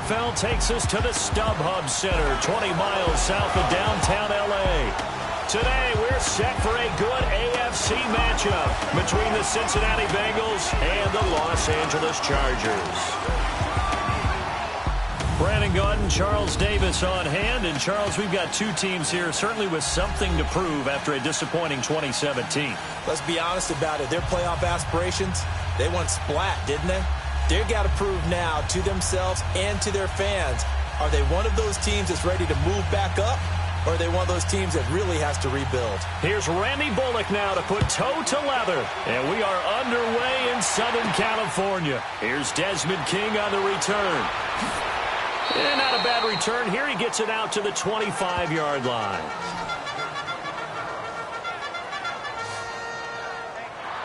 NFL takes us to the StubHub Center, 20 miles south of downtown L.A. Today, we're set for a good AFC matchup between the Cincinnati Bengals and the Los Angeles Chargers. Brandon Gaudin, Charles Davis on hand. And, Charles, we've got two teams here certainly with something to prove after a disappointing 2017. Let's be honest about it. Their playoff aspirations, they went splat, didn't they? They've got to prove now to themselves and to their fans. Are they one of those teams that's ready to move back up? Or are they one of those teams that really has to rebuild? Here's Randy Bullock now to put toe to leather. And we are underway in Southern California. Here's Desmond King on the return. And not a bad return. Here he gets it out to the 25-yard line.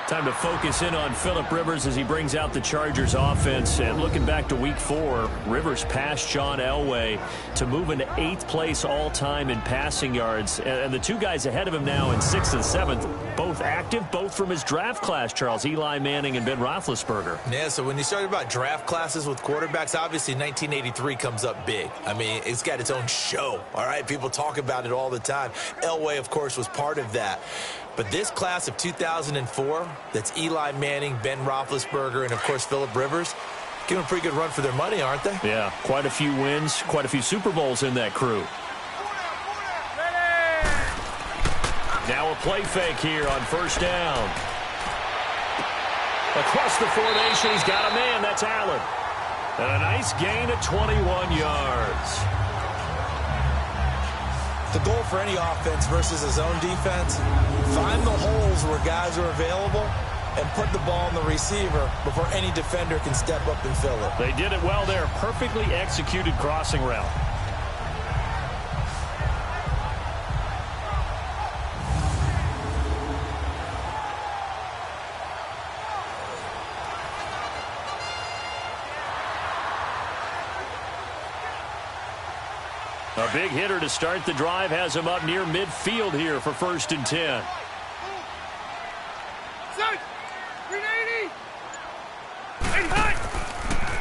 Time to focus in on Phillip Rivers as he brings out the Chargers offense. And looking back to Week 4, Rivers passed John Elway to move into 8th place all-time in passing yards. And the two guys ahead of him now in 6th and 7th, both active, both from his draft class, Charles, Eli Manning and Ben Roethlisberger. Yeah, so when you start about draft classes with quarterbacks, obviously 1983 comes up big. I mean, it's got its own show, all right? People talk about it all the time. Elway, of course, was part of that. But this class of 2004, that's Eli Manning, Ben Roethlisberger, and, of course, Phillip Rivers, give them a pretty good run for their money, aren't they? Yeah, quite a few wins, quite a few Super Bowls in that crew. Now a play fake here on first down. Across the formation, he's got a man. That's Allen. And a nice gain of 21 yards. The goal for any offense versus a zone defense, find the holes where guys are available and put the ball on the receiver before any defender can step up and fill it. They did it well there. Perfectly executed crossing route. A big hitter to start the drive has him up near midfield here for 1st and 10.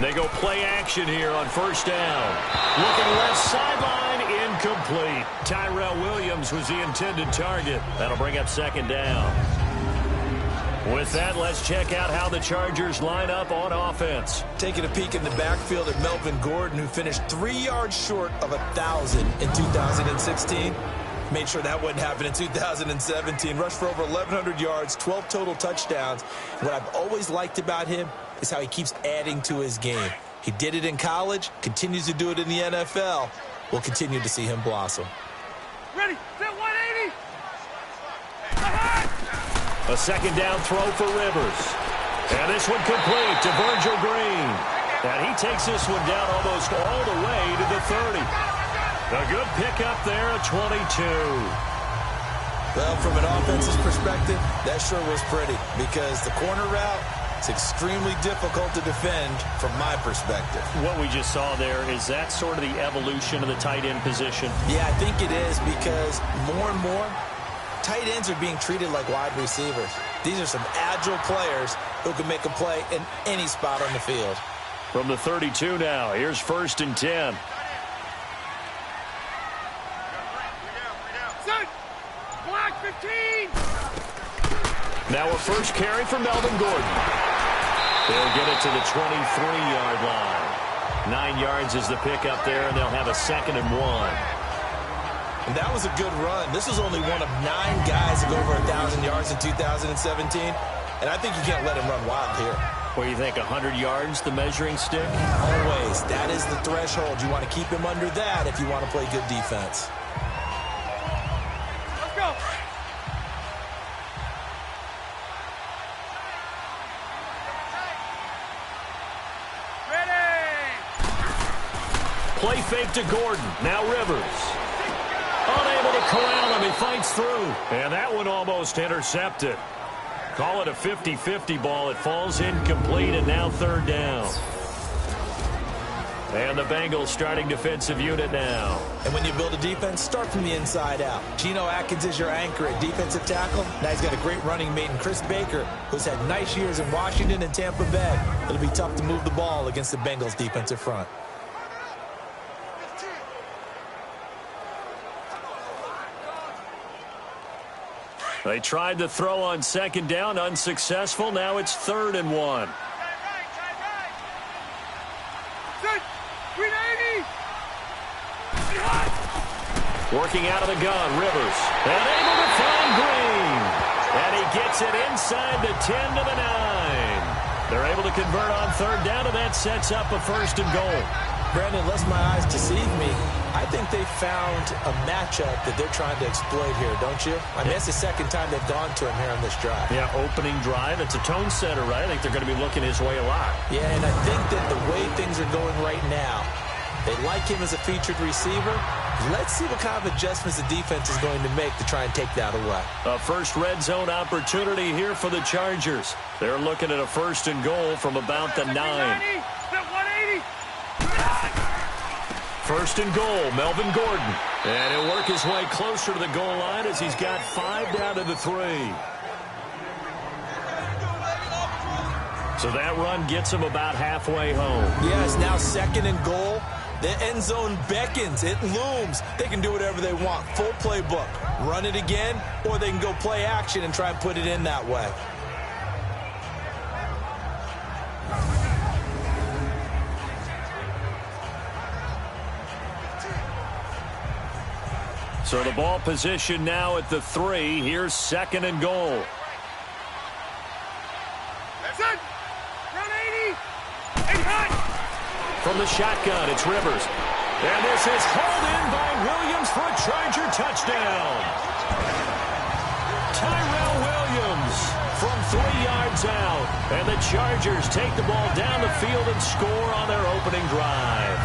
They go play action here on first down. Looking left sideline, incomplete. Tyrell Williams was the intended target. That'll bring up 2nd down. With that, let's check out how the Chargers line up on offense. Taking a peek in the backfield at Melvin Gordon, who finished 3 yards short of 1,000 in 2016. Made sure that wouldn't happen in 2017. Rushed for over 1,100 yards, 12 total touchdowns. What I've always liked about him is how he keeps adding to his game. He did it in college, continues to do it in the NFL. We'll continue to see him blossom. Ready, set 180. A 2nd down throw for Rivers. And this one complete to Virgil Green. And he takes this one down almost all the way to the 30. A good pickup there at 22. Well, from an offensive perspective, that sure was pretty because the corner route, it's extremely difficult to defend from my perspective. What we just saw there, is that sort of the evolution of the tight end position? Yeah, I think it is because more and more, tight ends are being treated like wide receivers. These are some agile players who can make a play in any spot on the field. From the 32 now, here's 1st and 10. Block 15. Now a first carry for Melvin Gordon. They'll get it to the 23-yard line. 9 yards is the pickup there, and they'll have a 2nd and 1. And that was a good run. This was only one of 9 guys to go over 1,000 yards in 2017. And I think you can't let him run wild here. What do you think, 100 yards, the measuring stick? Always. That is the threshold. You want to keep him under that if you want to play good defense. Let's go. Ready. Play fake to Gordon. Now Rivers. Unable to corral him. He fights through. And that one almost intercepted. Call it a 50-50 ball. It falls incomplete, and now 3rd down. And the Bengals starting defensive unit now. And when you build a defense, start from the inside out. Geno Atkins is your anchor at defensive tackle. Now he's got a great running mate in Chris Baker, who's had nice years in Washington and Tampa Bay. It'll be tough to move the ball against the Bengals defensive front. They tried to throw on second down, unsuccessful. Now it's 3rd and 1. Working out of the gun, Rivers. And able to find Green. And he gets it inside the 10 to the 9. They're able to convert on 3rd down, and that sets up a 1st and goal. Brandon, lest my eyes deceive me, I think they found a matchup that they're trying to exploit here, don't you? I mean, it's the second time they've gone to him here on this drive. Yeah, opening drive. It's a tone setter, right? I think they're going to be looking his way a lot. Yeah, and I think that the way things are going right now, they like him as a featured receiver. Let's see what kind of adjustments the defense is going to make to try and take that away. A first red zone opportunity here for the Chargers. They're looking at a 1st and goal from about the 9. 1st and goal, Melvin Gordon. And he'll work his way closer to the goal line as he's got 5 down to the 3. So that run gets him about halfway home. Yeah, it's now 2nd and goal. The end zone beckons. It looms. They can do whatever they want. Full playbook. Run it again, or they can go play action and try and put it in that way. So the ball position now at the 3. Here's 2nd and goal. That's it. Run 80. And hot. From the shotgun, it's Rivers. And this is hauled in by Williams for a Charger touchdown. Tyrell Williams from 3 yards out. And the Chargers take the ball down the field and score on their opening drive.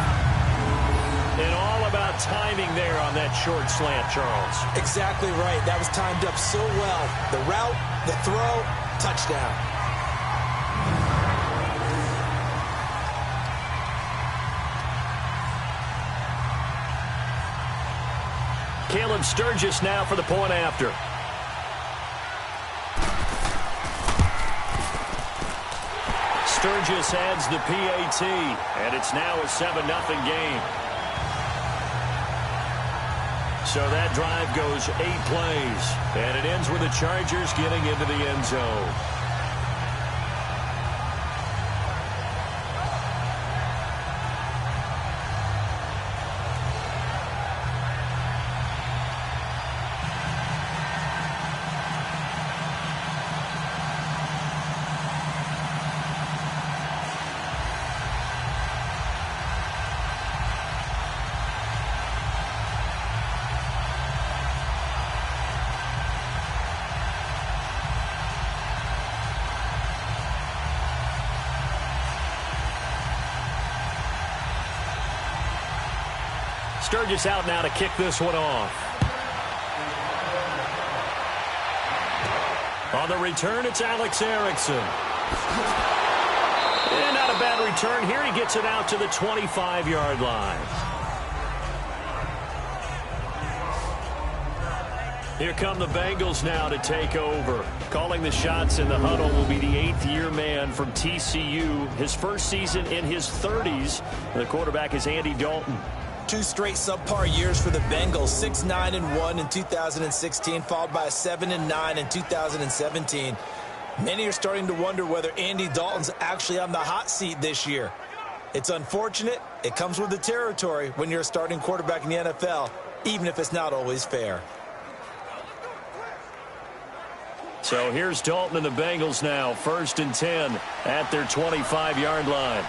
And all about timing there on that short slant, Charles. Exactly right. That was timed up so well. The route, the throw, touchdown. Caleb Sturgis now for the point after. Sturgis adds the PAT, and it's now a 7-0 game. So that drive goes 8 plays, and it ends with the Chargers getting into the end zone. Sturgis out now to kick this one off. On the return, it's Alex Erickson. And not a bad return here. He gets it out to the 25-yard line. Here come the Bengals now to take over. Calling the shots in the huddle will be the 8th-year man from TCU. His first season in his 30s. The quarterback is Andy Dalton. 2 straight subpar years for the Bengals, 6-9-1 in 2016, followed by a 7-9 in 2017. Many are starting to wonder whether Andy Dalton's actually on the hot seat this year. It's unfortunate. It comes with the territory when you're a starting quarterback in the NFL, even if it's not always fair. So here's Dalton and the Bengals now, 1st and 10 at their 25-yard line.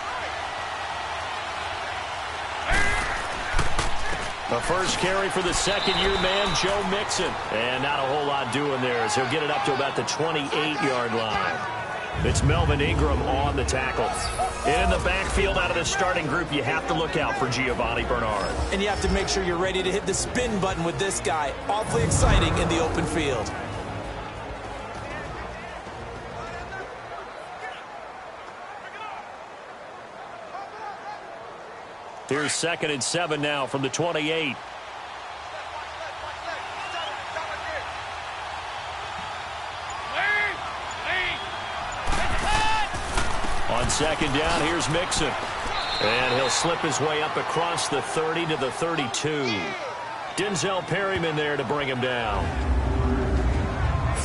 The first carry for the 2nd-year man, Joe Mixon. And not a whole lot doing there as he'll get it up to about the 28-yard line. It's Melvin Ingram on the tackle. And in the backfield out of the starting group, you have to look out for Giovanni Bernard. And you have to make sure you're ready to hit the spin button with this guy. Awfully exciting in the open field. Here's 2nd and 7 now from the 28. On 2nd down, here's Mixon. And he'll slip his way up across the 30 to the 32. Denzel Perryman there to bring him down.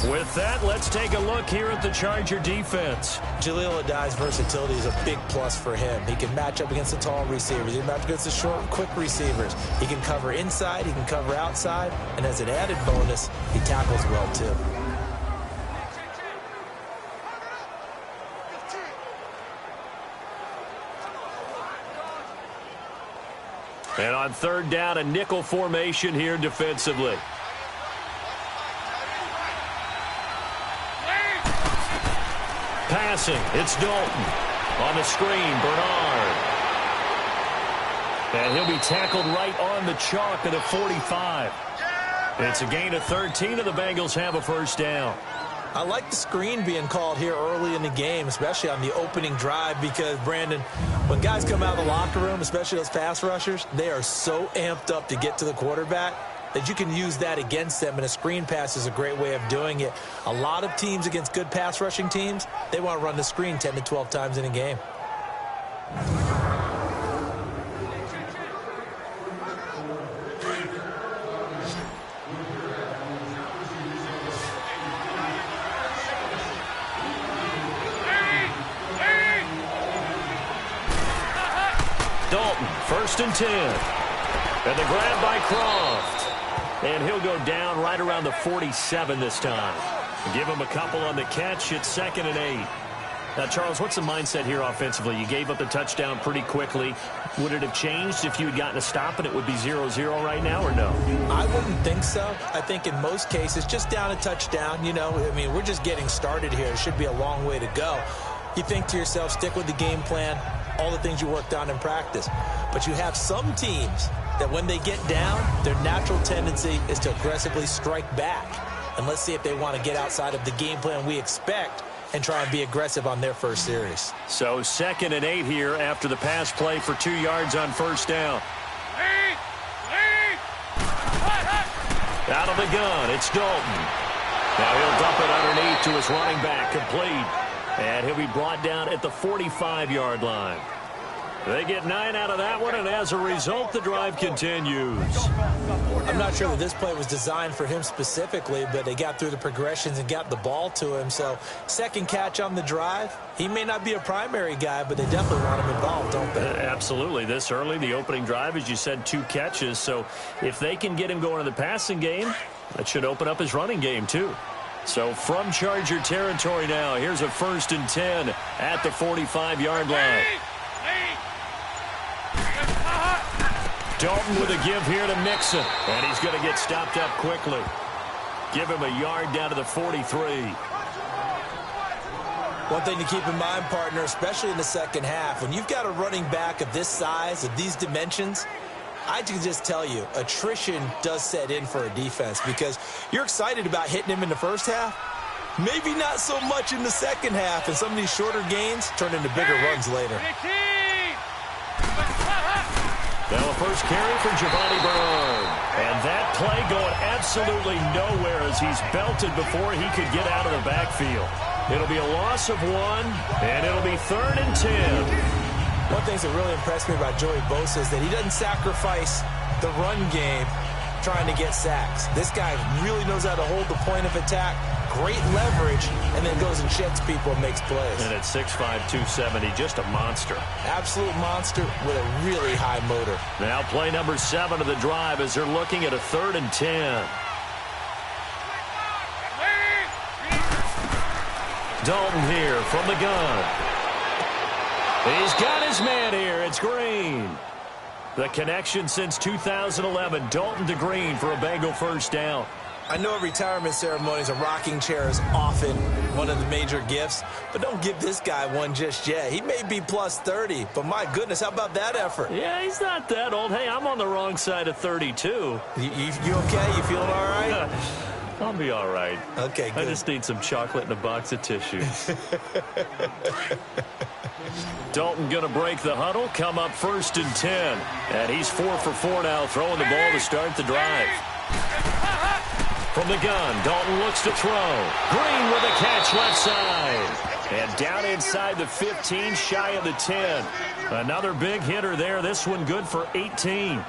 With that, let's take a look here at the Charger defense. Jaleel Adai's versatility is a big plus for him. He can match up against the tall receivers. He can match up against the short, quick receivers. He can cover inside. He can cover outside. And as an added bonus, he tackles well, too. And on third down, a nickel formation here defensively. Passing, it's Dalton. On the screen, Bernard. And he'll be tackled right on the chalk at the 45. It's a gain of 13, and the Bengals have a first down. I like the screen being called here early in the game, especially on the opening drive, because, Brandon, when guys come out of the locker room, especially those pass rushers, they are so amped up to get to the quarterback that you can use that against them, and a screen pass is a great way of doing it. A lot of teams against good pass rushing teams, they want to run the screen 10 to 12 times in a game. Dalton, 1st and 10. And the grab by Croft. And he'll go down right around the 47 this time. Give him a couple on the catch. It's 2nd and 8. Now, Charles, what's the mindset here offensively? You gave up the touchdown pretty quickly. Would it have changed if you had gotten a stop and it would be 0-0 right now, or no? I wouldn't think so. I think in most cases, just down a touchdown, you know, I mean, we're just getting started here. It should be a long way to go. You think to yourself, stick with the game plan, all the things you worked on in practice. But you have some teams that when they get down, their natural tendency is to aggressively strike back. And let's see if they want to get outside of the game plan we expect and try and be aggressive on their first series. So 2nd and 8 here after the pass play for 2 yards on first down. Out of the gun, it's Dalton. Now he'll dump it underneath to his running back, complete. And he'll be brought down at the 45-yard line. They get 9 out of that one, and as a result, the drive continues. I'm not sure that this play was designed for him specifically, but they got through the progressions and got the ball to him. So, second catch on the drive. He may not be a primary guy, but they definitely want him involved, don't they? Absolutely. This early, the opening drive, as you said, 2 catches. So, if they can get him going in the passing game, that should open up his running game, too. So, from Charger territory now, here's a 1st and 10 at the 45-yard line. Dalton with a give here to Mixon, and he's going to get stopped up quickly. Give him a yard down to the 43. One thing to keep in mind, partner, especially in the second half, when you've got a running back of this size, of these dimensions, I can just tell you, attrition does set in for a defense because you're excited about hitting him in the first half. Maybe not so much in the second half, and some of these shorter gains turn into bigger runs later. Now a first carry for Giovanni Bernard. And that play going absolutely nowhere as he's belted before he could get out of the backfield. It'll be a loss of 1, and it'll be 3rd and 10. One thing that really impressed me about Joey Bosa is that he doesn't sacrifice the run game trying to get sacks. This guy really knows how to hold the point of attack, great leverage, and then goes and sheds people and makes plays. And at 6'5", 270, just a monster. Absolute monster with a really high motor. Now play number 7 of the drive as they're looking at a 3rd and 10. Dalton here from the gun. He's got his man here. It's Green. The connection since 2011, Dalton to Green for a Bengal first down. I know at retirement ceremonies, a rocking chair is often one of the major gifts, but don't give this guy one just yet. He may be plus 30, but my goodness, how about that effort? Yeah, he's not that old. Hey, I'm on the wrong side of 32. You okay? You feeling all right? I'll be all right. Okay, good. I just need some chocolate and a box of tissues. Dalton going to break the huddle, come up 1st and 10. And he's 4 for 4 now, throwing the ball to start the drive. From the gun, Dalton looks to throw. Green with a catch left side. And down inside the 15, shy of the 10. Another big hitter there. This one good for 18.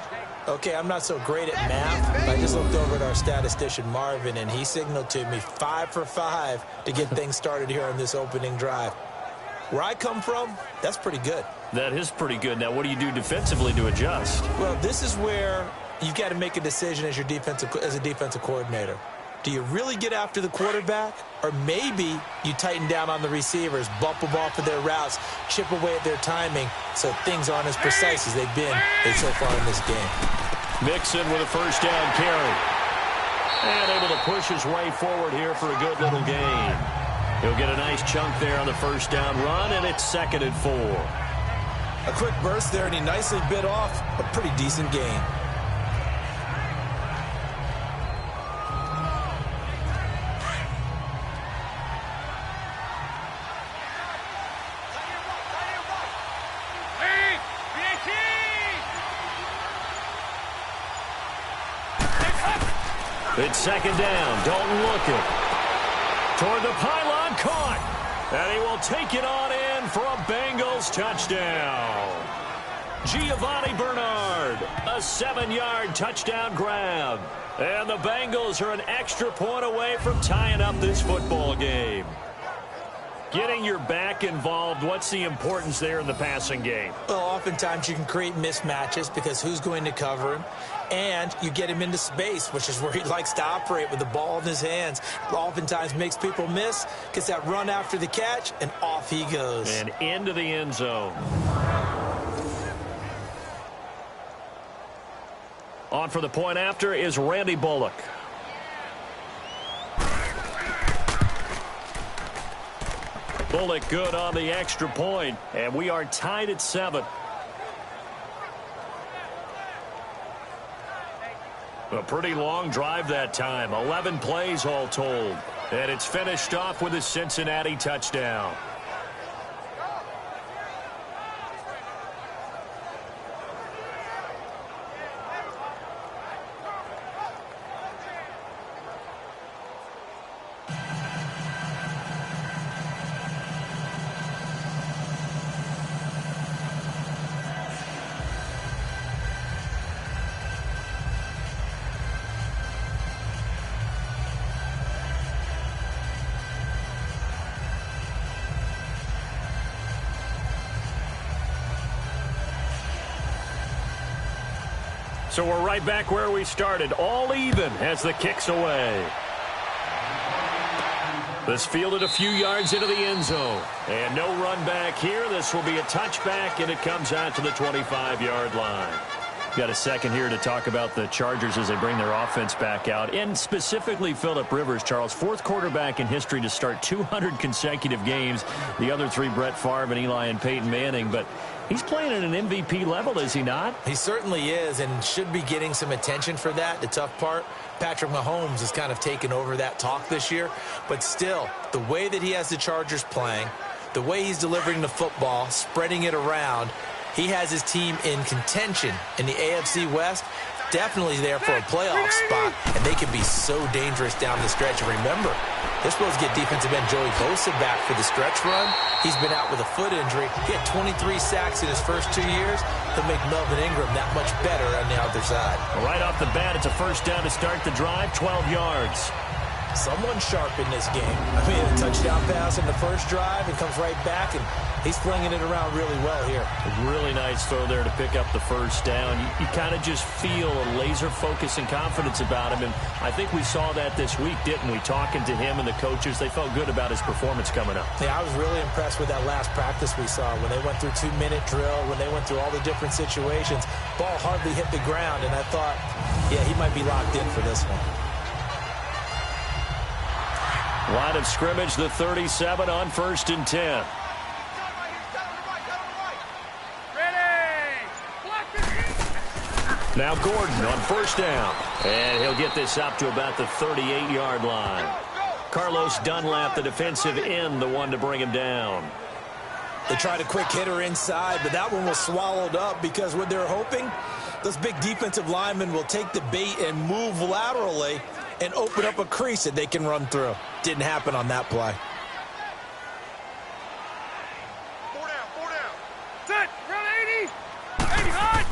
Okay, I'm not so great at math, but I just looked over at our statistician, Marvin, and he signaled to me 5 for 5 to get things started here on this opening drive. Where I come from, that's pretty good. That is pretty good. Now, what do you do defensively to adjust? Well, this is where you've got to make a decision as a defensive coordinator. Do you really get after the quarterback? Or maybe you tighten down on the receivers, bump them off of their routes, chip away at their timing so things aren't as precise as they've been so far in this game. Mixon with a first down carry. And able to push his way forward here for a good little gain. He'll get a nice chunk there on the first down run, and it's 2nd and 4. A quick burst there, and he nicely bit off a pretty decent gain. It's 2nd down. Dalton looking. Toward the pylon, caught. And he will take it on in for a Bengals touchdown. Giovanni Bernard, a 7-yard touchdown grab. And the Bengals are an extra point away from tying up this football game. Getting your back involved, what's the importance there in the passing game? Well, oftentimes you can create mismatches because who's going to cover him? And you get him into space, which is where he likes to operate with the ball in his hands. Oftentimes makes people miss, gets that run after the catch, and off he goes. And into the end zone. On for the point after is Randy Bullock. Bullock good on the extra point, and we are tied at 7. A pretty long drive that time, 11 plays all told, and it's finished off with a Cincinnati touchdown. So we're right back where we started, all even as the kick's away. This fielded a few yards into the end zone. And no run back here. This will be a touchback, and it comes out to the 25-yard line. Got a second here to talk about the Chargers as they bring their offense back out. And specifically Phillip Rivers, Charles, 4th quarterback in history to start 200 consecutive games. The other 3, Brett Favre and Eli and Peyton Manning. But he's playing at an MVP level, is he not? He certainly is, and should be getting some attention for that. The tough part, Patrick Mahomes has kind of taken over that talk this year. But still, the way that he has the Chargers playing, the way he's delivering the football, spreading it around, he has his team in contention in the AFC West, definitely there for a playoff spot, and they can be so dangerous down the stretch. And remember, they're supposed to get defensive end Joey Bosa back for the stretch run. He's been out with a foot injury. He had 23 sacks in his first 2 years. He'll make Melvin Ingram that much better on the other side. Right off the bat, it's a first down to start the drive, 12 yards. Someone sharp in this game. I mean, a touchdown pass in the first drive and comes right back, and he's flinging it around really well here. A really nice throw there to pick up the first down. You kind of just feel a laser focus and confidence about him, and I think we saw that this week, didn't we? Talking to him and the coaches, they felt good about his performance coming up. Yeah, I was really impressed with that last practice we saw when they went through 2-minute drill, when they went through all the different situations. Ball hardly hit the ground, and I thought, yeah, he might be locked in for this one. Line of scrimmage, the 37 on 1st and 10. Now Gordon on first down. And he'll get this up to about the 38-yard line. Carlos Dunlap, the defensive end, the one to bring him down. They tried a quick hitter inside, but that one was swallowed up because what they're hoping, those big defensive linemen will take the bait and move laterally and open up a crease that they can run through. Didn't happen on that play. 4 down. Set. Run 80. 80 high.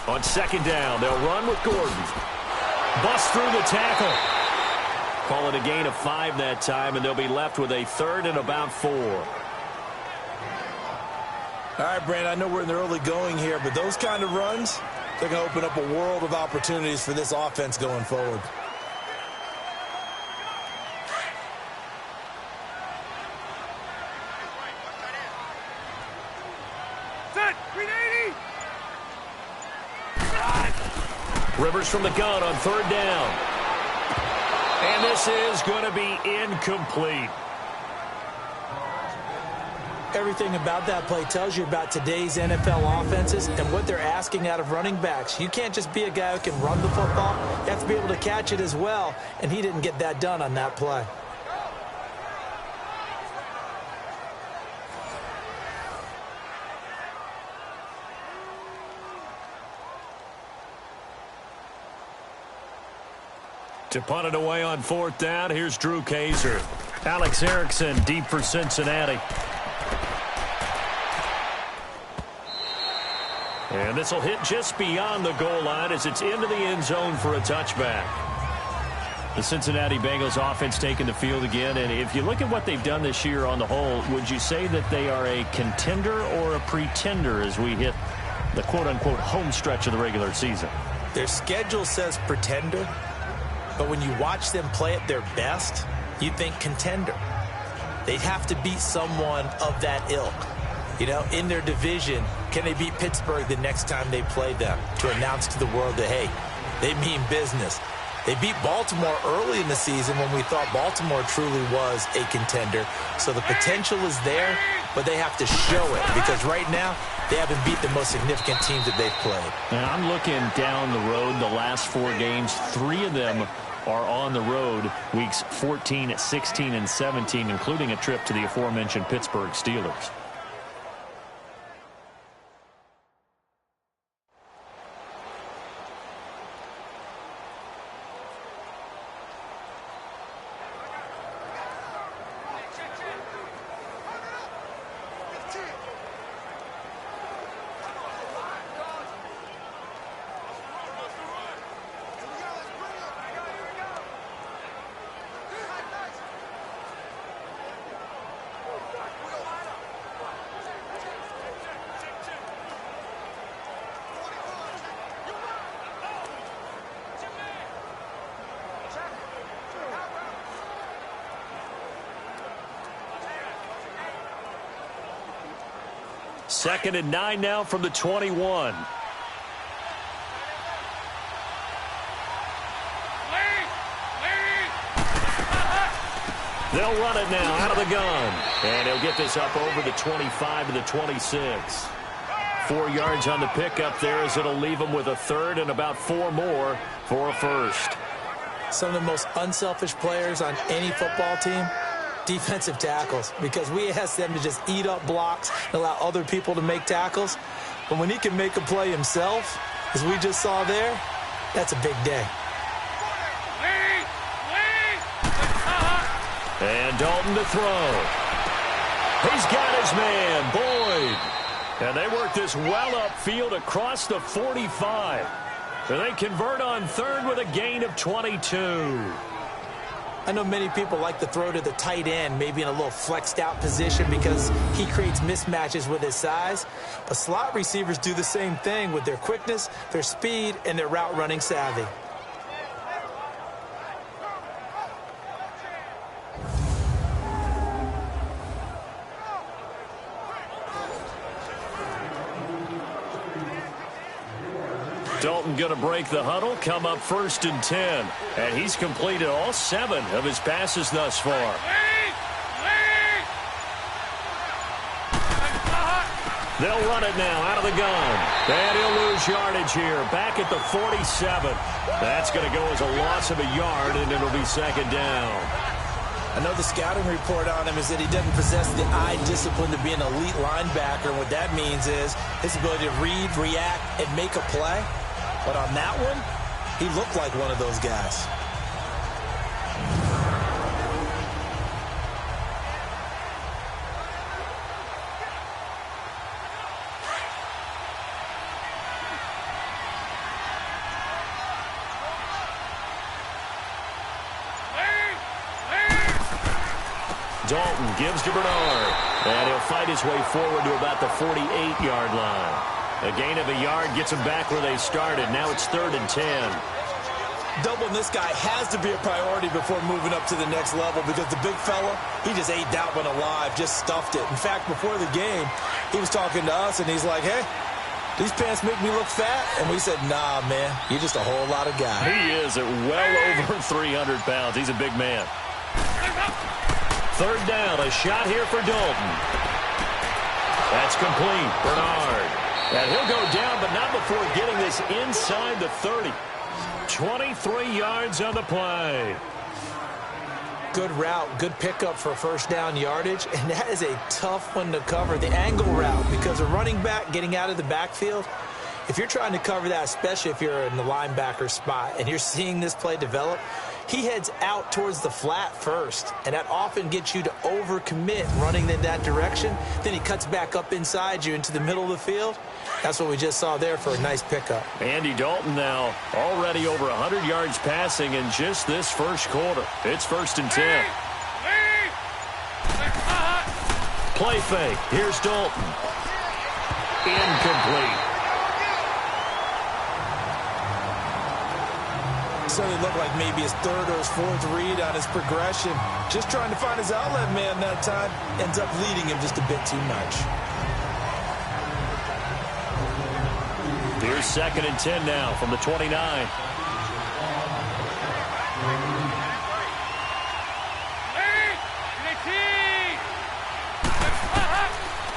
On second down, they'll run with Gordon. Bust through the tackle. Call it a gain of 5 that time, and they'll be left with a third and about 4. All right, Brandon, I know we're in the early going here, but those kind of runs, they're going to open up a world of opportunities for this offense going forward. Set. 380. Rivers from the gun on third down. And this is going to be incomplete. Everything about that play tells you about today's NFL offenses and what they're asking out of running backs. You can't just be a guy who can run the football. You have to be able to catch it as well, and he didn't get that done on that play. To punt it away on fourth down, here's Drew Kaiser. Alex Erickson deep for Cincinnati. And this will hit just beyond the goal line as it's into the end zone for a touchback. The Cincinnati Bengals offense taking the field again. And if you look at what they've done this year on the whole, would you say that they are a contender or a pretender as we hit the quote-unquote home stretch of the regular season? Their schedule says pretender, but when you watch them play at their best, you think contender. They'd have to beat someone of that ilk. You know, in their division, can they beat Pittsburgh the next time they play them to announce to the world that, hey, they mean business? They beat Baltimore early in the season when we thought Baltimore truly was a contender. So the potential is there, but they have to show it because right now they haven't beat the most significant teams that they've played. And I'm looking down the road, the last 4 games, 3 of them are on the road, weeks 14, 16, and 17, including a trip to the aforementioned Pittsburgh Steelers. Second and 9 now from the 21. They'll run it now out of the gun. And he'll get this up over the 25 to the 26. 4 yards on the pickup there as it'll leave them with a third and about 4 more for a first. Some of the most unselfish players on any football team, defensive tackles, because we ask them to just eat up blocks and allow other people to make tackles. But when he can make a play himself, as we just saw there, that's a big day. And Dalton to throw. He's got his man, Boyd. And they work this well upfield across the 45. And they convert on third with a gain of 22. I know many people like to throw to the tight end, maybe in a little flexed out position because he creates mismatches with his size. But slot receivers do the same thing with their quickness, their speed, and their route running savvy. Dalton going to break the huddle, come up first and 10. And he's completed all 7 of his passes thus far. They'll run it now out of the gun. And he'll lose yardage here. Back at the 47. That's going to go as a loss of a yard, and it'll be second down. I know the scouting report on him is that he doesn't possess the eye discipline to be an elite linebacker. And what that means is his ability to read, react, and make a play. But on that one, he looked like one of those guys. Dalton gives to Bernard. And he'll fight his way forward to about the 48-yard line. A gain of a yard gets them back where they started. Now it's 3rd and 10. Doubling this guy has to be a priority before moving up to the next level because the big fella, he just ate that one alive, just stuffed it. In fact, before the game, he was talking to us, and he's like, hey, these pants make me look fat. And we said, nah, man, you're just a whole lot of guy. He is at well over 300 pounds. He's a big man. 3rd down, a shot here for Dalton. That's complete. Bernard. And he'll go down, but not before getting this inside the 30. 23 yards on the play. Good route, good pickup for first down yardage, and that is a tough one to cover, the angle route, because a running back getting out of the backfield, if you're trying to cover that, especially if you're in the linebacker spot and you're seeing this play develop, he heads out towards the flat first, and that often gets you to overcommit running in that direction. Then he cuts back up inside you into the middle of the field. That's what we just saw there for a nice pickup. Andy Dalton now already over 100 yards passing in just this first quarter. It's 1st and 10. Play fake. Here's Dalton. Incomplete. So it looked like maybe his 3rd or his 4th read on his progression. Just trying to find his outlet man that time. Ends up leading him just a bit too much. Here's 2nd and 10 now from the 29.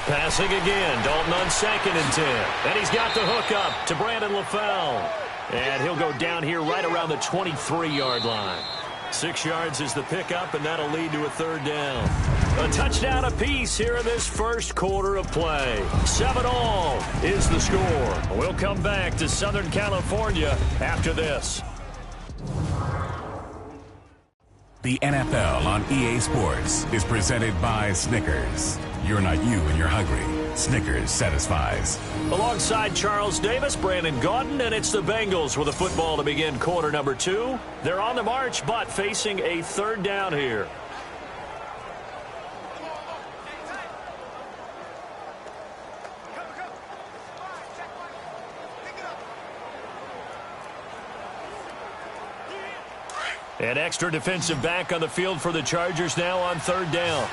Passing again. Dalton on 2nd and 10. And he's got the hook up to Brandon LaFell. And he'll go down here right around the 23-yard line. 6 yards is the pickup, and that'll lead to a 3rd down. A touchdown apiece here in this first quarter of play. 7-all is the score. We'll come back to Southern California after this. The NFL on EA Sports is presented by Snickers. You're not you when you're hungry. Snickers satisfies. Alongside Charles Davis, Brandon Gaudin, and it's the Bengals with a football to begin quarter number 2. They're on the march, but facing a 3rd down here. An extra defensive back on the field for the Chargers now on 3rd down.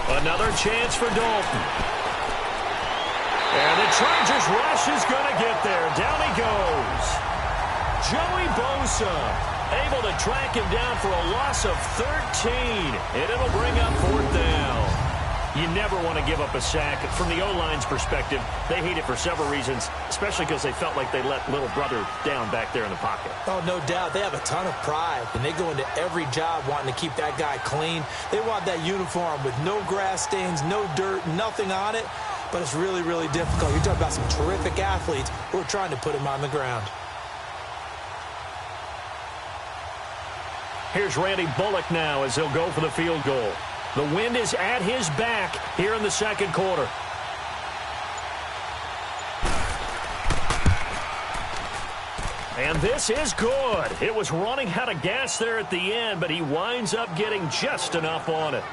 Another chance for Dalton. And the Chargers rush is going to get there. Down he goes. Joey Bosa able to track him down for a loss of 13. And it'll bring up 4th down. You never want to give up a sack. From the O-line's perspective, they hate it for several reasons, especially because they felt like they let little brother down back there in the pocket. Oh, no doubt. They have a ton of pride, and they go into every job wanting to keep that guy clean. They want that uniform with no grass stains, no dirt, nothing on it, but it's really, really difficult. You're talking about some terrific athletes who are trying to put him on the ground. Here's Randy Bullock now as he'll go for the field goal. The wind is at his back here in the second quarter. And this is good. It was running out of gas there at the end, but he winds up getting just enough on it.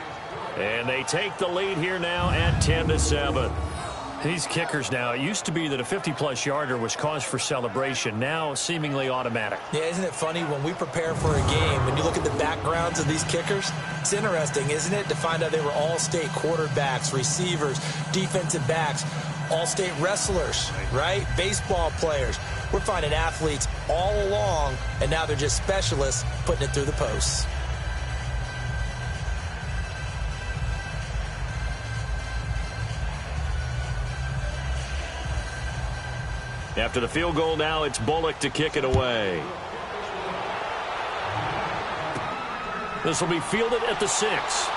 And they take the lead here now at 10-7. These kickers now, it used to be that a 50-plus yarder was cause for celebration. Now seemingly automatic. Yeah, isn't it funny when we prepare for a game, when you look at the backgrounds of these kickers, it's interesting, isn't it, to find out they were all-state quarterbacks, receivers, defensive backs, all-state wrestlers, right? Baseball players. We're finding athletes all along, and now they're just specialists putting it through the posts. After the field goal now, it's Bullock to kick it away. This will be fielded at the 6.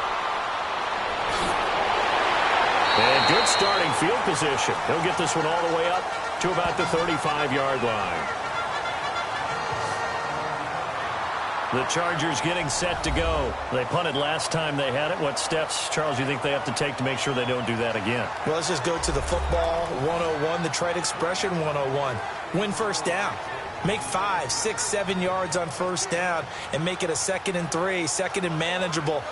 And good starting field position. He'll get this one all the way up to about the 35-yard line. The Chargers getting set to go. They punted last time they had it. What steps, Charles, you think they have to take to make sure they don't do that again? Well, let's just go to the football 101, the trite expression 101. Win first down. Make 5, 6, 7 yards on first down and make it a 2nd and 3, 2nd and manageable.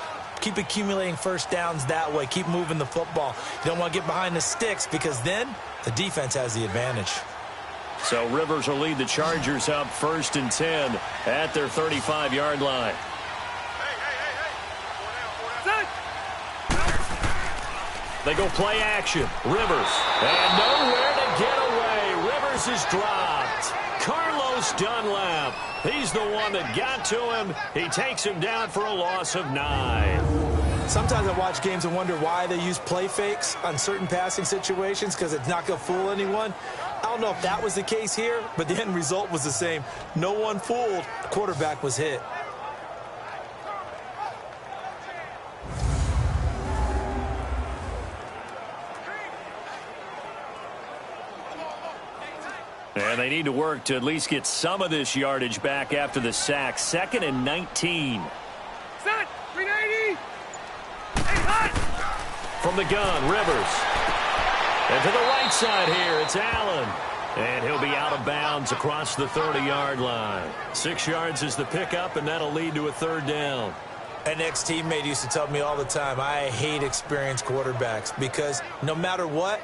Keep accumulating first downs that way. Keep moving the football. You don't want to get behind the sticks because then the defense has the advantage. So Rivers will lead the Chargers up 1st and 10 at their 35-yard line. They go play action. Rivers. And nowhere to get away. Rivers is dropped. Carlos Dunlap. He's the one that got to him. He takes him down for a loss of 9. Sometimes I watch games and wonder why they use play fakes on certain passing situations because it's not going to fool anyone. I don't know if that was the case here, but the end result was the same. No one fooled. The quarterback was hit. And they need to work to at least get some of this yardage back after the sack. 2nd and 19. Set. 380. Hey, hot. From the gun, Rivers. And to the right side here, it's Allen. And he'll be out of bounds across the 30-yard line. 6 yards is the pickup, and that'll lead to a 3rd down. An ex-teammate used to tell me all the time, I hate experienced quarterbacks because no matter what,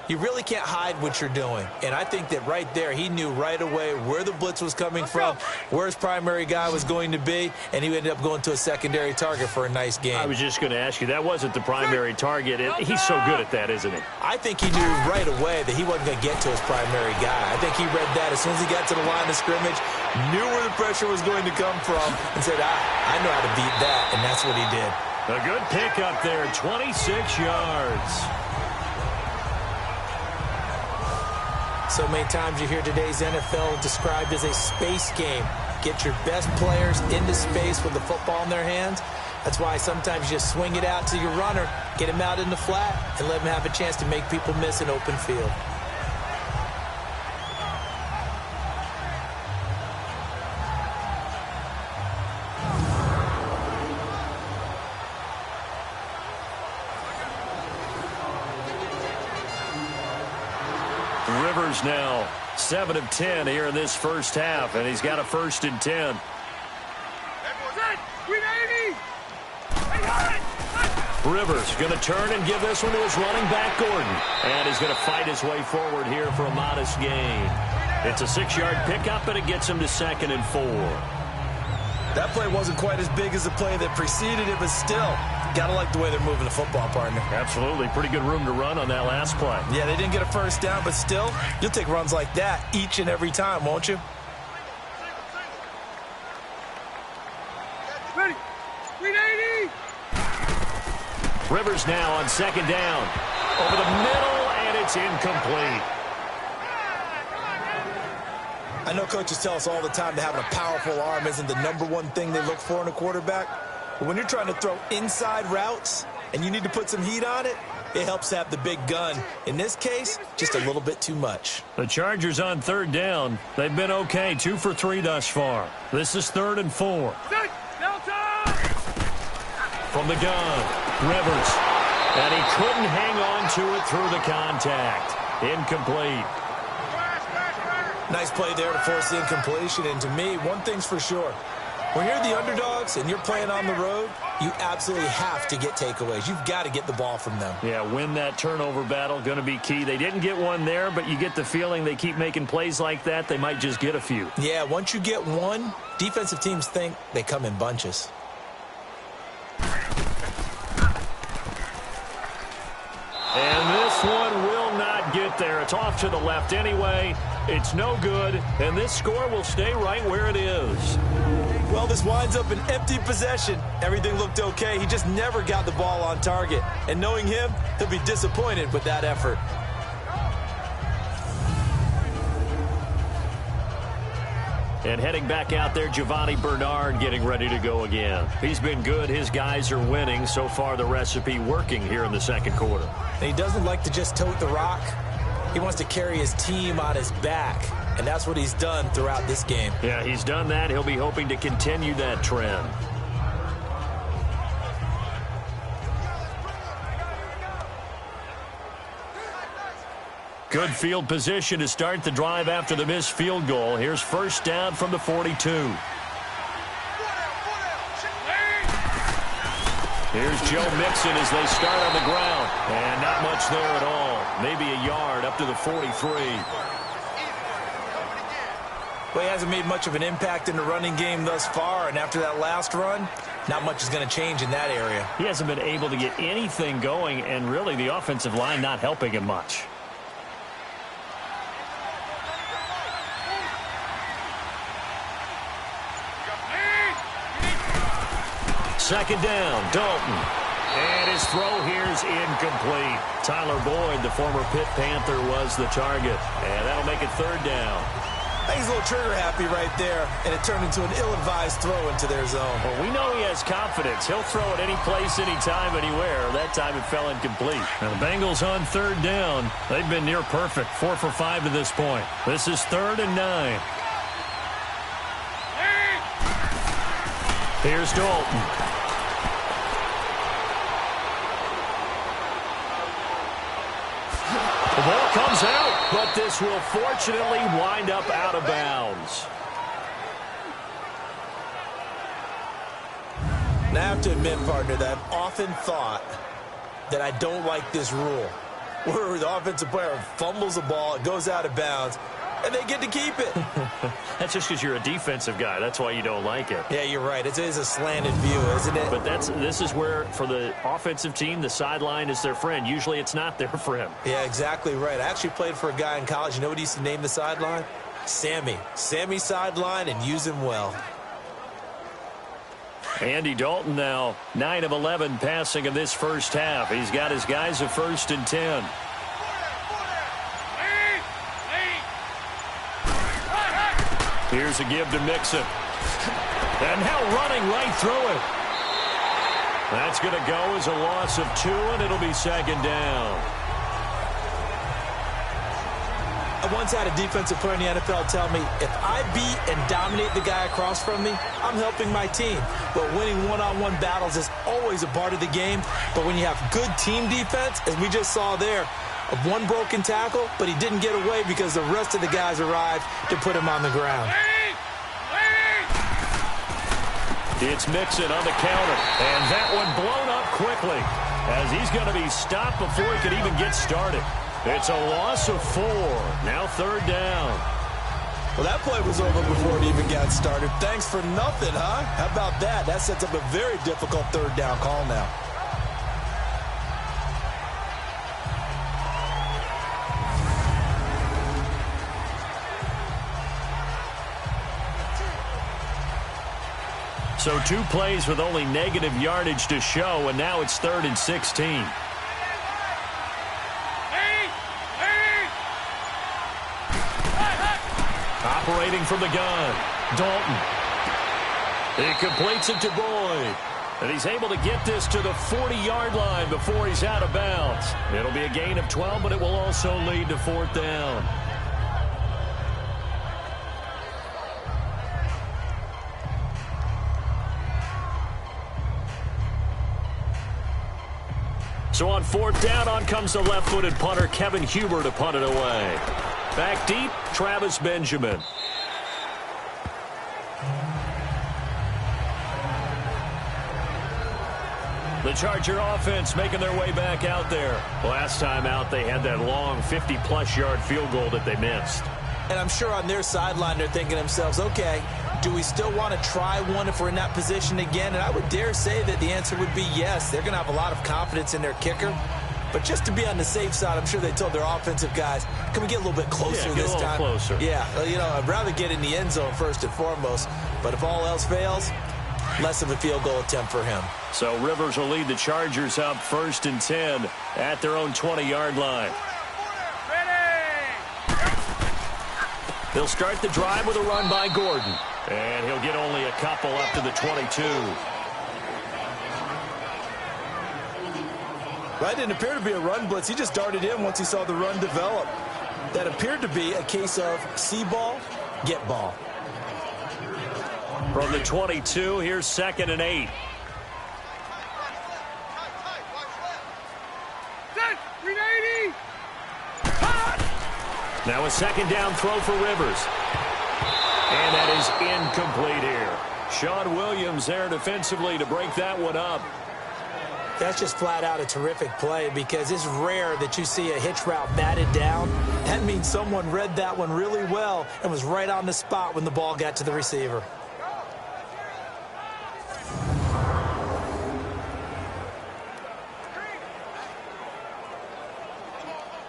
you really can't hide what you're doing. And I think that right there, he knew right away where the blitz was coming from, where his primary guy was going to be, and he ended up going to a secondary target for a nice game. I was just going to ask you, that wasn't the primary target. He's so good at that, isn't he? I think he knew right away that he wasn't going to get to his primary guy. I think he read that as soon as he got to the line of scrimmage, knew where the pressure was going to come from, and said, I know how to beat that, and that's what he did. A good pickup there, 26 yards. So many times you hear today's NFL described as a space game. Get your best players into space with the football in their hands. That's why sometimes you just swing it out to your runner, get him out in the flat, and let him have a chance to make people miss an open field. Rivers now 7 of 10 here in this first half, and he's got a 1st and 10. Rivers going to turn and give this one to his running back, Gordon. And he's going to fight his way forward here for a modest gain. It's a 6-yard pickup, and it gets him to 2nd and 4. That play wasn't quite as big as the play that preceded it, but still, got to like the way they're moving the football, partner. Absolutely. Pretty good room to run on that last play. Yeah, they didn't get a first down, but still, you'll take runs like that each and every time, won't you? Ready. 380. Rivers now on 2nd down. Over the middle, and it's incomplete. I know coaches tell us all the time that having a powerful arm isn't the #1 thing they look for in a quarterback. But when you're trying to throw inside routes and you need to put some heat on it, it helps to have the big gun. In this case, just a little bit too much. The Chargers on 3rd down. They've been okay, 2 for 3 thus far. This is 3rd and 4. Set. Delta. From the gun, Rivers. And he couldn't hang on to it through the contact. Incomplete. Nice play there to force the incompletion. And to me, one thing's for sure. When you're the underdogs and you're playing on the road, you absolutely have to get takeaways. You've got to get the ball from them. Yeah, win that turnover battle, going to be key. They didn't get one there, but you get the feeling they keep making plays like that, they might just get a few. Yeah, once you get one, defensive teams think they come in bunches. And this one will not get there. It's off to the left anyway. It's no good, and this score will stay right where it is. Well, this winds up an empty possession. Everything looked okay. He just never got the ball on target. And knowing him, he'll be disappointed with that effort. And heading back out there, Giovanni Bernard getting ready to go again. He's been good. His guys are winning. So far, the recipe working here in the 2nd quarter. And he doesn't like to just tote the rock. He wants to carry his team on his back. And that's what he's done throughout this game. Yeah, he's done that. He'll be hoping to continue that trend. Good field position to start the drive after the missed field goal. Here's first down from the 42. Here's Joe Mixon as they start on the ground. And not much there at all. Maybe a yard up to the 43. Well, he hasn't made much of an impact in the running game thus far. And after that last run, not much is going to change in that area. He hasn't been able to get anything going, and really the offensive line not helping him much. Second down, Dalton. And his throw here is incomplete. Tyler Boyd, the former Pitt Panther, was the target. And that'll make it third down. I think he's a little trigger happy right there, and it turned into an ill-advised throw into their zone. Well, we know he has confidence. He'll throw it any place, anytime, anywhere. That time it fell incomplete. Now the Bengals on third down. They've been near perfect, 4 for 5 to this point. This is 3rd and 9. Here's Dalton. The ball comes out, but this will fortunately wind up out of bounds. Now, I have to admit, partner, that I've often thought that I don't like this rule, where the offensive player fumbles the ball, it goes out of bounds, and they get to keep it. That's just because you're a defensive guy. That's why you don't like it. Yeah, you're right. It is a slanted view, isn't it? But this is where, for the offensive team, the sideline is their friend. Usually it's not their friend. Yeah, exactly right. I actually played for a guy in college. You know what he used to name the sideline? Sammy. Sammy sideline, and use him well. Andy Dalton now 9 of 11 passing in this first half. He's got his guys a 1st and 10. Here's a give to Mixon. And now running right through it. That's going to go as a loss of 2, and it'll be 2nd down. I once had a defensive player in the NFL tell me, if I beat and dominate the guy across from me, I'm helping my team. But winning one-on-one battles is always a part of the game. But when you have good team defense, as we just saw there, of one broken tackle, but he didn't get away because the rest of the guys arrived to put him on the ground. It's Mixon on the counter, and that one blown up quickly as he's going to be stopped before he could even get started. It's a loss of 4. Now 3rd down. Well, that play was over before it even got started. Thanks for nothing, huh? How about that? That sets up a very difficult 3rd down call now. So 2 plays with only negative yardage to show, and now it's 3rd and 16. Operating from the gun, Dalton. He completes it to Boyd. And he's able to get this to the 40-yard line before he's out of bounds. It'll be a gain of 12, but it will also lead to 4th down. So on 4th down, on comes the left-footed punter, Kevin Huber, to punt it away. Back deep, Travis Benjamin. The Charger offense making their way back out there. Last time out, they had that long 50-plus yard field goal that they missed. And I'm sure on their sideline, they're thinking to themselves, okay, do we still want to try one if we're in that position again? And I would dare say that the answer would be yes. They're going to have a lot of confidence in their kicker. But just to be on the safe side, I'm sure they told their offensive guys, can we get a little bit closer this time? Closer. Yeah, you know, I'd rather get in the end zone first and foremost. But if all else fails, less of a field goal attempt for him. So Rivers will lead the Chargers up 1st and 10 at their own 20-yard line. They'll start the drive with a run by Gordon. And he'll get only a couple up to the 22. That didn't appear to be a run blitz. He just darted in once he saw the run develop. That appeared to be a case of see ball, get ball. From the 22, here's 2nd and 8. Now a second down throw for Rivers. And that is incomplete here. Sean Williams there defensively to break that one up. That's just flat out a terrific play because it's rare that you see a hitch route batted down. That means someone read that one really well and was right on the spot when the ball got to the receiver.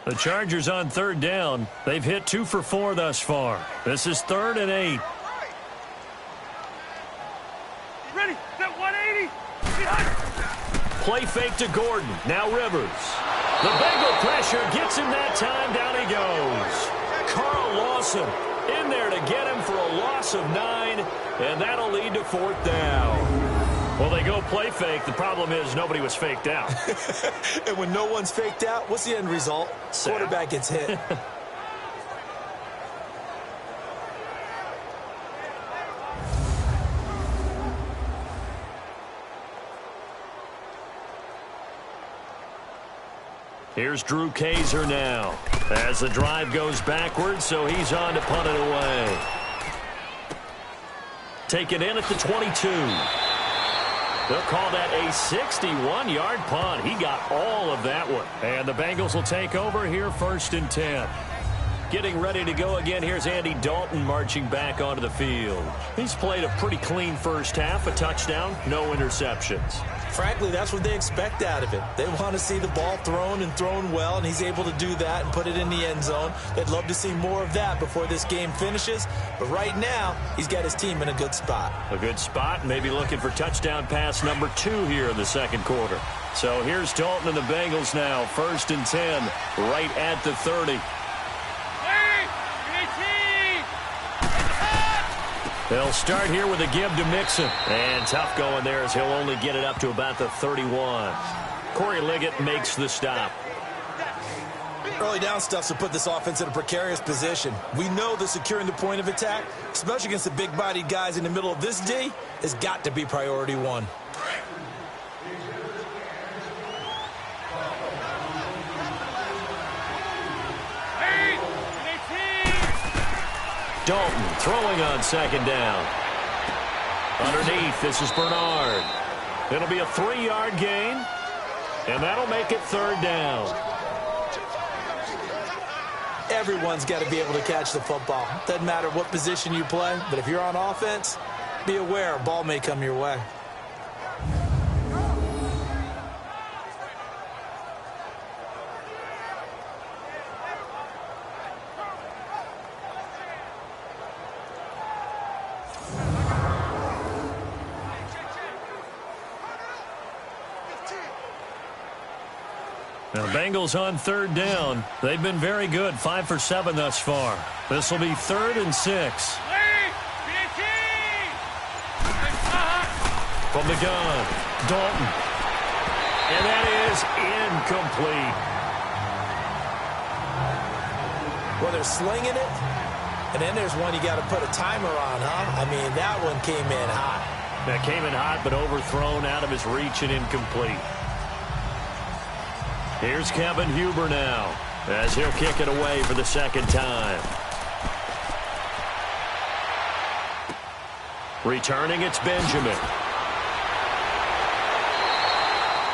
The Chargers on third down. They've hit 2 for 4 thus far. This is 3rd and 8. Ready? That 180. Play fake to Gordon. Now Rivers. The Bengal pressure gets him that time. Down he goes. Carl Lawson in there to get him for a loss of 9, and that'll lead to 4th down. Well, they go play fake. The problem is nobody was faked out. And when no one's faked out, what's the end result? Quarterback gets hit. Here's Drew Kaiser now as the drive goes backwards, so he's on to punt it away. Take it in at the 22. They'll call that a 61-yard punt. He got all of that one. And the Bengals will take over here 1st and 10. Getting ready to go again. Here's Andy Dalton marching back onto the field. He's played a pretty clean first half. A touchdown, no interceptions. Frankly, that's what they expect out of him. They want to see the ball thrown and thrown well, and he's able to do that and put it in the end zone. They'd love to see more of that before this game finishes. But right now, he's got his team in a good spot. A good spot, maybe looking for touchdown pass number 2 here in the second quarter. So here's Dalton and the Bengals now, 1st and 10, right at the 30. They'll start here with a give to Mixon. And tough going there as he'll only get it up to about the 31. Corey Liggett makes the stop. Early down stuff to put this offense in a precarious position. We know that securing the point of attack, especially against the big-bodied guys in the middle of this D, has got to be priority 1. Dalton throwing on second down. Underneath, this is Bernard. It'll be a 3-yard gain, and that'll make it 3rd down. Everyone's got to be able to catch the football. Doesn't matter what position you play, but if you're on offense, be aware a ball may come your way. Now, Bengals on 3rd down. They've been very good, 5 for 7 thus far. This will be 3rd and 6. From the gun, Dalton. And that is incomplete. Well, they're slinging it, and then there's one you got to put a timer on, huh? I mean, that one came in hot. That came in hot, but overthrown, out of his reach and incomplete. Here's Kevin Huber now as he'll kick it away for the 2nd time. Returning, it's Benjamin.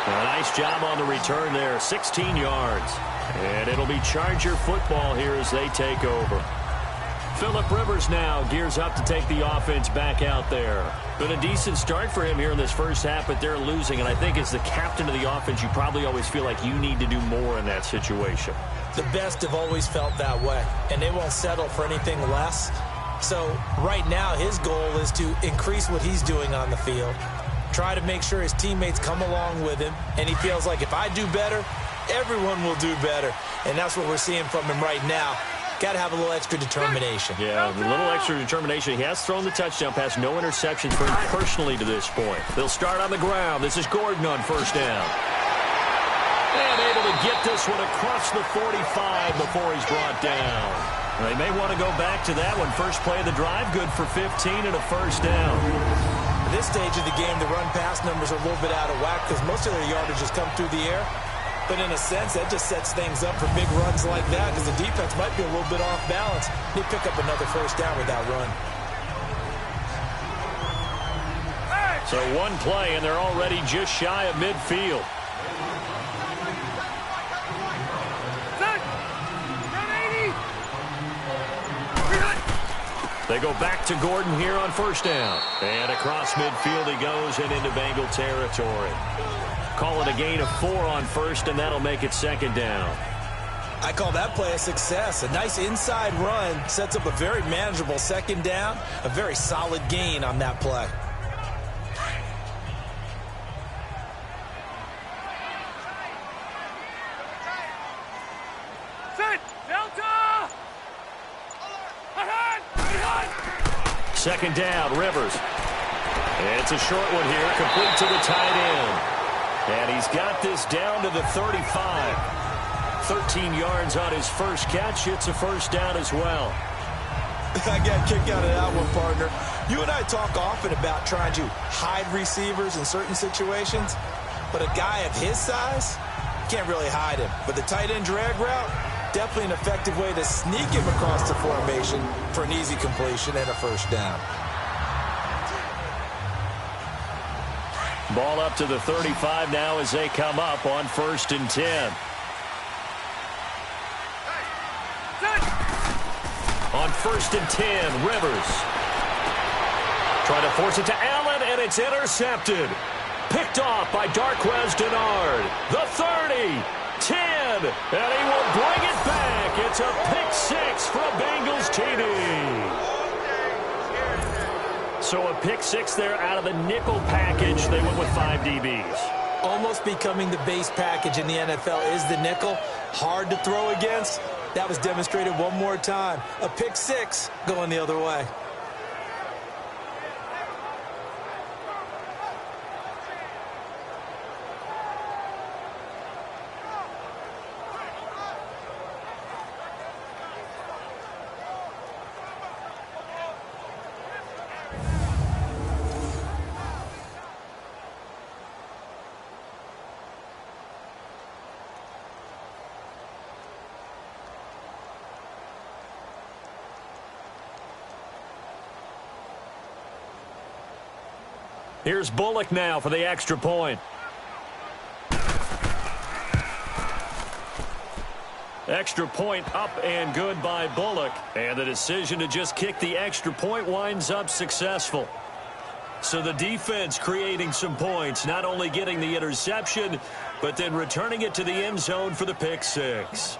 A nice job on the return there, 16 yards. And it'll be Charger football here as they take over. Phillip Rivers now gears up to take the offense back out there. Been a decent start for him here in this first half, but they're losing. And I think as the captain of the offense, you probably always feel like you need to do more in that situation. The best have always felt that way, and they won't settle for anything less. So right now his goal is to increase what he's doing on the field, try to make sure his teammates come along with him, and he feels like if I do better, everyone will do better. And that's what we're seeing from him right now. Got to have a little extra determination. Yeah, a little extra determination. He has thrown the touchdown pass, no interceptions for him personally to this point. They'll start on the ground. This is Gordon on 1st down. And able to get this one across the 45 before he's brought down. They may want to go back to that one. First play of the drive, good for 15 and a 1st down. At this stage of the game, the run-pass numbers are a little bit out of whack because most of their yardage has come through the air. But in a sense, that just sets things up for big runs like that because the defense might be a little bit off balance. They pick up another first down with that run. So one play, and they're already just shy of midfield. They go back to Gordon here on first down. And across midfield he goes and into Bengal territory. Call it a gain of 4 on first, and that'll make it second down. I call that play a success. A nice inside run sets up a very manageable second down. A very solid gain on that play. Second down, Rivers. It's a short one here, complete to the tight end. And he's got this down to the 35. 13 yards on his first catch. It's a first down as well. I got a kick out of that one, partner. You and I talk often about trying to hide receivers in certain situations, but a guy of his size, can't really hide him. But the tight end drag route, definitely an effective way to sneak him across the formation for an easy completion and a first down. Ball up to the 35 now as they come up on 1st and 10. On 1st and 10, Rivers. Trying to force it to Allen, and it's intercepted. Picked off by Darquez Denard. The 30. 10, and he will bring it back. It's a pick 6 for a Bengals TD. So a pick 6 there out of the nickel package. They went with 5 DBs. Almost becoming the base package in the NFL is the nickel. Hard to throw against. That was demonstrated one more time. A pick 6 going the other way. Here's Bullock now for the extra point. Extra point up and good by Bullock. And the decision to just kick the extra point winds up successful. So the defense creating some points, not only getting the interception, but then returning it to the end zone for the pick 6.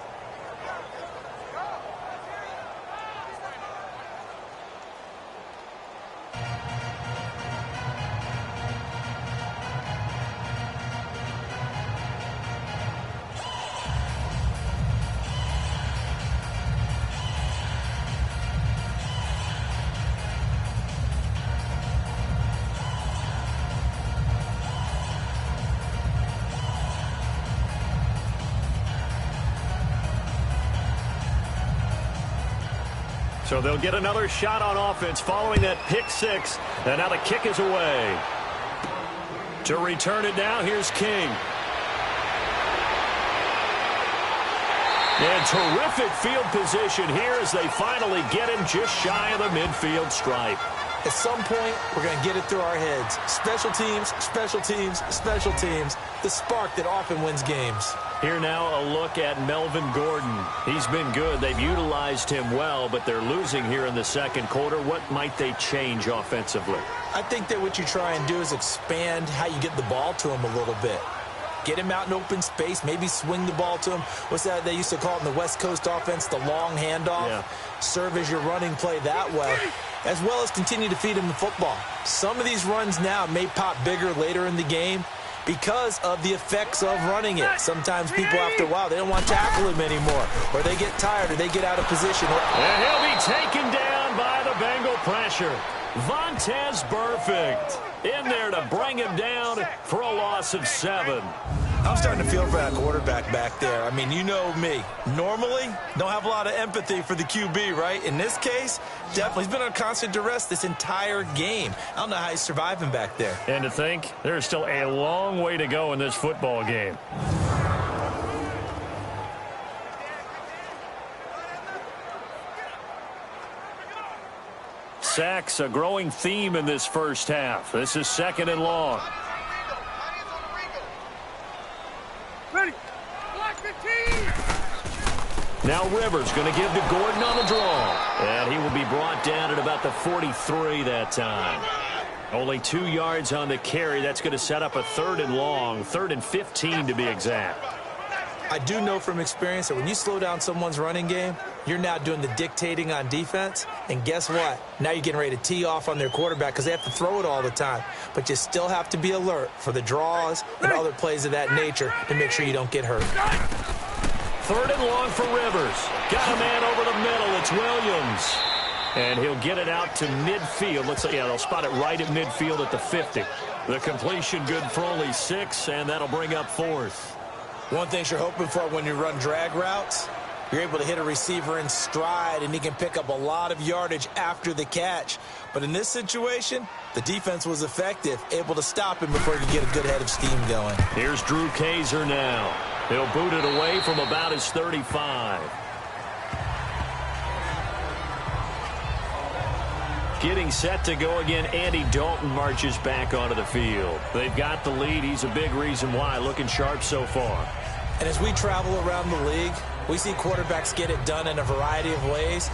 So they'll get another shot on offense following that pick 6. And now the kick is away. To return it now, here's King. And terrific field position here as they finally get him just shy of the midfield stripe. At some point, we're going to get it through our heads. Special teams, special teams, special teams. The spark that often wins games. Here now a look at Melvin Gordon. He's been good. They've utilized him well, but they're losing here in the second quarter. What might they change offensively? I think that what you try and do is expand how you get the ball to him a little bit. Get him out in open space, maybe swing the ball to him. What's that they used to call it in the West Coast offense, the long handoff? Yeah. Serve as your running play that way, as well as continue to feed him the football. Some of these runs now may pop bigger later in the game because of the effects of running it. Sometimes people after a while, they don't want to tackle him anymore, or they get tired, or they get out of position. And he'll be taken down by the Bengal pressure. Vontez Perfect in there to bring him down for a loss of 7. I'm starting to feel for that quarterback back there. I mean, you know me. Normally, don't have a lot of empathy for the QB, right? In this case, definitely. He's been on constant duress this entire game. I don't know how he's surviving back there. And to think, there's still a long way to go in this football game. sacks, a growing theme in this first half. This is 2nd and long. Ready. Block 15. Now Rivers going to give to Gordon on the draw. And he will be brought down at about the 43 that time. Only 2 yards on the carry. That's going to set up a 3rd and long, 3rd and 15 to be exact. I do know from experience that when you slow down someone's running game, you're now doing the dictating on defense. And guess what? Now you're getting ready to tee off on their quarterback because they have to throw it all the time. But you still have to be alert for the draws and other plays of that nature to make sure you don't get hurt. 3rd and long for Rivers. Got a man over the middle. It's Williams. And he'll get it out to midfield. Looks like, yeah, they'll spot it right at midfield at the 50. The completion good for only 6, and that'll bring up 4th. One thing you're hoping for when you run drag routes, you're able to hit a receiver in stride, and he can pick up a lot of yardage after the catch. But in this situation, the defense was effective, able to stop him before he could get a good head of steam going. Here's Drew Kaiser now. He'll boot it away from about his 35. Getting set to go again, Andy Dalton marches back onto the field. They've got the lead. He's a big reason why. Looking sharp so far. And as we travel around the league, we see quarterbacks get it done in a variety of ways.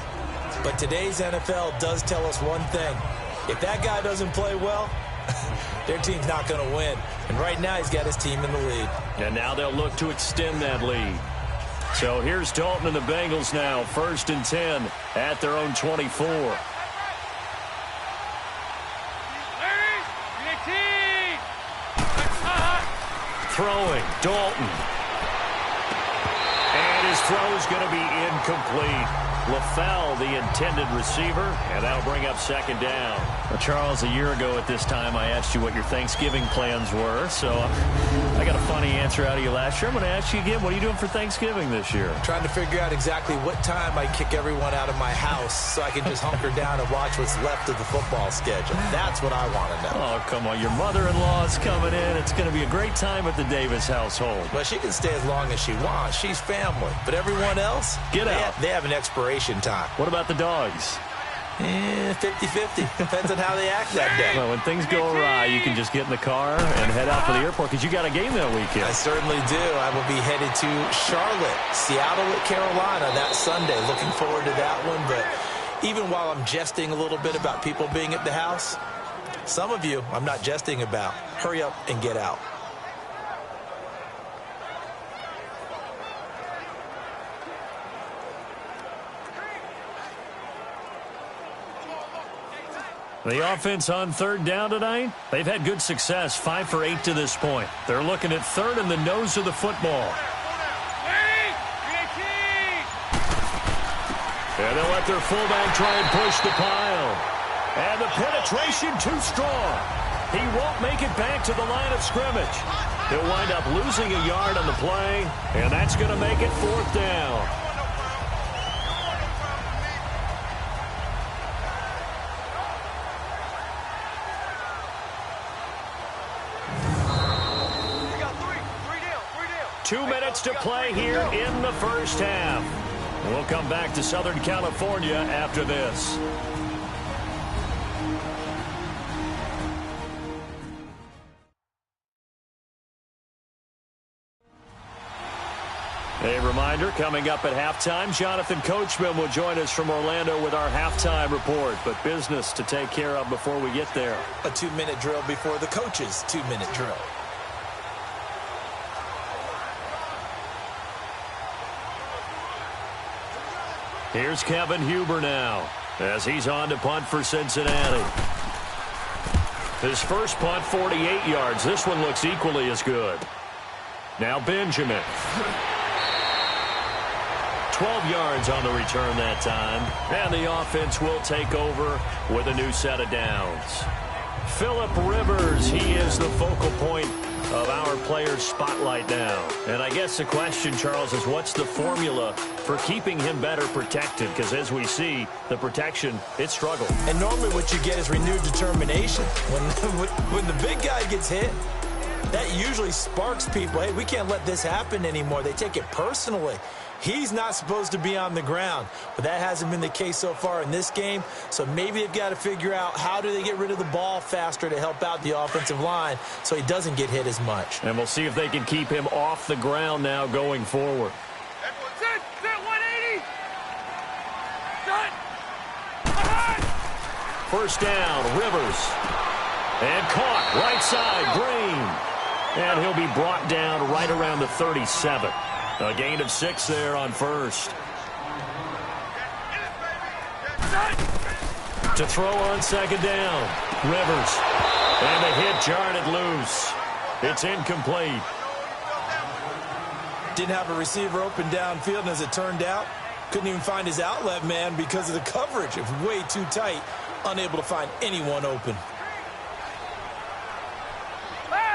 But today's NFL does tell us one thing. If that guy doesn't play well, their team's not going to win. And right now he's got his team in the lead. And now they'll look to extend that lead. So here's Dalton and the Bengals now. 1st and 10 at their own 24. Throwing, Dalton. And his throw is going to be incomplete. LaFell, the intended receiver, and that'll bring up 2nd down. Well, Charles, a year ago at this time, I asked you what your Thanksgiving plans were, so I got a funny answer out of you last year. I'm going to ask you again, what are you doing for Thanksgiving this year? Trying to figure out exactly what time I kick everyone out of my house so I can just hunker down and watch what's left of the football schedule. That's what I want to know. Oh, come on. Your mother-in-law is coming in. It's going to be a great time at the Davis household. Well, she can stay as long as she wants. She's family. But everyone else, Get out. They have an expiration time. What about the dogs? 50-50. Depends on how they act that day. Well, when things go awry, you can just get in the car and head out for the airport because you got a game that weekend. I certainly do. I will be headed to Charlotte, Seattle at Carolina that Sunday. Looking forward to that one. But even while I'm jesting a little bit about people being at the house, some of you I'm not jesting about. Hurry up and get out. The offense on 3rd down tonight, they've had good success, 5 for 8 to this point. They're looking at 3rd in the nose of the football. And they'll let their fullback try and push the pile. And the penetration too strong. He won't make it back to the line of scrimmage. He'll wind up losing a yard on the play, and that's going to make it 4th down. Two minutes to play here in the first half. We'll come back to Southern California after this. A reminder, coming up at halftime, Jonathan Coachman will join us from Orlando with our halftime report. But business to take care of before we get there. A 2-minute drill before the coach's 2-minute drill. Here's Kevin Huber now as he's on to punt for Cincinnati. His first punt, 48 yards. This one looks equally as good. Now Benjamin. 12 yards on the return that time. And the offense will take over with a new set of downs. Phillip Rivers, he is the focal point of our players' spotlight now. And I guess the question, Charles, is what's the formula for keeping him better protected? Because as we see, the protection, it struggled. And normally what you get is renewed determination. When the big guy gets hit, that usually sparks people. Hey, we can't let this happen anymore. They take it personally. He's not supposed to be on the ground, but that hasn't been the case so far in this game. So maybe they've got to figure out how do they get rid of the ball faster to help out the offensive line so he doesn't get hit as much. And we'll see if they can keep him off the ground now going forward. Sit, 180. Sit. First down, Rivers. And caught, right side, Green. And he'll be brought down right around the 37. A gain of 6 there on first. To throw on second down, Rivers. And the hit jarred it loose. It's incomplete. Didn't have a receiver open downfield, and as it turned out, couldn't even find his outlet man because of the coverage. It was way too tight, unable to find anyone open.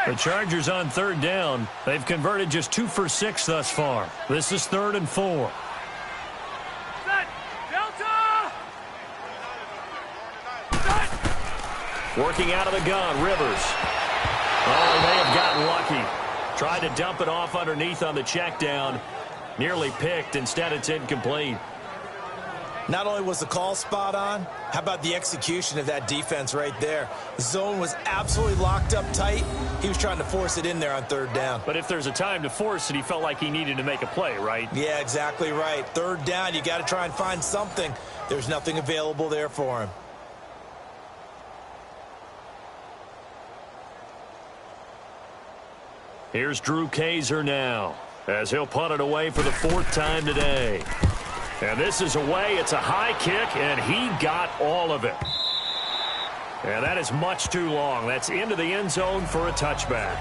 The Chargers on third down. They've converted just 2 for 6 thus far. This is 3rd and 4. Set. Delta. Set. Working out of the gun, Rivers. Oh, they have gotten lucky. Tried to dump it off underneath on the check down. Nearly picked. Instead, it's incomplete. Not only was the call spot on, how about the execution of that defense right there? The zone was absolutely locked up tight. He was trying to force it in there on third down. But if there's a time to force it, he felt like he needed to make a play, right? Yeah, exactly right. Third down, you got to try and find something. There's nothing available there for him. Here's Drew Kaiser now, as he'll punt it away for the 4th time today. And this is away. It's a high kick, and he got all of it. And that is much too long. That's into the end zone for a touchback.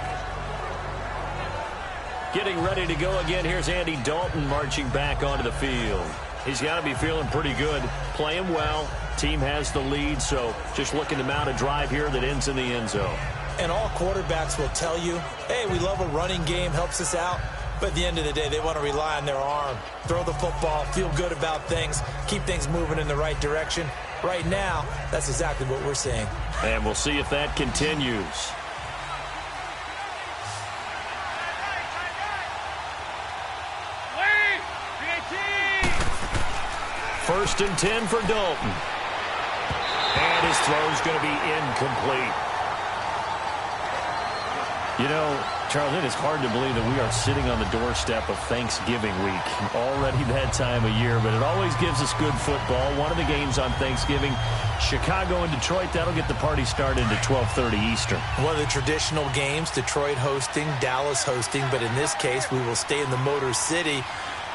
Getting ready to go again. Here's Andy Dalton marching back onto the field. He's got to be feeling pretty good, playing well. Team has the lead, so just looking to mount a drive here that ends in the end zone. And all quarterbacks will tell you, hey, we love a running game, helps us out. But at the end of the day, they want to rely on their arm. Throw the football, feel good about things, keep things moving in the right direction. Right now, that's exactly what we're seeing. And we'll see if that continues. First and 10 for Dalton. And his throw's going to be incomplete. You know, Charles, it is hard to believe that we are sitting on the doorstep of Thanksgiving week. Already that time of year, but it always gives us good football. One of the games on Thanksgiving, Chicago and Detroit, that'll get the party started at 12:30 Eastern. One of the traditional games, Detroit hosting, Dallas hosting, but in this case, we will stay in the Motor City.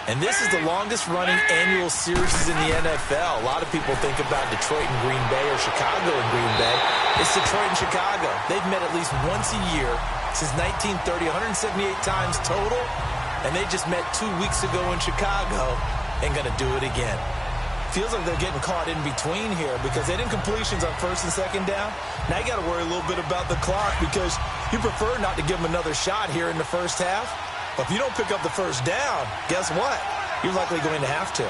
And this is the longest-running annual series in the NFL. A lot of people think about Detroit and Green Bay or Chicago and Green Bay. It's Detroit and Chicago. They've met at least once a year since 1930, 178 times total. And they just met 2 weeks ago in Chicago and going to do it again. Feels like they're getting caught in between here because they didn't completions on first and second down. Now you got to worry a little bit about the clock because you prefer not to give them another shot here in the first half. But if you don't pick up the first down, guess what? You're likely going to have to.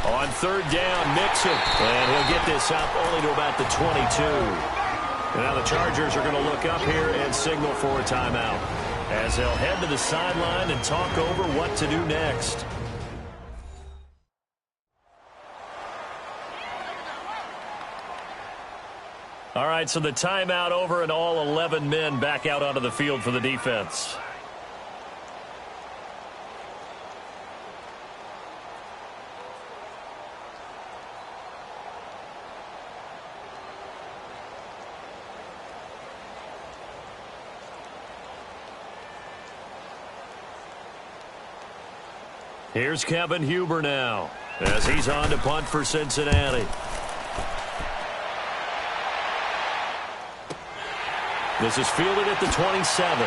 On third down, Mixon. And he'll get this up only to about the 22. Now the Chargers are going to look up here and signal for a timeout as they'll head to the sideline and talk over what to do next. All right, so the timeout over and all 11 men back out onto the field for the defense. Here's Kevin Huber now as he's on to punt for Cincinnati. This is fielded at the 27.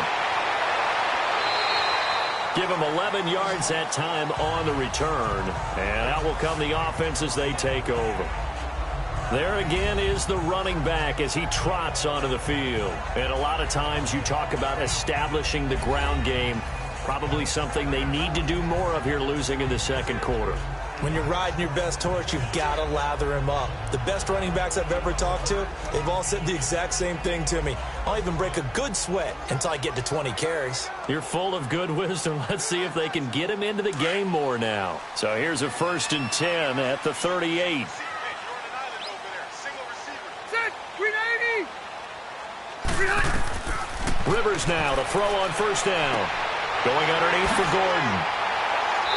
Give him 11 yards that time on the return. And out will come the offense as they take over. There again is the running back as he trots onto the field. And a lot of times you talk about establishing the ground game. Probably something they need to do more of here losing in the second quarter. When you're riding your best horse, you've got to lather him up. The best running backs I've ever talked to, they've all said the exact same thing to me. I'll even break a good sweat until I get to 20 carries. You're full of good wisdom. Let's see if they can get him into the game more now. So here's a 1st and 10 at the 38. Rivers now to throw on 1st down. Going underneath for Gordon.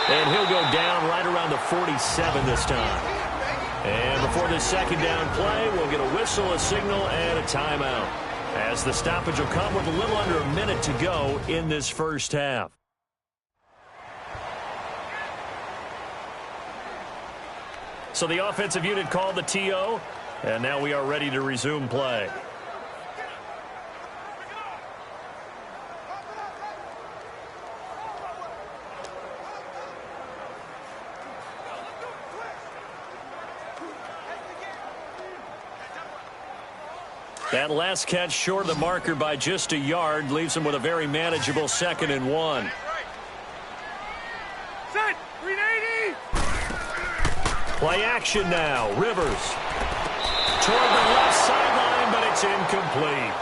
And he'll go down right around the 47 this time. And before this 2nd down play, we'll get a whistle, a signal, and a timeout, as the stoppage will come with a little under a minute to go in this 1st half. So the offensive unit called the TO, and now we are ready to resume play. That last catch short of the marker by just a yard leaves him with a very manageable 2nd and 1. Set, 380. Play action now. Rivers toward the left sideline, but it's incomplete.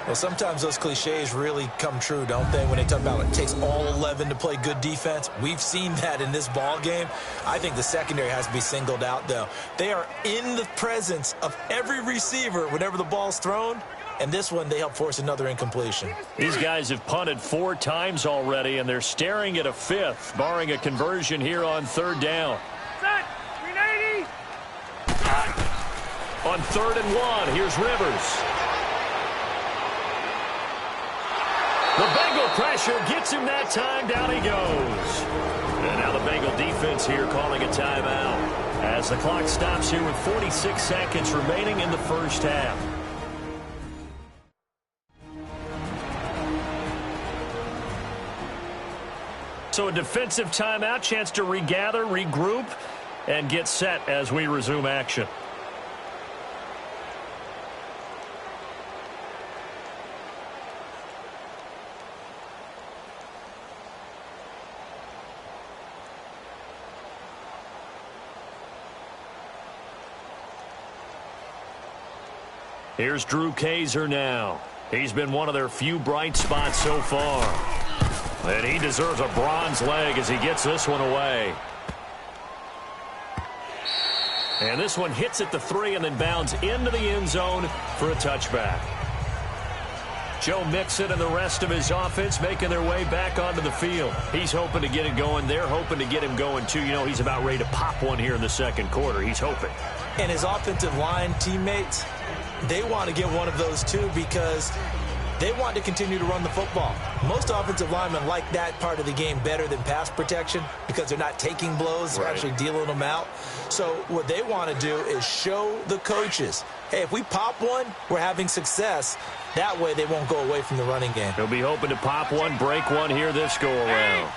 Well, sometimes those cliches really come true, don't they, when they talk about it takes all 11 to play good defense. We've seen that in this ball game. I think the secondary has to be singled out, though. They are in the presence of every receiver whenever the ball's thrown, and this one they help force another incompletion. These guys have punted 4 times already, and they're staring at a 5th, barring a conversion here on 3rd down. Set, 380. On 3rd and 1, here's Rivers. The Bengal pressure gets him that time. Down he goes. And now the Bengal defense here calling a timeout as the clock stops here with 46 seconds remaining in the 1st half. So a defensive timeout, chance to regather, regroup, and get set as we resume action. Here's Drew Kaiser now. He's been one of their few bright spots so far. And he deserves a bronze leg as he gets this one away. And this one hits at the 3 and then bounds into the end zone for a touchback. Joe Mixon and the rest of his offense making their way back onto the field. He's hoping to get it going. They're hoping to get him going, too. You know, he's about ready to pop one here in the 2nd quarter. He's hoping. And his offensive line teammates, they want to get one of those, too, because they want to continue to run the football. Most offensive linemen like that part of the game better than pass protection because they're not taking blows. They're actually dealing them out. So what they want to do is show the coaches, hey, if we pop one, we're having success. That way they won't go away from the running game. He'll be hoping to pop one, break one here this go-around.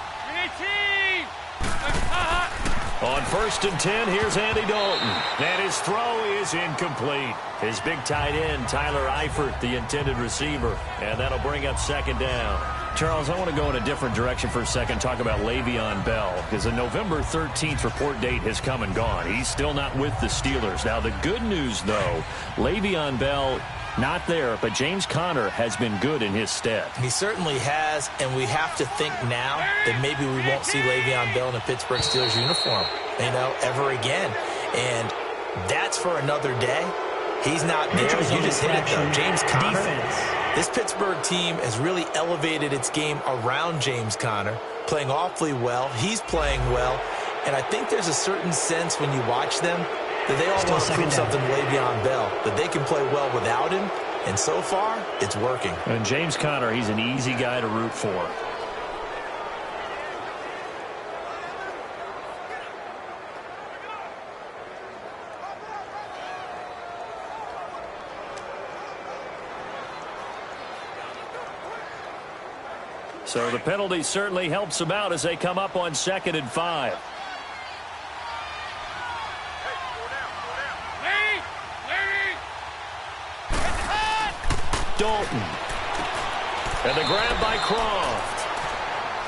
On 1st and 10, here's Andy Dalton. And his throw is incomplete. His big tight end, Tyler Eifert, the intended receiver. And that'll bring up 2nd down. Charles, I want to go in a different direction for a second, talk about Le'Veon Bell, because the November 13th report date has come and gone. He's still not with the Steelers. Now, the good news, though, Le'Veon Bell not there, but James Conner has been good in his stead. He certainly has, and we have to think now that maybe we won't see Le'Veon Bell in a Pittsburgh Steelers uniform, ever again. And that's for another day. He's not there. You just hit it, though. James Conner. This Pittsburgh team has really elevated its game around James Conner, playing awfully well. He's playing well. And I think there's a certain sense when you watch them that they all want to prove something to Le'Veon Bell, that they can play well without him, and so far, it's working. And James Conner, he's an easy guy to root for. So the penalty certainly helps them out as they come up on 2nd and 5. Dalton. And the grab by Croft.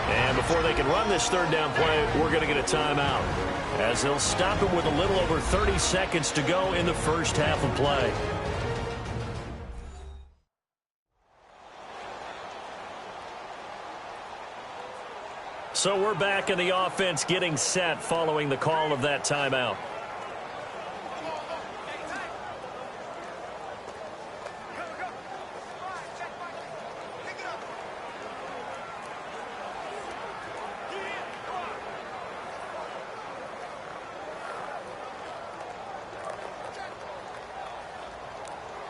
And before they can run this third down play, we're going to get a timeout, as they'll stop it with a little over 30 seconds to go in the first half of play. So we're back in the offense getting set following the call of that timeout.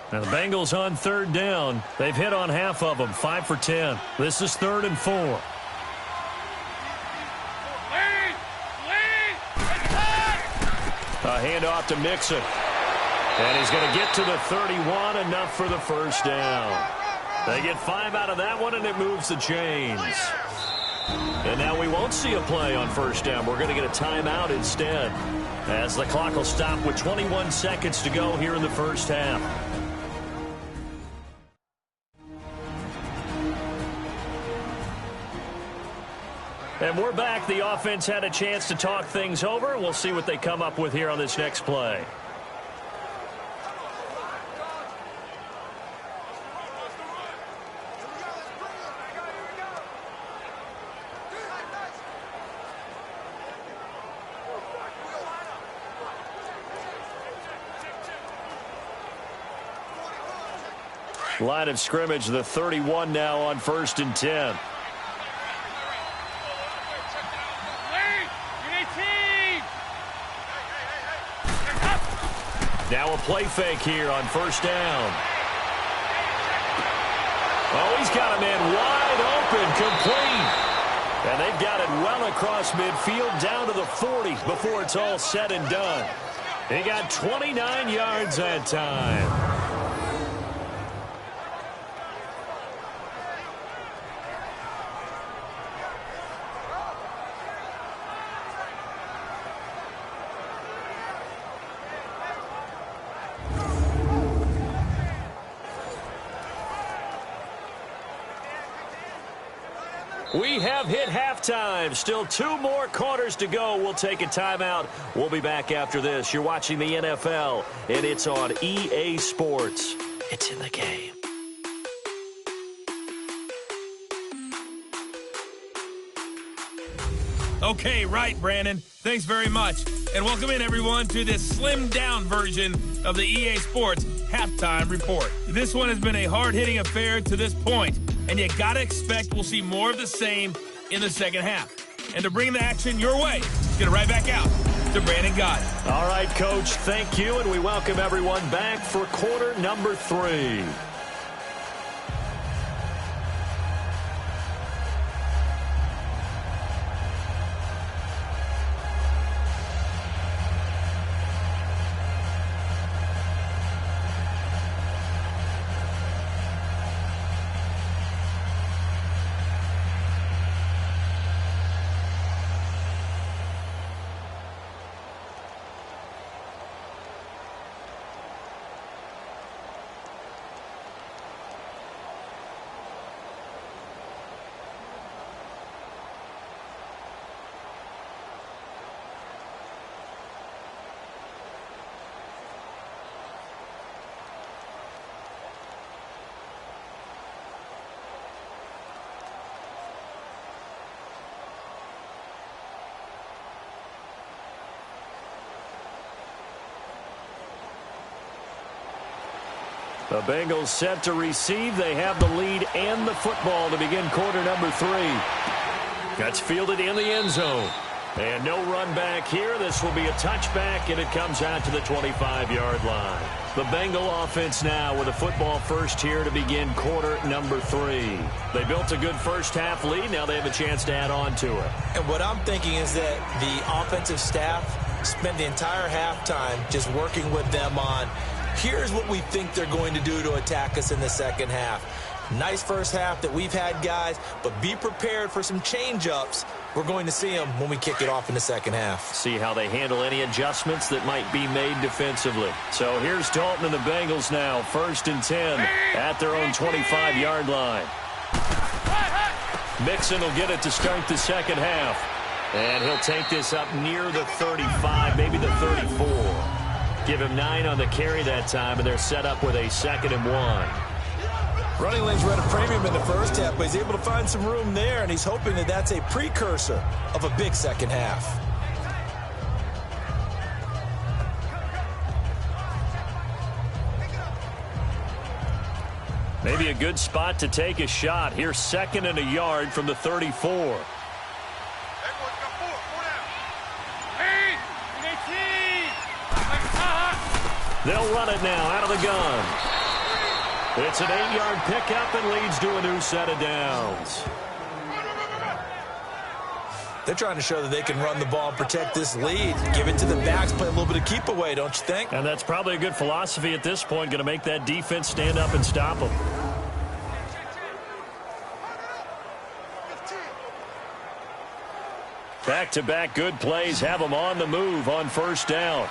Now the Bengals on third down. They've hit on half of them, 5 for 10. This is 3rd and 4. A handoff to Mixon. And he's going to get to the 31, enough for the first down. They get 5 out of that one, and it moves the chains. And now we won't see a play on first down. We're going to get a timeout instead, as the clock will stop with 21 seconds to go here in the first half. And we're back. The offense had a chance to talk things over. We'll see what they come up with here on this next play. Line of scrimmage, the 31 now on 1st and 10. Now a play fake here on first down. Oh, he's got a man wide open, complete. And they've got it well across midfield down to the 40 before it's all said and done. He got 29 yards that time. We have hit halftime. Still 2 more quarters to go. We'll take a timeout. We'll be back after this. You're watching the NFL, and it's on EA Sports. It's in the game. Okay, right, Brandon. Thanks very much. And welcome in, everyone, to this slimmed-down version of the EA Sports Halftime Report. This one has been a hard-hitting affair to this point, and you got to expect we'll see more of the same in the second half. And to bring the action your way, let's get it right back out to Brandon Gott. All right, Coach, thank you, and we welcome everyone back for quarter number 3. The Bengals set to receive. They have the lead and the football to begin quarter number 3. That's fielded in the end zone. And no run back here. This will be a touchback, and it comes out to the 25-yard line. The Bengal offense now with a football first here to begin quarter number 3. They built a good first half lead. Now they have a chance to add on to it. And what I'm thinking is that the offensive staff spent the entire halftime just working with them on, here's what we think they're going to do to attack us in the second half. Nice first half that we've had, guys, but be prepared for some change-ups. We're going to see them when we kick it off in the second half. See how they handle any adjustments that might be made defensively. So here's Dalton and the Bengals now, 1st and 10 at their own 25-yard line. Mixon will get it to start the second half. And he'll take this up near the 35, maybe the 34. Give him 9 on the carry that time, and they're set up with a 2nd and 1. Running lanes were at a premium in the first half, but he's able to find some room there, and he's hoping that that's a precursor of a big second half. Maybe a good spot to take a shot. Here's 2nd and a yard from the 34. They'll run it now out of the gun. It's an 8-yard pickup and leads to a new set of downs. They're trying to show that they can run the ball and protect this lead. Give it to the backs, play a little bit of keep away, don't you think? And that's probably a good philosophy at this point, going to make that defense stand up and stop them. Back-to-back good plays have them on the move on first down.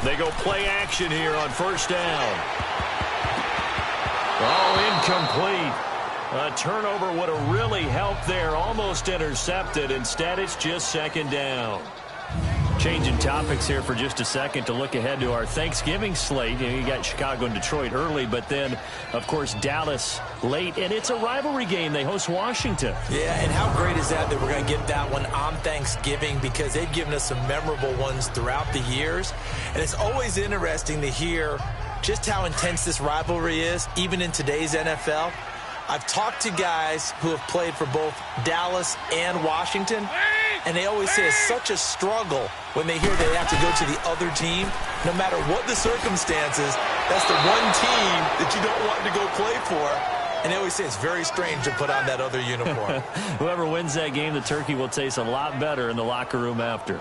They go play action here on first down. Oh, incomplete. A turnover would have really helped there. Almost intercepted. Instead, it's just 2nd down. Changing topics here for just a second to look ahead to our Thanksgiving slate. You got Chicago and Detroit early, but then, of course, Dallas late. And it's a rivalry game. They host Washington. Yeah, and how great is that we're going to get that one on Thanksgiving, because they've given us some memorable ones throughout the years. And it's always interesting to hear just how intense this rivalry is, even in today's NFL. I've talked to guys who have played for both Dallas and Washington, and they always say it's such a struggle when they hear they have to go to the other team. No matter what the circumstances, that's the one team that you don't want to go play for. And they always say it's very strange to put on that other uniform. Whoever wins that game, the turkey will taste a lot better in the locker room after.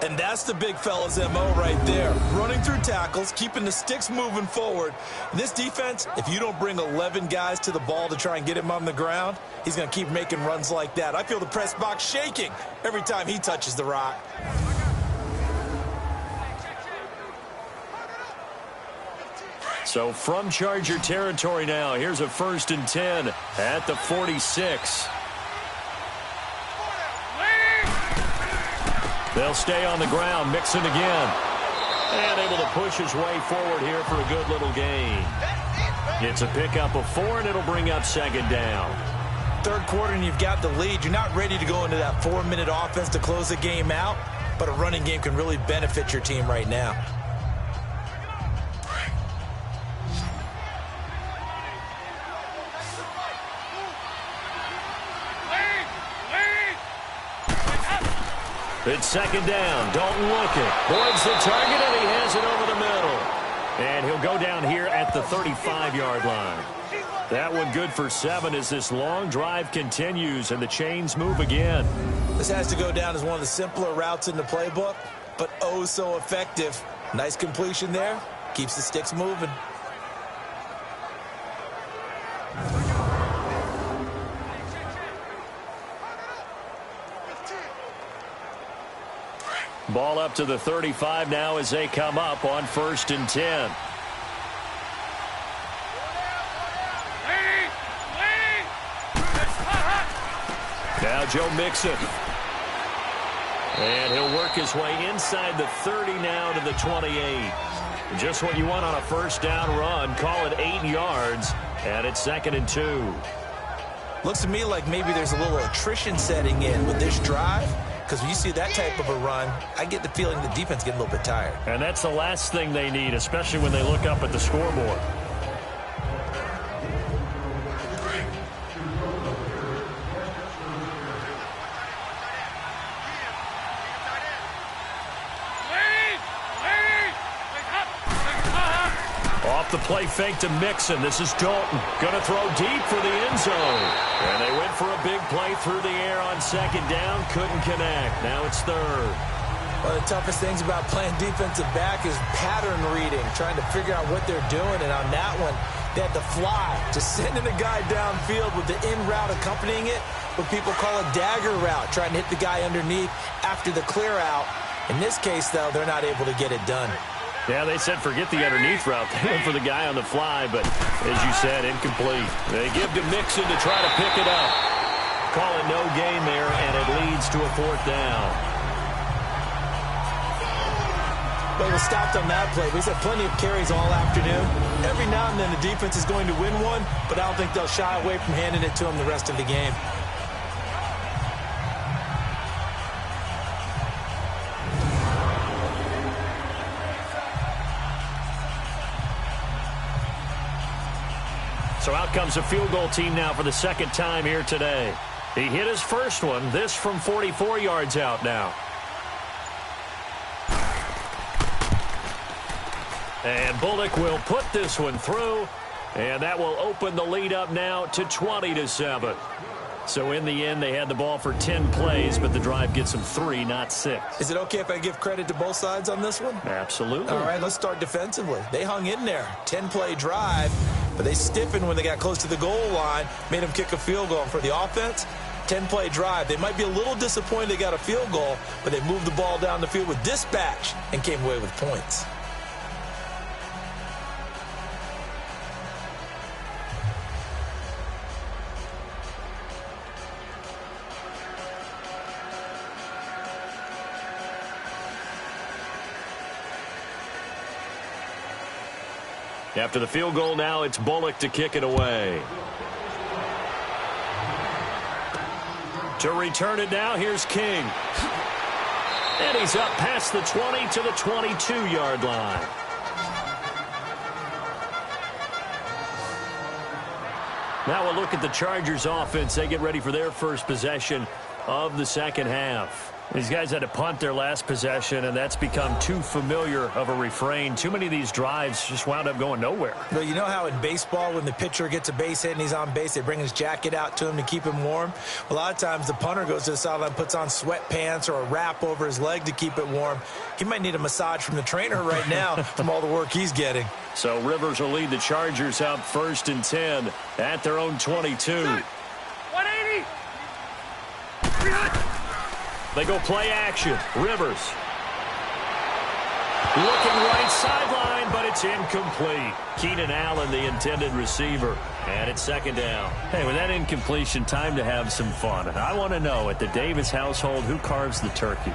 And that's the big fella's MO right there. Running through tackles, keeping the sticks moving forward. This defense, if you don't bring 11 guys to the ball to try and get him on the ground, he's going to keep making runs like that. I feel the press box shaking every time he touches the rock. So from Charger territory now, here's a 1st and 10 at the 46. They'll stay on the ground. Mixon again. And able to push his way forward here for a good little gain. It's a pickup of 4, and it'll bring up 2nd down. Third quarter, and you've got the lead. You're not ready to go into that 4-minute offense to close the game out, but a running game can really benefit your team right now. It's 2nd down. Dalton looking. Boyd's the target, and he has it over the middle. And he'll go down here at the 35-yard line. That one good for 7 as this long drive continues and the chains move again. This has to go down as one of the simpler routes in the playbook, but oh so effective. Nice completion there. Keeps the sticks moving. Ball up to the 35 now as they come up on 1st and 10. Now Joe Mixon. And he'll work his way inside the 30 now to the 28. Just what you want on a first down run. Call it 8 yards. And it's 2nd and 2. Looks to me like maybe there's a little attrition setting in with this drive. Because when you see that type of a run, I get the feeling the defense getting a little bit tired. And that's the last thing they need, especially when they look up at the scoreboard. Off the play fake to Mixon. This is Dalton. Going to throw deep for the end zone. And they went for a big play through the air on 2nd down. Couldn't connect. Now it's 3rd. One of the toughest things about playing defensive back is pattern reading, trying to figure out what they're doing. And on that one, they had to fly, just sending a guy downfield with the in route accompanying it, what people call a dagger route, trying to hit the guy underneath after the clear out. In this case, though, they're not able to get it done. Yeah, they said forget the underneath route. They went for the guy on the fly, but as you said, incomplete. They give to Mixon to try to pick it up. Call it no gain there, and it leads to a 4th down. They were stopped on that play. We said plenty of carries all afternoon. Every now and then the defense is going to win one, but I don't think they'll shy away from handing it to them the rest of the game. So out comes a field goal team now for the 2nd time here today. He hit his first one, this from 44 yards out now. And Bullock will put this one through, and that will open the lead up now to 20-7. So in the end, they had the ball for 10 plays, but the drive gets them 3, not 6. Is it okay if I give credit to both sides on this one? Absolutely. All right, let's start defensively. They hung in there. 10-play drive, but they stiffened when they got close to the goal line, made them kick a field goal. For the offense, 10-play drive. They might be a little disappointed they got a field goal, but they moved the ball down the field with dispatch and came away with points. After the field goal now, it's Bullock to kick it away. To return it now, here's King. And he's up past the 20 to the 22-yard line. Now we'll look at the Chargers offense. They get ready for their first possession of the second half. These guys had to punt their last possession, and that's become too familiar of a refrain. Too many of these drives just wound up going nowhere. Well, you know how in baseball when the pitcher gets a base hit and he's on base, they bring his jacket out to him to keep him warm? A lot of times the punter goes to the sideline, puts on sweatpants or a wrap over his leg to keep it warm. He might need a massage from the trainer right now from all the work he's getting. So Rivers will lead the Chargers out 1st and 10 at their own 22. 180. They go play action. Rivers. Looking right sideline, but it's incomplete. Keenan Allen, the intended receiver. And it's 2nd down. Hey, with that incompletion, time to have some fun. I want to know, at the Davis household, who carves the turkey?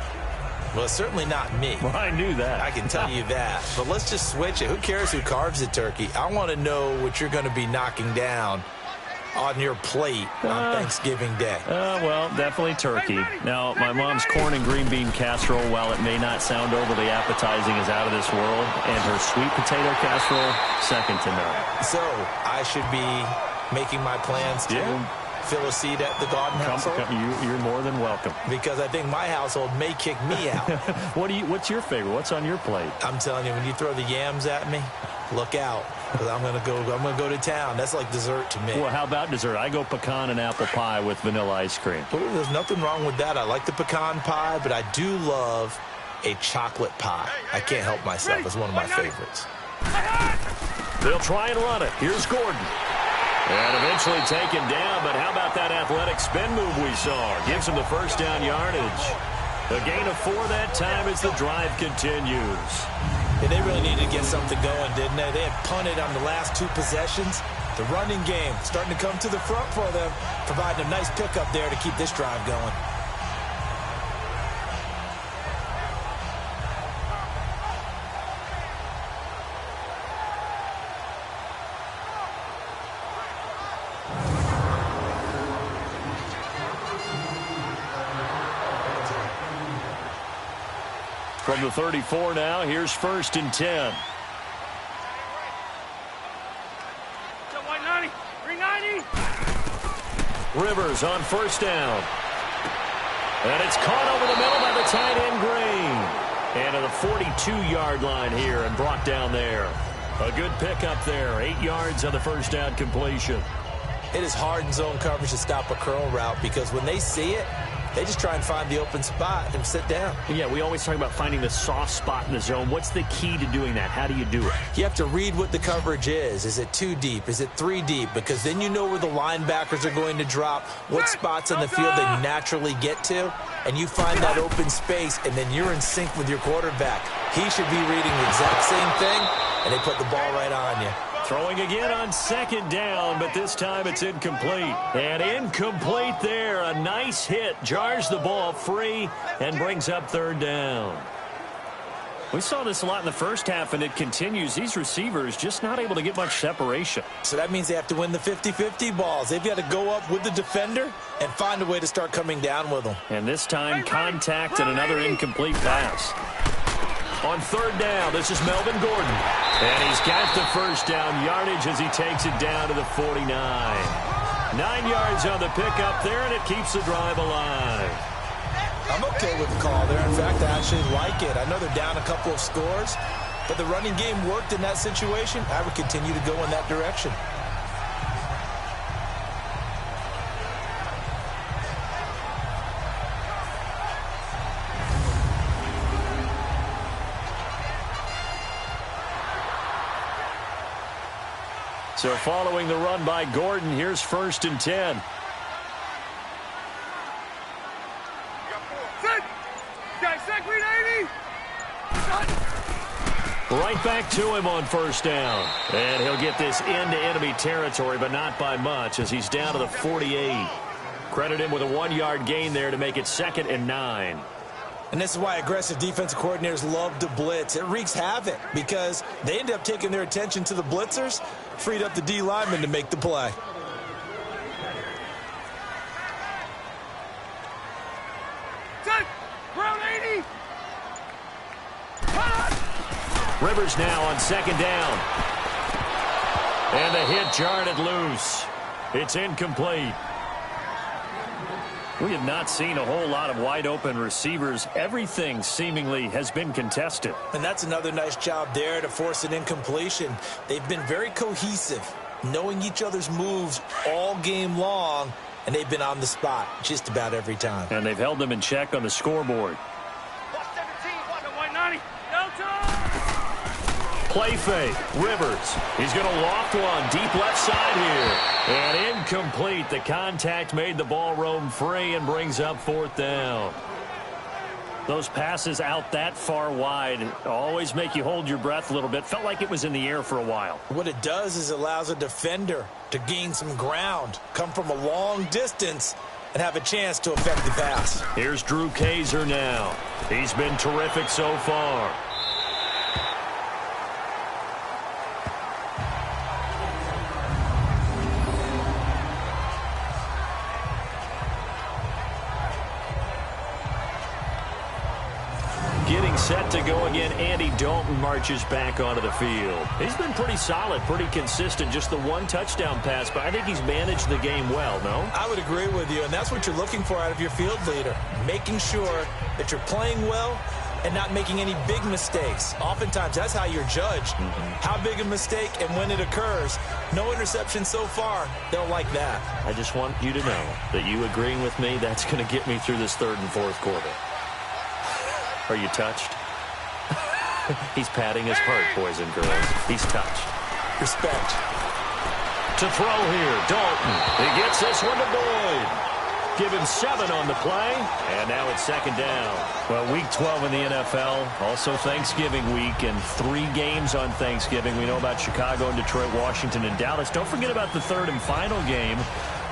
Well, it's certainly not me. Well, I knew that. I can tell you that. But let's just switch it. Who cares who carves the turkey? I want to know what you're going to be knocking down on your plate on Thanksgiving Day. Well, definitely turkey. Now, my mom's corn and green bean casserole, while it may not sound overly appetizing, is out of this world. And her sweet potato casserole, second to none. So, I should be making my plans to fill a seat at the Garden household? You're more than welcome. Because I think my household may kick me out. What's your favorite? What's on your plate? I'm telling you, when you throw the yams at me, look out. Because I'm gonna go to town. That's like dessert to me. Well, how about dessert? I go pecan and apple pie with vanilla ice cream. Ooh, there's nothing wrong with that. I like the pecan pie, but I do love a chocolate pie. I can't help myself. It's one of my favorites. They'll try and run it. Here's Gordon. And eventually taken down, but how about that athletic spin move we saw? Gives him the 1st down yardage. A gain of 4 that time as the drive continues. Yeah, they really needed to get something going, didn't they? They had punted on the last 2 possessions. The running game starting to come to the front for them, providing a nice pickup there to keep this drive going. From the 34 now, here's 1st and 10. 190, 390. Rivers on 1st down. And it's caught over the middle by the tight end Green. And to the 42-yard line here and brought down there. A good pickup there. 8 yards on the 1st down completion. It is hard in zone coverage to stop a curl route because when they see it, They just try and find the open spot and sit down. Yeah, we always talk about finding the soft spot in the zone. What's the key to doing that? How do you do it? You have to read what the coverage is. Is it 2 deep? Is it 3 deep? Because then you know where the linebackers are going to drop, what spots on the field they naturally get to, and you find that open space, and then you're in sync with your quarterback. He should be reading the exact same thing, and they put the ball right on you. Throwing again on second down, but this time it's incomplete. And incomplete there. A nice hit. Jars the ball free and brings up third down. We saw this a lot in the first half, and it continues. These receivers just not able to get much separation. So that means they have to win the 50-50 balls. They've got to go up with the defender and find a way to start coming down with them. And this time, contact and another incomplete pass. On third down, this is Melvin Gordon. And he's got the first down yardage as he takes it down to the 49. 9 yards on the pickup there, and it keeps the drive alive. I'm okay with the call there. In fact, I actually like it. I know they're down a couple of scores, but the running game worked in that situation. I would continue to go in that direction. So following the run by Gordon, here's 1st and 10. Right back to him on first down. And he'll get this into enemy territory, but not by much as he's down to the 48. Credit him with a 1-yard gain there to make it 2nd and 9. And this is why aggressive defensive coordinators love to blitz. It wreaks havoc because they end up taking their attention to the blitzers, freed up the D lineman to make the play. Rivers now on 2nd down. And the hit jarred it loose. It's incomplete. We have not seen a whole lot of wide-open receivers. Everything seemingly has been contested. And that's another nice job there to force an incompletion. They've been very cohesive, knowing each other's moves all game long, and they've been on the spot just about every time. And they've held them in check on the scoreboard. Play fake. Rivers. He's going to loft one deep left side here. And incomplete. The contact made the ball roam free and brings up 4th down. Those passes out that far wide always make you hold your breath a little bit. Felt like it was in the air for a while. What it does is it allows a defender to gain some ground, come from a long distance, and have a chance to affect the pass. Here's Drew Kaiser now. He's been terrific so far. Set to go again. Andy Dalton marches back onto the field. He's been pretty solid, pretty consistent. Just the 1 touchdown pass, but I think he's managed the game well, no? I would agree with you, and that's what you're looking for out of your field leader. Making sure that you're playing well and not making any big mistakes. Oftentimes, that's how you're judged. How big a mistake and when it occurs. No interception so far. They'll like that. I just want you to know that you agreeing with me, that's going to get me through this 3rd and 4th quarter. Are you touched? He's patting his heart, boys and girls. He's touched. Respect. To throw here, Dalton. He gets this one to Boyd. Give him 7 on the play, and now it's 2nd down. Well, Week 12 in the NFL, also Thanksgiving week, and 3 games on Thanksgiving. We know about Chicago and Detroit, Washington, and Dallas. Don't forget about the 3rd and final game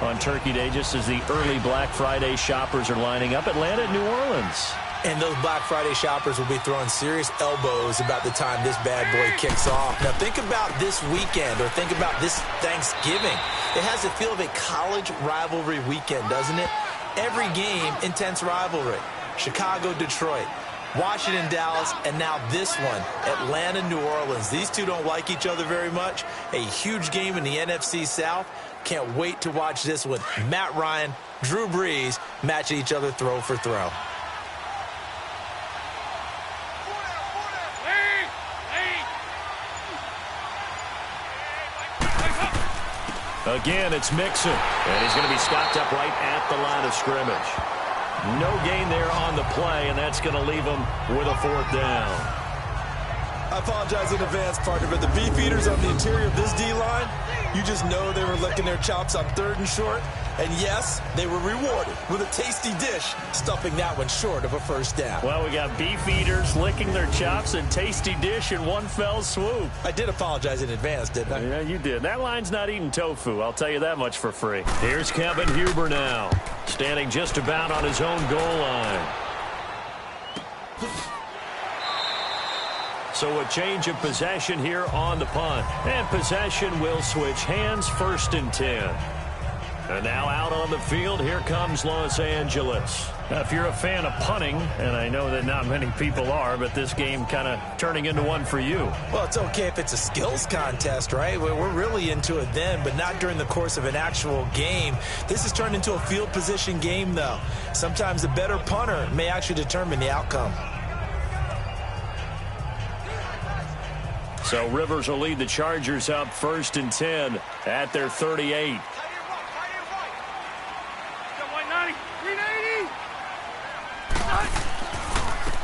on Turkey Day, just as the early Black Friday shoppers are lining up. Atlanta and New Orleans. And those Black Friday shoppers will be throwing serious elbows about the time this bad boy kicks off. Now, think about this weekend, or think about this Thanksgiving. It has the feel of a college rivalry weekend, doesn't it? Every game, intense rivalry. Chicago, Detroit, Washington, Dallas, and now this one, Atlanta, New Orleans. These two don't like each other very much. A huge game in the NFC South. Can't wait to watch this one. Matt Ryan, Drew Brees matching each other throw for throw. Again, it's Mixon, and he's going to be stopped up right at the line of scrimmage. No gain there on the play, and that's going to leave them with a 4th down. I apologize in advance, partner, but the beefeaters on the interior of this D-line, you just know they were licking their chops on 3rd and short. And yes, they were rewarded with a tasty dish, stuffing that one short of a 1st down. Well, we got beefeaters licking their chops and tasty dish in one fell swoop. I did apologize in advance, didn't I? Yeah, you did. That line's not eating tofu. I'll tell you that much for free. Here's Kevin Huber now, standing just about on his own goal line. So a change of possession here on the punt. And possession will switch hands, 1st and 10. And now out on the field, here comes Los Angeles. Now, if you're a fan of punting, and I know that not many people are, but this game kind of turning into one for you. Well, it's okay if it's a skills contest, right? We're really into it then, but not during the course of an actual game. This has turned into a field position game, though. Sometimes the better punter may actually determine the outcome. So Rivers will lead the Chargers up 1st and 10 at their 38.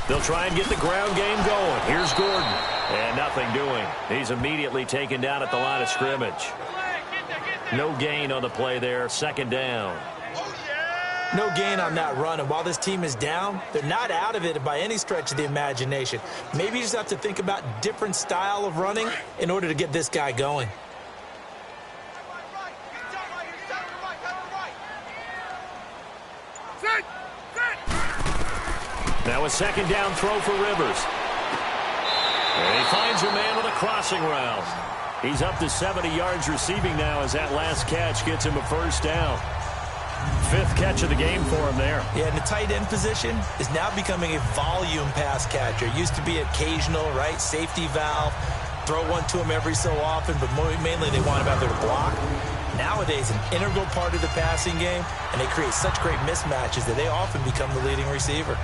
They'll try and get the ground game going. Here's Gordon. And nothing doing. He's immediately taken down at the line of scrimmage. No gain on the play there. 2nd down. No gain on that run, and while this team is down, they're not out of it by any stretch of the imagination. Maybe you just have to think about different style of running in order to get this guy going. Now a 2nd down throw for Rivers. And he finds a man with a crossing route. He's up to 70 yards receiving now as that last catch gets him a 1st down. 5th catch of the game for him there. Yeah, and the tight end position is now becoming a volume pass catcher. It used to be occasional, right? Safety valve. Throw one to him every so often, but mainly they want him out there to block. Nowadays, an integral part of the passing game, and they create such great mismatches that they often become the leading receiver.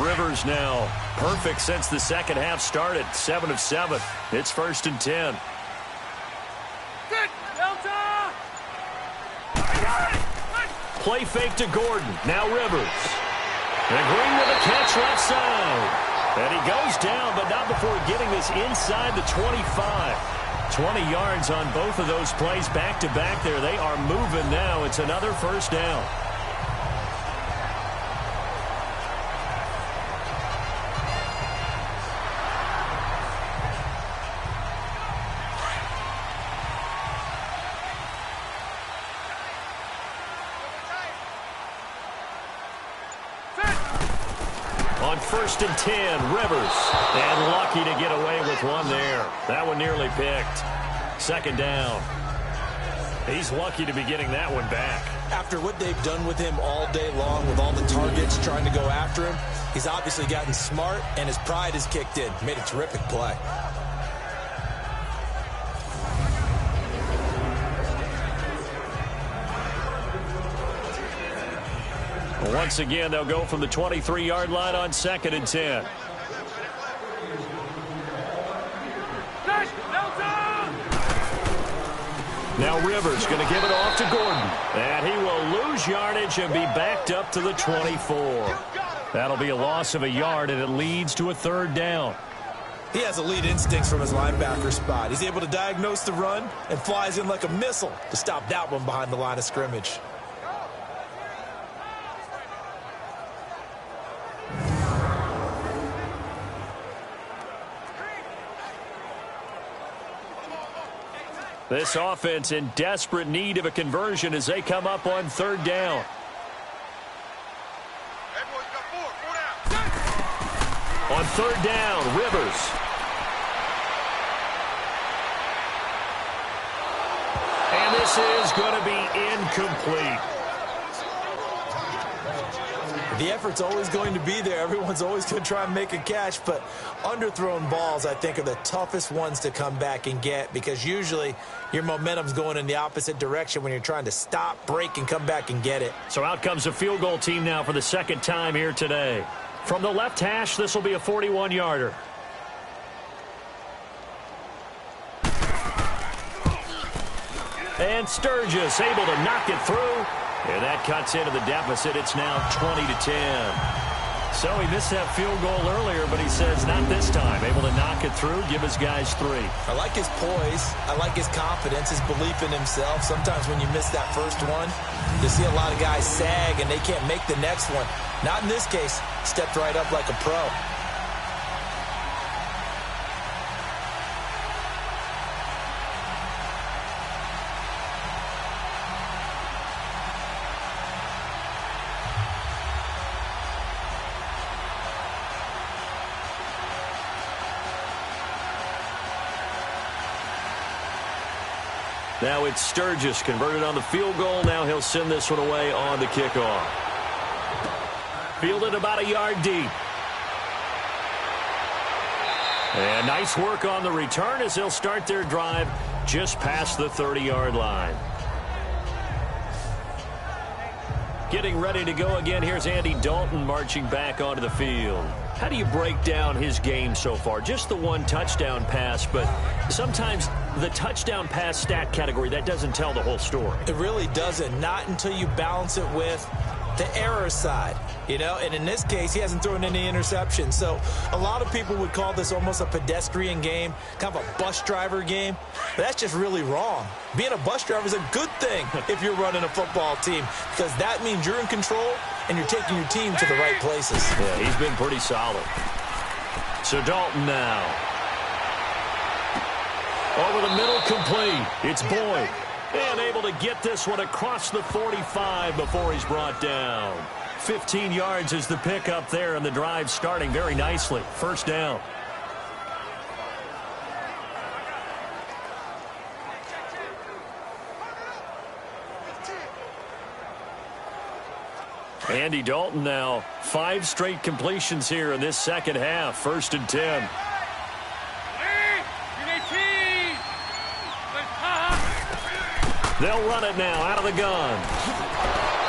Rivers now perfect since the 2nd half started. 7 of 7. It's 1st and 10. Play fake to Gordon. Now Rivers. And Green with a catch left side. And he goes down, but not before getting this inside the 25. 20 yards on both of those plays back-to-back there. They are moving now. It's another 1st down. On 1st and 10, Rivers. And lucky to get away with one there. That one nearly picked. 2nd down. He's lucky to be getting that one back. After what they've done with him all day long with all the targets trying to go after him, he's obviously gotten smart and his pride has kicked in. Made a terrific play. Once again, they'll go from the 23-yard line on 2nd and 10. Now Rivers going to give it off to Gordon. And he will lose yardage and be backed up to the 24. That'll be a loss of a yard, and it leads to a 3rd down. He has elite instincts from his linebacker spot. He's able to diagnose the run and flies in like a missile to stop that one behind the line of scrimmage. This offense in desperate need of a conversion as they come up on 3rd down. On 3rd down, Rivers. And this is going to be incomplete. The effort's always going to be there. Everyone's always going to try and make a catch, but underthrown balls, I think, are the toughest ones to come back and get because usually your momentum's going in the opposite direction when you're trying to stop, break, and come back and get it. So out comes the field goal team now for the 2nd time here today. From the left hash, this will be a 41-yarder. And Sturgis able to knock it through. And that cuts into the deficit. It's now 20-10. So he missed that field goal earlier, but he says not this time. Able to knock it through, give his guys 3. I like his poise. I like his confidence, his belief in himself. Sometimes when you miss that first one, you see a lot of guys sag and they can't make the next one. Not in this case. Stepped right up like a pro. Now it's Sturgis converted on the field goal. Now he'll send this one away on the kickoff. Fielded about a yard deep. And nice work on the return as they'll start their drive just past the 30-yard line. Getting ready to go again. Here's Andy Dalton marching back onto the field. How do you break down his game so far? Just the one touchdown pass, but sometimes the touchdown pass stat category, that doesn't tell the whole story. It really doesn't. Not until you balance it with the error side, you know, and in this case, he hasn't thrown any interceptions. So a lot of people would call this almost a pedestrian game, kind of a bus driver game. But that's just really wrong. Being a bus driver is a good thing if you're running a football team, because that means you're in control and you're taking your team to the right places. Yeah, he's been pretty solid. So Dalton now. Over the middle, complete. It's Boyd. And able to get this one across the 45 before he's brought down. 15 yards is the pickup there, and the drive starting very nicely. First down. Andy Dalton now 5 straight completions here in this second half. 1st and 10. They'll run it now out of the gun.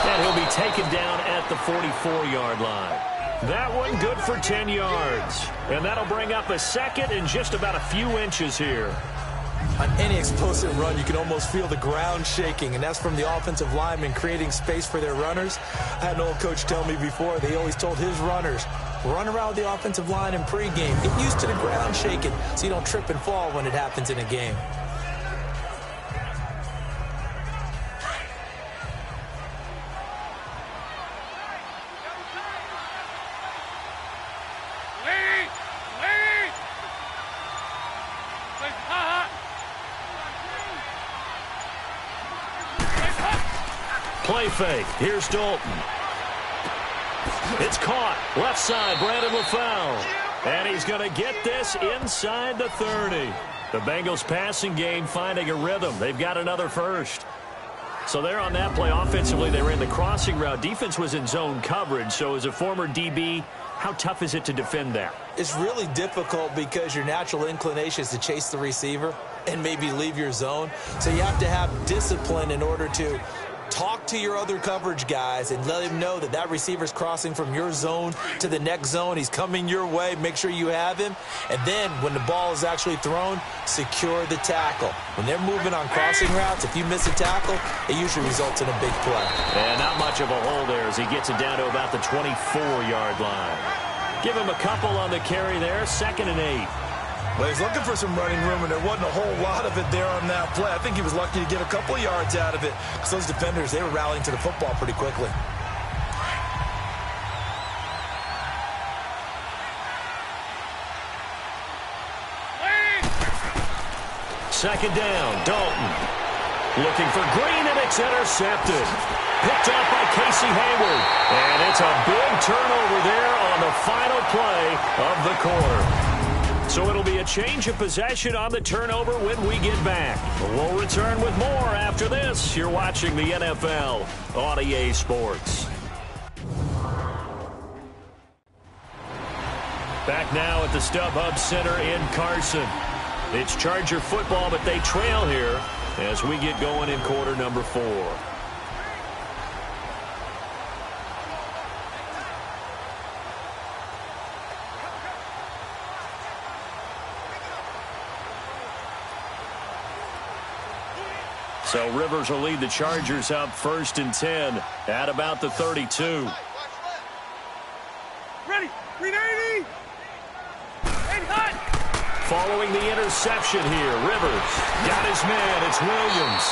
And he'll be taken down at the 44-yard line. That one good for 10 yards. And that'll bring up a second and just about a few inches here. On any explosive run, you can almost feel the ground shaking, and that's from the offensive linemen creating space for their runners. I had an old coach tell me before, they always told his runners, run around the offensive line in pregame. Get used to the ground shaking so you don't trip and fall when it happens in a game. Play fake. Here's Dalton. It's caught. Left side, Brandon LaFell. And he's going to get this inside the 30. The Bengals passing game finding a rhythm. They've got another first. So they're on that play. Offensively, they ran the crossing route. Defense was in zone coverage. So as a former DB, how tough is it to defend that? It's really difficult because your natural inclination is to chase the receiver and maybe leave your zone. So you have to have discipline in order to talk to your other coverage guys and let him know that that receiver's crossing from your zone to the next zone. He's coming your way. Make sure you have him. And then when the ball is actually thrown, secure the tackle. When they're moving on crossing routes, if you miss a tackle, it usually results in a big play. And not much of a hole there as he gets it down to about the 24-yard line. Give him a couple on the carry there. 2nd and 8. Well, he's looking for some running room, and there wasn't a whole lot of it there on that play. I think he was lucky to get a couple of yards out of it because those defenders, they were rallying to the football pretty quickly. Second down, Dalton. Looking for Green, and it's intercepted. Picked up by Casey Hayward. And it's a big turnover there on the final play of the quarter. So it'll be a change of possession on the turnover when we get back. We'll return with more after this. You're watching the NFL on EA Sports. Back now at the StubHub Center in Carson. It's Charger football, but they trail here as we get going in quarter number 4. So Rivers will lead the Chargers up 1st and 10 at about the 32. Ready. 380. And hot. Following the interception here, Rivers got his man. It's Williams.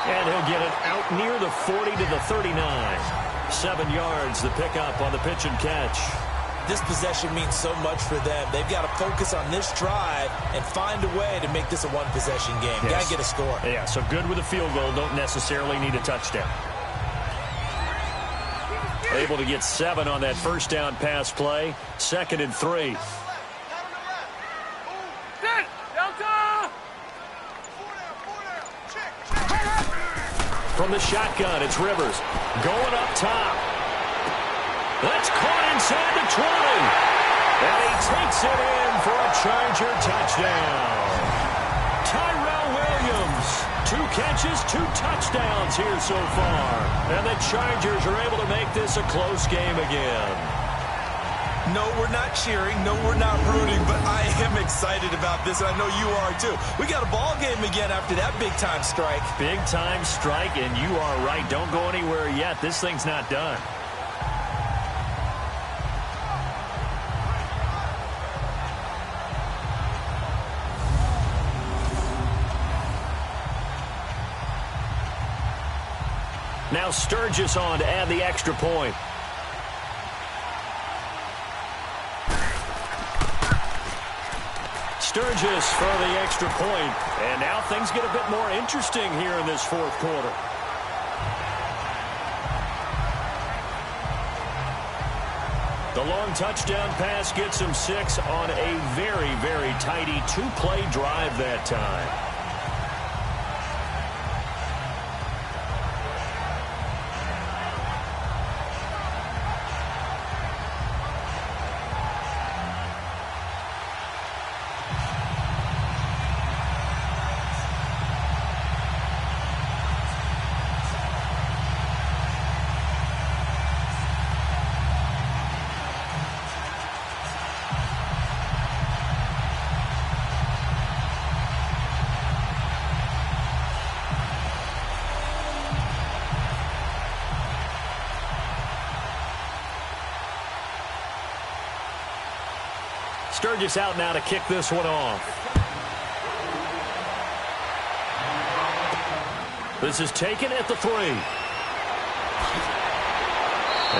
And he'll get it out near the 40 to the 39. 7 yards, the pickup on the pitch and catch. This possession means so much for them. They've got to focus on this drive and find a way to make this a one-possession game. Yes. Got to get a score. Yeah, so good with a field goal. Don't necessarily need a touchdown. Able to get 7 on that first down pass play. 2nd and 3. Set. Delta. From the shotgun, it's Rivers. Going up top. That's caught inside the 20. And he takes it in for a Charger touchdown. Tyrell Williams. 2 catches, 2 touchdowns here so far. And the Chargers are able to make this a close game again. No, we're not cheering. No, we're not rooting. But I am excited about this, and I know you are too. We got a ball game again after that big-time strike. Big-time strike, and you are right. Don't go anywhere yet. This thing's not done. Now Sturgis on to add the extra point. Sturgis for the extra point. And now things get a bit more interesting here in this 4th quarter. The long touchdown pass gets him 6 on a very, very tidy 2-play drive that time. Sturgis out now to kick this one off. This is taken at the 3.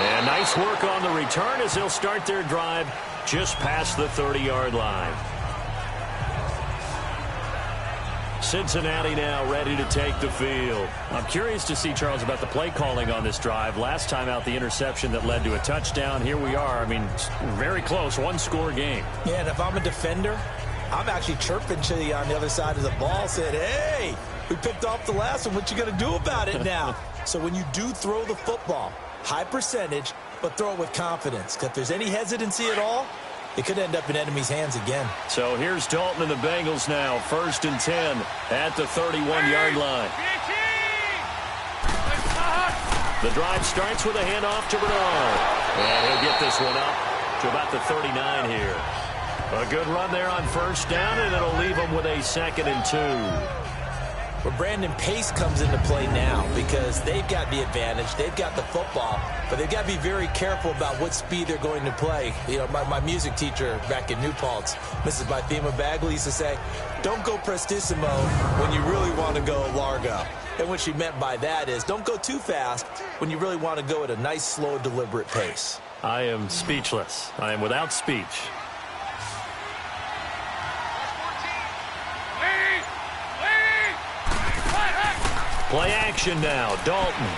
And nice work on the return as they'll start their drive just past the 30-yard line. Cincinnati now ready to take the field. I'm curious to see, Charles, about the play calling on this drive. Last time out, the interception that led to a touchdown. Here we are. I mean, very close, 1-score game. Yeah, and if I'm a defender, I'm actually chirping to you on the other side of the ball, saying, hey, we picked off the last one. What you going to do about it now? So when you do throw the football, high percentage, but throw it with confidence. Because if there's any hesitancy at all, it could end up in enemy's hands again. So here's Dalton and the Bengals now. 1st and 10 at the 31-yard line. The drive starts with a handoff to Bernard. And he'll get this one up to about the 39 here. A good run there on 1st down, and it'll leave them with a 2nd and 2. Where Brandon Pace comes into play now because they've got the advantage. They've got the football, but they've got to be very careful about what speed they're going to play. You know, my music teacher back in New Paltz, Mrs. Bythema Bagley, used to say, don't go prestissimo when you really want to go largo. And what she meant by that is don't go too fast when you really want to go at a nice, slow, deliberate pace. I am speechless. I am without speech. Play action now, Dalton.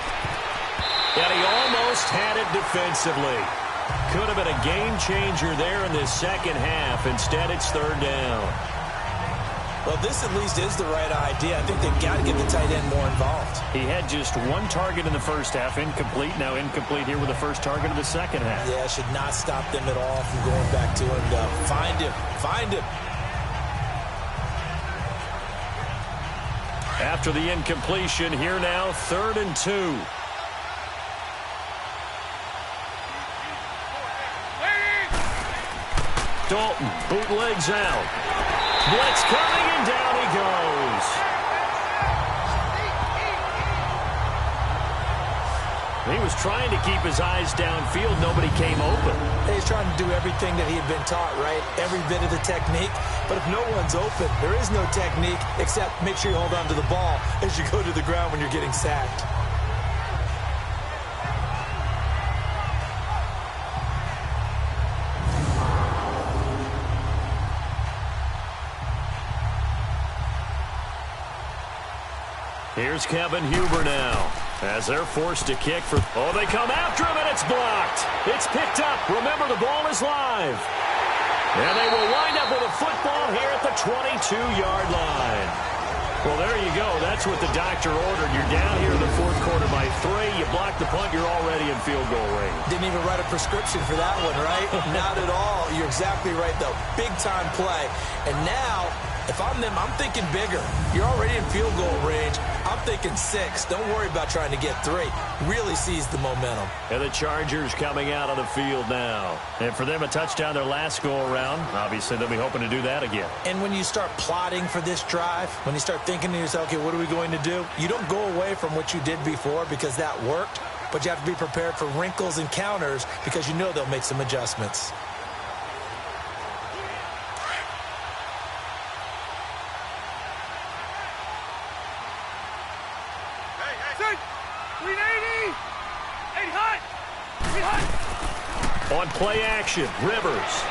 And he almost had it defensively. Could have been a game changer there in this 2nd half. Instead, it's 3rd down. Well, this at least is the right idea. I think they've got to get the tight end more involved. He had just 1 target in the 1st half, incomplete. Now incomplete here with the 1st target of the 2nd half. Yeah, should not stop them at all from going back to him. Find him. Find him. After the incompletion, here now, 3rd and 2. Dalton bootlegs out. Blitz coming, and down he goes. He was trying to keep his eyes downfield. Nobody came open. He's trying to do everything that he had been taught, right? Every bit of the technique. But if no one's open, there is no technique except make sure you hold on to the ball as you go to the ground when you're getting sacked. Here's Kevin Huber now as they're forced to kick for... Oh, they come after him, and it's blocked. It's picked up. Remember, the ball is live. And they will wind up with a football here at the 22-yard line. Well, there you go. That's what the doctor ordered. You're down here in the fourth quarter by 3. You block the punt, you're already in field goal range. Didn't even write a prescription for that one, right? Not at all. You're exactly right, though. Big-time play. And now, if I'm them, I'm thinking bigger. You're already in field goal range. I'm thinking 6. Don't worry about trying to get 3. Really seize the momentum. And the Chargers coming out on the field now. And for them, a touchdown their last go-around. Obviously, they'll be hoping to do that again. And when you start plotting for this drive, when you start thinking to yourself, okay, what are we going to do? You don't go away from what you did before because that worked. But you have to be prepared for wrinkles and counters because you know they'll make some adjustments. On play action, Rivers.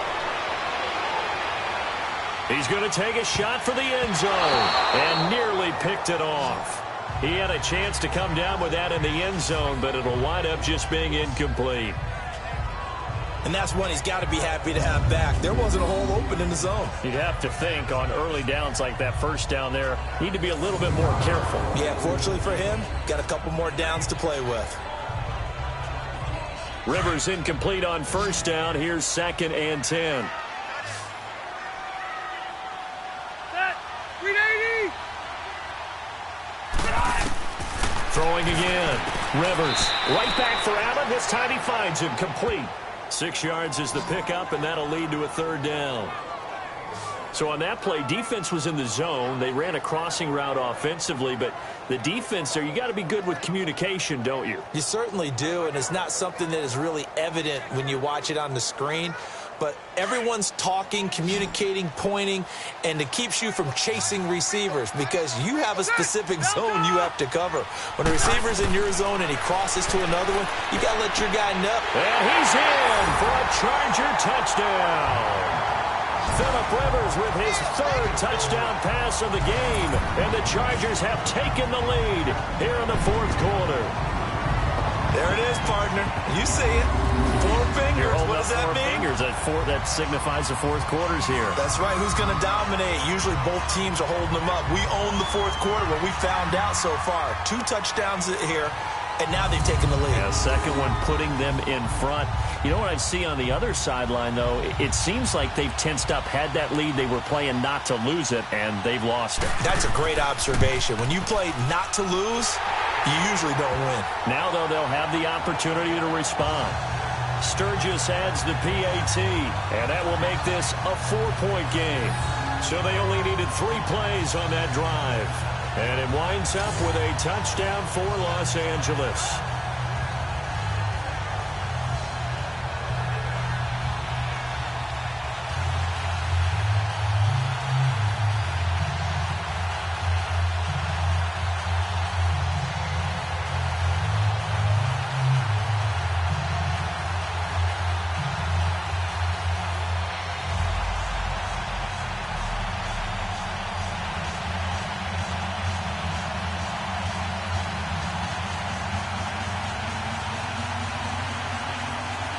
He's going to take a shot for the end zone and nearly picked it off. He had a chance to come down with that in the end zone, but it'll wind up just being incomplete. And that's one he's got to be happy to have back. There wasn't a hole open in the zone. You'd have to think on early downs like that first down there, need to be a little bit more careful. Yeah, fortunately for him, got a couple more downs to play with. Rivers incomplete on first down. Here's 2nd and 10. Throwing again. Rivers right back for Allen. This time he finds him complete. 6 yards is the pickup, and that'll lead to a 3rd down. So on that play, defense was in the zone. They ran a crossing route offensively, but the defense there, you got to be good with communication, don't you? You certainly do, and it's not something that is really evident when you watch it on the screen. But everyone's talking, communicating, pointing, and it keeps you from chasing receivers because you have a specific zone you have to cover. When a receiver's in your zone and he crosses to another one, you got to let your guy know. And he's in for a Charger touchdown. Phillip Rivers with his 3rd touchdown pass of the game, and the Chargers have taken the lead here in the 4th quarter. There it is, partner. You see it. 4 fingers. What does that mean? 4 fingers. That signifies the 4th quarter's here. That's right. Who's going to dominate? Usually both teams are holding them up. We own the 4th quarter, what we found out so far. 2 touchdowns here, and now they've taken the lead. Yeah, second one putting them in front. You know what I see on the other sideline, though? It seems like they've tensed up, had that lead. They were playing not to lose it, and they've lost it. That's a great observation. When you play not to lose, you usually don't win. Now, though, they'll have the opportunity to respond. Sturgis adds the PAT, and that will make this a 4-point game. So they only needed 3 plays on that drive. And it winds up with a touchdown for Los Angeles.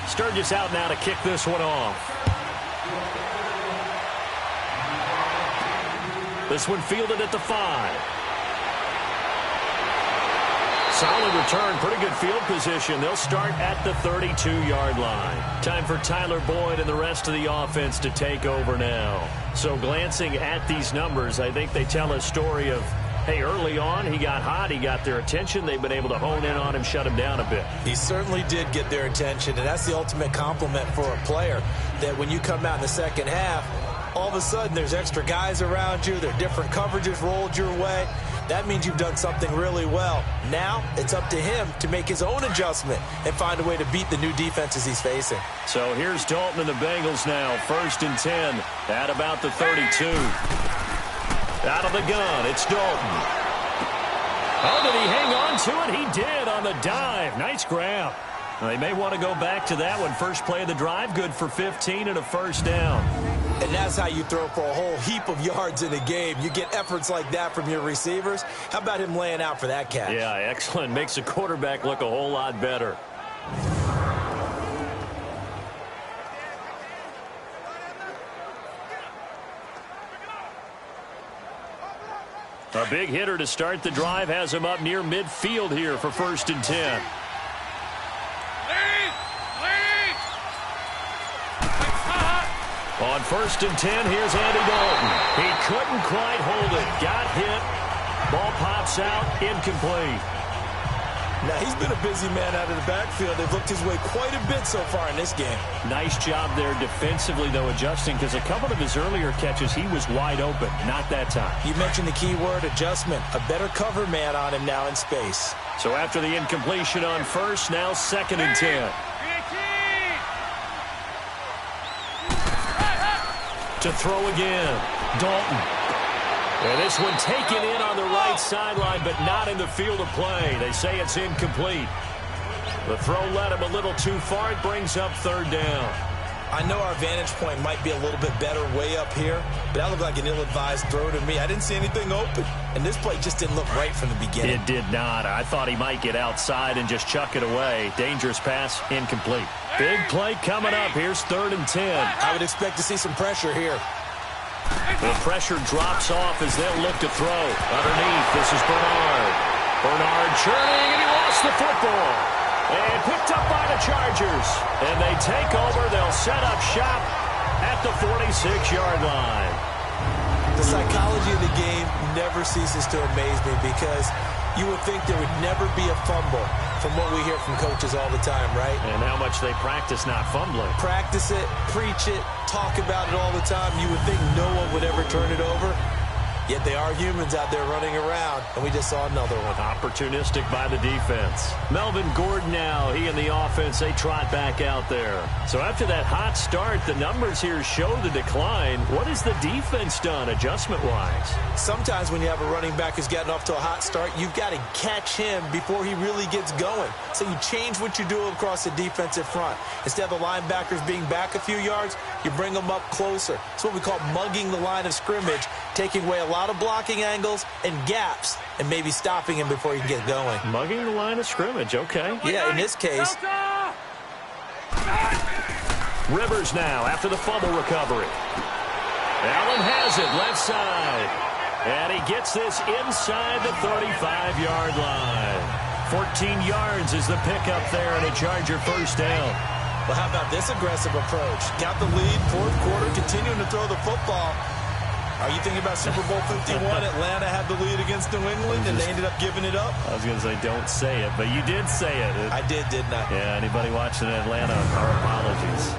Sturgis out now to kick this one off. This one fielded at the 5. Solid return, pretty good field position. They'll start at the 32-yard line. Time for Tyler Boyd and the rest of the offense to take over now. So glancing at these numbers, I think they tell a story of, hey, early on, he got hot, he got their attention. They've been able to hone in on him, shut him down a bit. He certainly did get their attention, and that's the ultimate compliment for a player, that when you come out in the second half, all of a sudden there's extra guys around you, there are different coverages rolled your way. That means you've done something really well. Now it's up to him to make his own adjustment and find a way to beat the new defenses he's facing. So here's Dalton and the Bengals now. 1st and 10 at about the 32. Out of the gun, it's Dalton. Oh, did he hang on to it? He did on the dive. Nice grab. They may want to go back to that one. First play of the drive, good for 15 and a first down. And that's how you throw for a whole heap of yards in a game. You get efforts like that from your receivers. How about him laying out for that catch? Yeah, excellent. Makes the quarterback look a whole lot better. A big hitter to start the drive has him up near midfield here for 1st and 10. On 1st and 10, here's Andy Dalton. He couldn't quite hold it. Got hit. Ball pops out. Incomplete. Now, he's been a busy man out of the backfield. They've looked his way quite a bit so far in this game. Nice job there defensively, though, adjusting, because a couple of his earlier catches, he was wide open. Not that time. You mentioned the key word, adjustment. A better cover man on him now in space. So after the incompletion on 1st, now 2nd and 10. To throw again, Dalton. And this one taken in on the right sideline, but not in the field of play. They say it's incomplete. The throw led him a little too far. It brings up 3rd down. I know our vantage point might be a little bit better way up here, but that looked like an ill-advised throw to me. I didn't see anything open, and this play just didn't look right from the beginning. It did not. I thought he might get outside and just chuck it away. Dangerous pass, incomplete. Big play coming up. Here's 3rd and 10. I would expect to see some pressure here. The pressure drops off as they'll look to throw. Underneath, this is Bernard. Bernard churning, and he lost the football. And picked up by the Chargers. And they take over. They'll set up shop at the 46-yard line. The psychology of the game never ceases to amaze me because you would think there would never be a fumble from what we hear from coaches all the time, right? And how much they practice not fumbling. Practice it, preach it, talk about it all the time. You would think no one would ever turn it over. Yet they are humans out there running around, and we just saw another one. Opportunistic by the defense. Melvin Gordon now, he and the offense, they trot back out there. So after that hot start, the numbers here show the decline. What has the defense done adjustment-wise? Sometimes when you have a running back who's gotten off to a hot start, you've got to catch him before he really gets going. So you change what you do across the defensive front. Instead of the linebackers being back a few yards, you bring them up closer. It's what we call mugging the line of scrimmage, taking away a lot of blocking angles and gaps and maybe stopping him before he can get going. Mugging the line of scrimmage, okay. Yeah, in this case. Rivers now after the fumble recovery. Allen has it left side. And he gets this inside the 35-yard line. 14 yards is the pickup there and a Charger first down. Well, how about this aggressive approach? Got the lead, 4th quarter, continuing to throw the football. Are you thinking about Super Bowl 51? Atlanta had the lead against New England, and they ended up giving it up? I was going to say, don't say it, but you did say it. I did, didn't I? Yeah, anybody watching Atlanta, our apologies.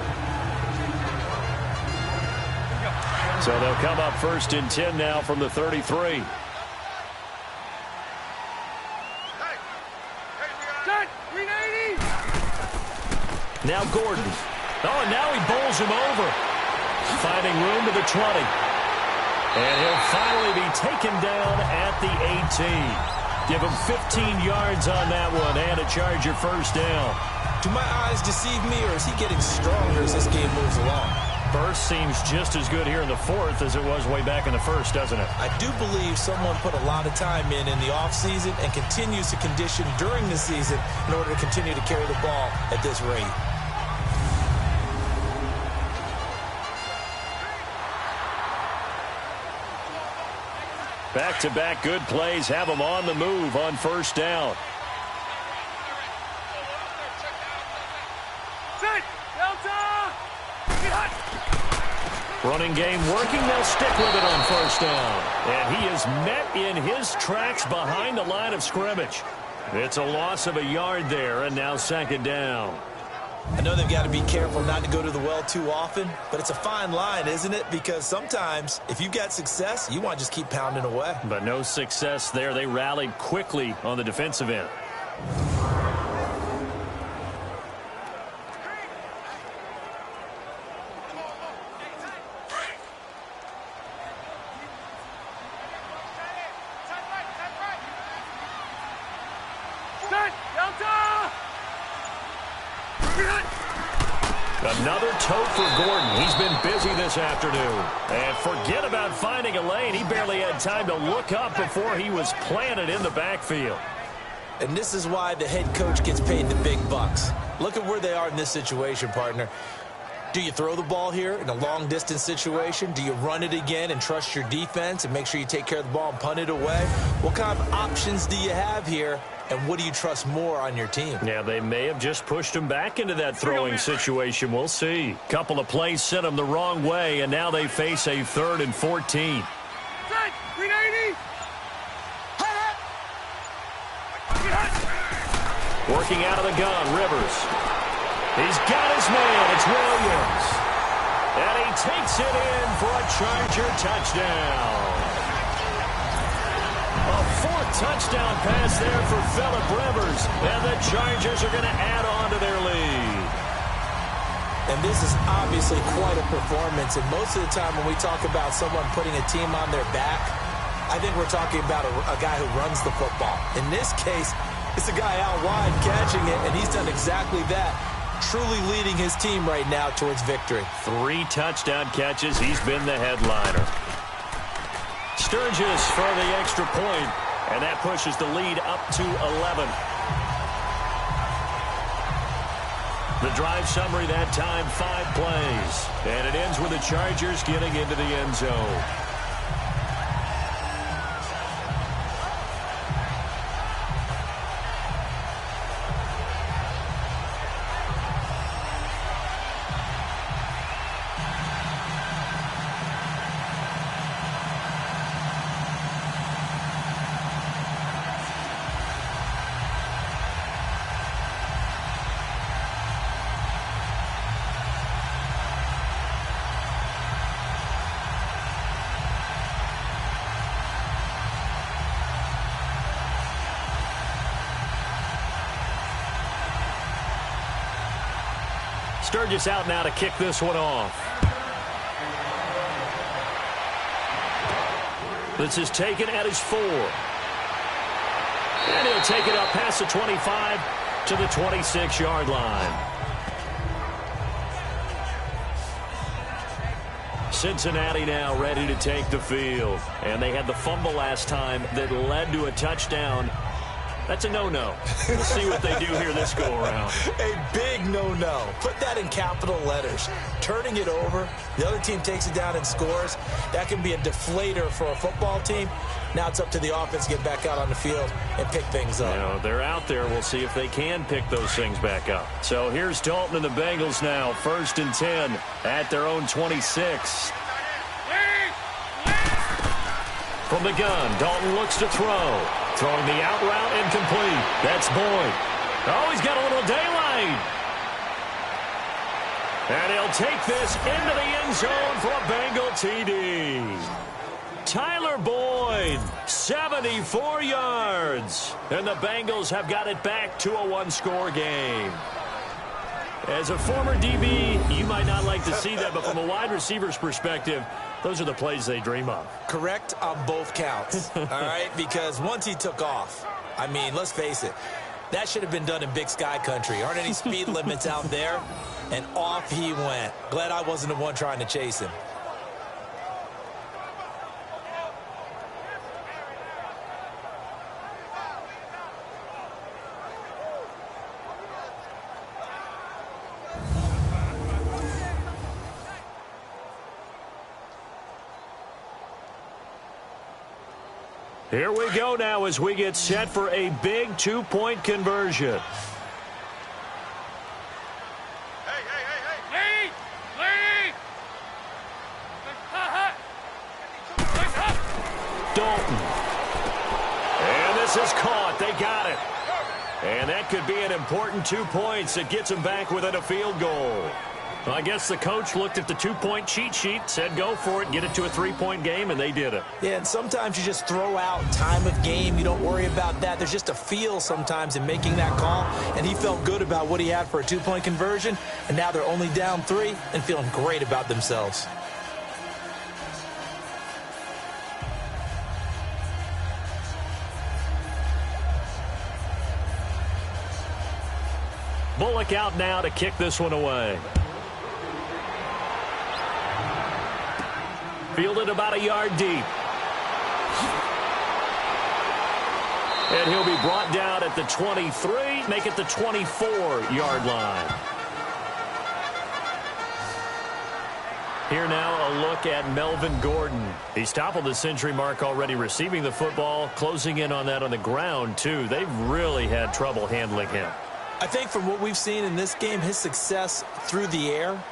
So they'll come up 1st and 10 now from the 33. Now Gordon. Oh, and now he bowls him over. Finding room to the 20. And he'll finally be taken down at the 18. Give him 15 yards on that one and a Charger first down. Do my eyes deceive me, or is he getting stronger as this game moves along? Burst seems just as good here in the 4th as it was way back in the 1st, doesn't it? I do believe someone put a lot of time in the offseason and continues to condition during the season in order to continue to carry the ball at this rate. Back-to-back good plays have them on the move on first down. Running game working. They'll stick with it on first down. And he is met in his tracks behind the line of scrimmage. It's a loss of a yard there, and now 2nd down. I know they've got to be careful not to go to the well too often, but it's a fine line, isn't it? Because sometimes if you've got success, you want to just keep pounding away. But no success there. They rallied quickly on the defensive end. Another tote for Gordon. He's been busy this afternoon. And forget about finding a lane. He barely had time to look up before he was planted in the backfield. And this is why the head coach gets paid the big bucks. Look at where they are in this situation, partner. Do you throw the ball here in a long-distance situation? Do you run it again and trust your defense and make sure you take care of the ball and punt it away? What kind of options do you have here? And what do you trust more on your team? Yeah, they may have just pushed him back into that throwing situation. We'll see. Couple of plays sent them the wrong way, and now they face a 3rd and 14. Set, 390. Working out of the gun, Rivers. He's got his man. It's Williams. And he takes it in for a Charger touchdown. A 4th touchdown pass there for Phillip Rivers. And the Chargers are going to add on to their lead. And this is obviously quite a performance. And most of the time when we talk about someone putting a team on their back, I think we're talking about a guy who runs the football. In this case, it's a guy out wide catching it, and he's done exactly that. Truly leading his team right now towards victory. 3 touchdown catches. He's been the headliner. Sturgis for the extra point, and that pushes the lead up to 11. The drive summary that time, 5 plays. And it ends with the Chargers getting into the end zone. Sturgis out now to kick this one off. This is taken at his 4. And he'll take it up past the 25 to the 26-yard line. Cincinnati now ready to take the field. And they had the fumble last time that led to a touchdown. That's a no-no. We'll see what they do here this go-around. A big no-no. Put that in capital letters. Turning it over, the other team takes it down and scores. That can be a deflator for a football team. Now it's up to the offense to get back out on the field and pick things up. You know, they're out there. We'll see if they can pick those things back up. So here's Dalton and the Bengals now. 1st and 10 at their own 26. From the gun, Dalton looks to throw. Throwing the out route incomplete. That's Boyd. Oh, he's got a little daylight. And he'll take this into the end zone for a Bengal TD. Tyler Boyd, 74 yards. And the Bengals have got it back to a 1-score game. As a former DB, you might not like to see that, but from a wide receiver's perspective, those are the plays they dream of. Correct on both counts, all right? Because once he took off, I mean, let's face it, that should have been done in Big Sky country. Aren't any speed limits out there? And off he went. Glad I wasn't the one trying to chase him. Here we go now as we get set for a big 2-point conversion. Dalton. And this is caught. They got it. And that could be an important 2 points. It gets them back within a field goal. Well, I guess the coach looked at the 2-point cheat sheet, said go for it, get it to a 3-point game, and they did it. Yeah, and sometimes you just throw out time of game. You don't worry about that. There's just a feel sometimes in making that call, and he felt good about what he had for a 2-point conversion, and now they're only down 3 and feeling great about themselves. Bullock out now to kick this one away. Fielded about a yard deep. And he'll be brought down at the 23, make it the 24-yard line. Here now a look at Melvin Gordon. He's toppled the century mark already receiving the football, closing in on that on the ground, too. They've really had trouble handling him. I think from what we've seen in this game, his success through the air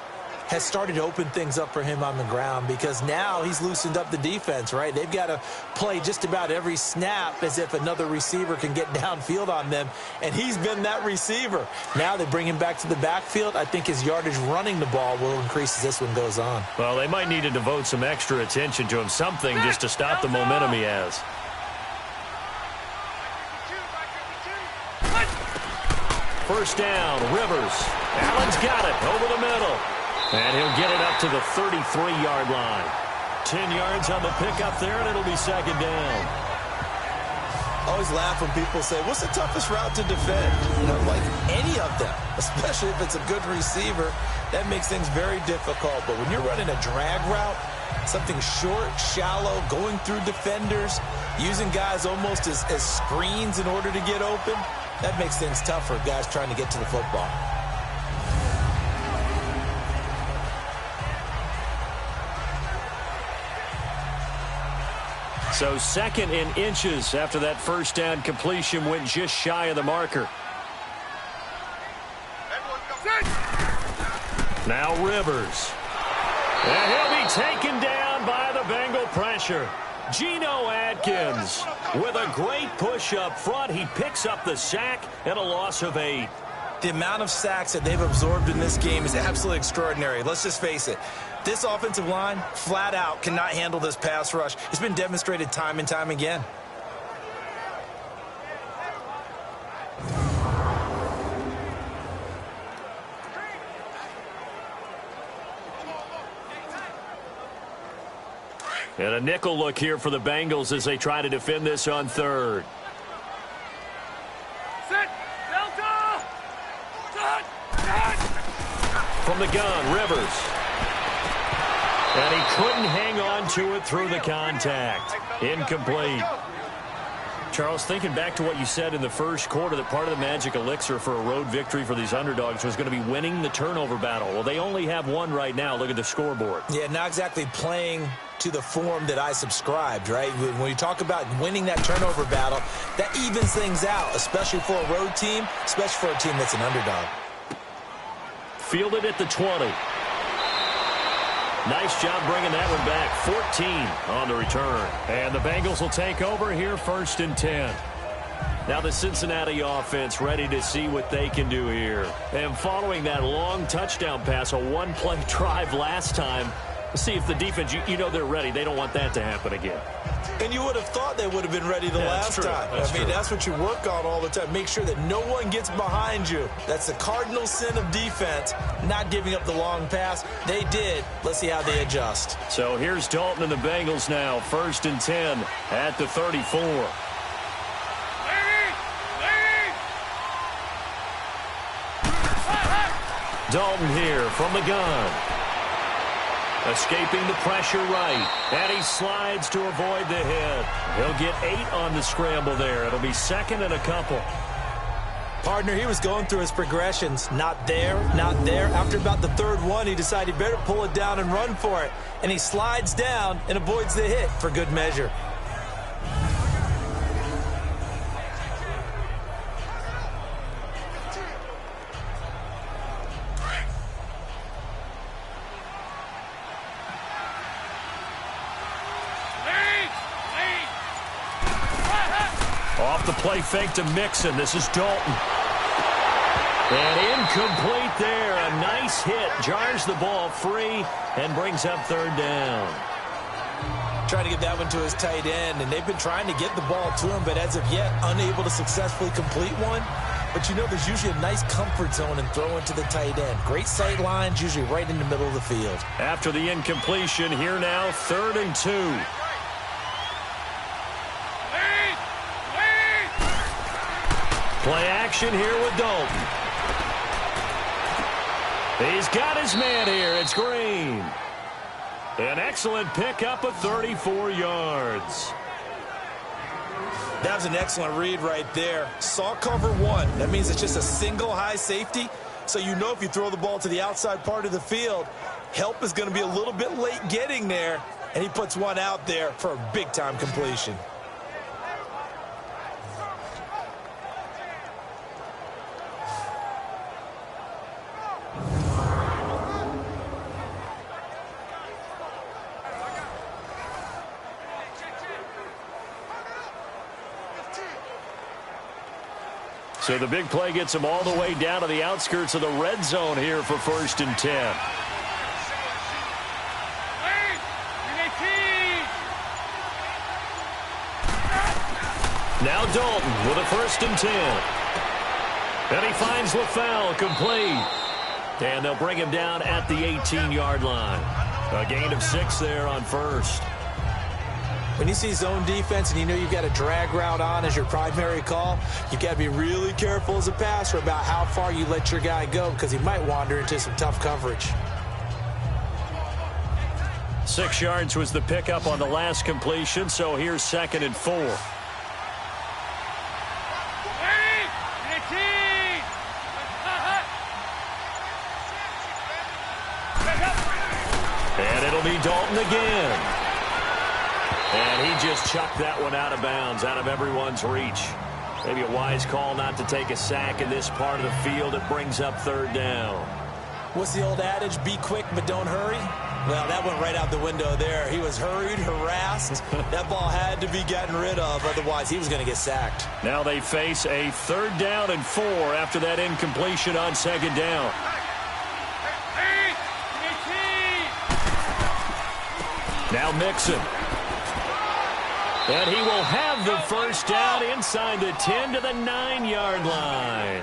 has started to open things up for him on the ground, because now he's loosened up the defense, right? They've got to play just about every snap as if another receiver can get downfield on them, and he's been that receiver. Now they bring him back to the backfield. I think his yardage running the ball will increase as this one goes on. Well, they might need to devote some extra attention to him, something just to stop the momentum he has. First down, Rivers. Allen's got it over the middle. And he'll get it up to the 33-yard line. 10 yards on the pickup there, and it'll be second down. Always laugh when people say, what's the toughest route to defend? You know, like any of them, especially if it's a good receiver, that makes things very difficult. But when you're running a drag route, something short, shallow, going through defenders, using guys almost as screens in order to get open, that makes things tough for guys trying to get to the football. So second in inches after that first down completion, went just shy of the marker. Now Rivers. And he'll be taken down by the Bengal pressure. Geno Atkins with a great push up front. He picks up the sack and a loss of 8. The amount of sacks that they've absorbed in this game is absolutely extraordinary. Let's just face it. This offensive line, flat out, cannot handle this pass rush. It's been demonstrated time and time again. And a nickel look here for the Bengals as they try to defend this on third. Set! Delta! Set! From the gun, Rivers. And he couldn't hang on to it through the contact. Incomplete. Charles, thinking back to what you said in the first quarter, that part of the magic elixir for a road victory for these underdogs was going to be winning the turnover battle. Well, they only have one right now. Look at the scoreboard. Yeah, not exactly playing to the form that I subscribed, right? When you talk about winning that turnover battle, that evens things out, especially for a road team, especially for a team that's an underdog. Fielded at the 20. Nice job bringing that one back. 14 on the return. And the Bengals will take over here, 1st and 10. Now the Cincinnati offense ready to see what they can do here. And following that long touchdown pass, a one-play drive last time, let's see if the defense, you know they're ready. They don't want that to happen again. And you would have thought they would have been ready the last time. That's what you work on all the time. Make sure that no one gets behind you. That's the cardinal sin of defense, not giving up the long pass. They did. Let's see how they adjust. So here's Dalton and the Bengals now, 1st and 10 at the 34. Dalton here from the gun. Escaping the pressure right. And he slides to avoid the hit. He'll get 8 on the scramble there. It'll be 2nd and a couple. Partner, he was going through his progressions. Not there, not there. After about the 3rd one, he decided better pull it down and run for it. And he slides down and avoids the hit for good measure. Off off the play fake to Mixon. This is Dalton. And incomplete there. A nice hit. Jars the ball free and brings up third down. Trying to get that one to his tight end, and they've been trying to get the ball to him, but as of yet, unable to successfully complete one. But you know there's usually a nice comfort zone in throwing to the tight end. Great sight lines, usually right in the middle of the field. After the incompletion, here now, 3rd and 2. Play action here with Dalton. He's got his man here. It's Green. An excellent pickup of 34 yards. That was an excellent read right there. Saw cover 1. That means it's just a single high safety. So you know if you throw the ball to the outside part of the field, help is going to be a little bit late getting there. And he puts one out there for a big-time completion. So the big play gets him all the way down to the outskirts of the red zone here for 1st and 10. Now Dalton with a 1st and 10. And he finds LaFell complete. And they'll bring him down at the 18-yard line. A gain of 6 there on 1st. When you see zone defense and you know you've got a drag route on as your primary call, you've got to be really careful as a passer about how far you let your guy go because he might wander into some tough coverage. 6 yards was the pickup on the last completion, so here's 2nd and 4. And it'll be Dalton again. And he just chucked that one out of bounds, out of everyone's reach. Maybe a wise call not to take a sack in this part of the field. It brings up 3rd down. What's the old adage? Be quick, but don't hurry. Well, that went right out the window there. He was hurried, harassed. That ball had to be gotten rid of, otherwise he was going to get sacked. Now they face a 3rd down and 4 after that incompletion on 2nd down. Now Mixon. And he will have the 1st down inside the 10 to the 9-yard line.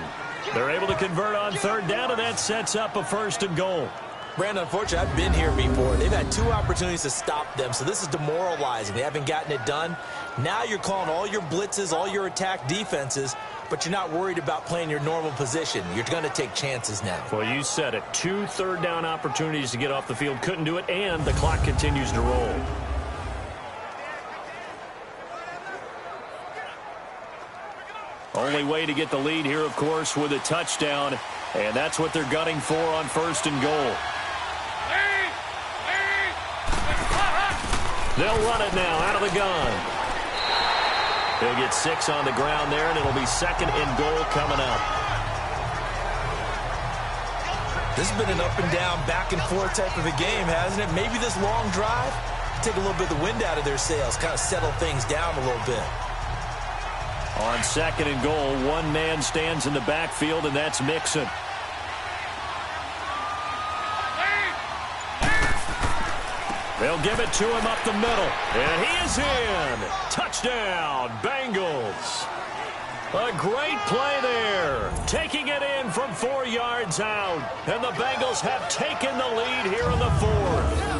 They're able to convert on 3rd down, and that sets up a 1st and goal. Brandon, unfortunately, I've been here before. They've had 2 opportunities to stop them, so this is demoralizing. They haven't gotten it done. Now you're calling all your blitzes, all your attack defenses, but you're not worried about playing your normal position. You're going to take chances now. Well, you said it. 2 third down opportunities to get off the field. Couldn't do it, and the clock continues to roll. Only way to get the lead here, of course, with a touchdown, and that's what they're gunning for on 1st and goal. They'll run it now out of the gun. He'll get 6 on the ground there, and it'll be 2nd and goal coming up. This has been an up-and-down, back-and-forth type of a game, hasn't it? Maybe this long drive, take a little bit of the wind out of their sails, kind of settle things down a little bit. On 2nd and goal, one man stands in the backfield, and that's Mixon. They'll give it to him up the middle, and he is in. Touchdown, Bengals. A great play there, taking it in from 4 yards out, and the Bengals have taken the lead here in the 4th.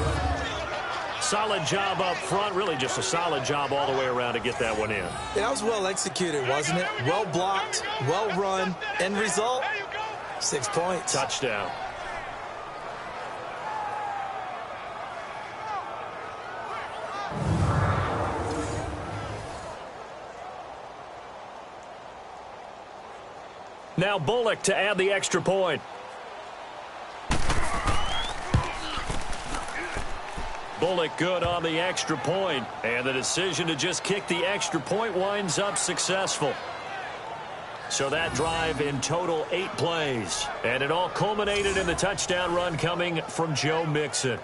Solid job up front, really just a solid job all the way around to get that one in. Yeah, that was well executed, wasn't it? Well blocked, well run. End result, 6 points. Touchdown. Now Bullock to add the extra point. Bullock good on the extra point, and the decision to just kick the extra point winds up successful. So that drive in total 8 plays, and it all culminated in the touchdown run coming from Joe Mixon.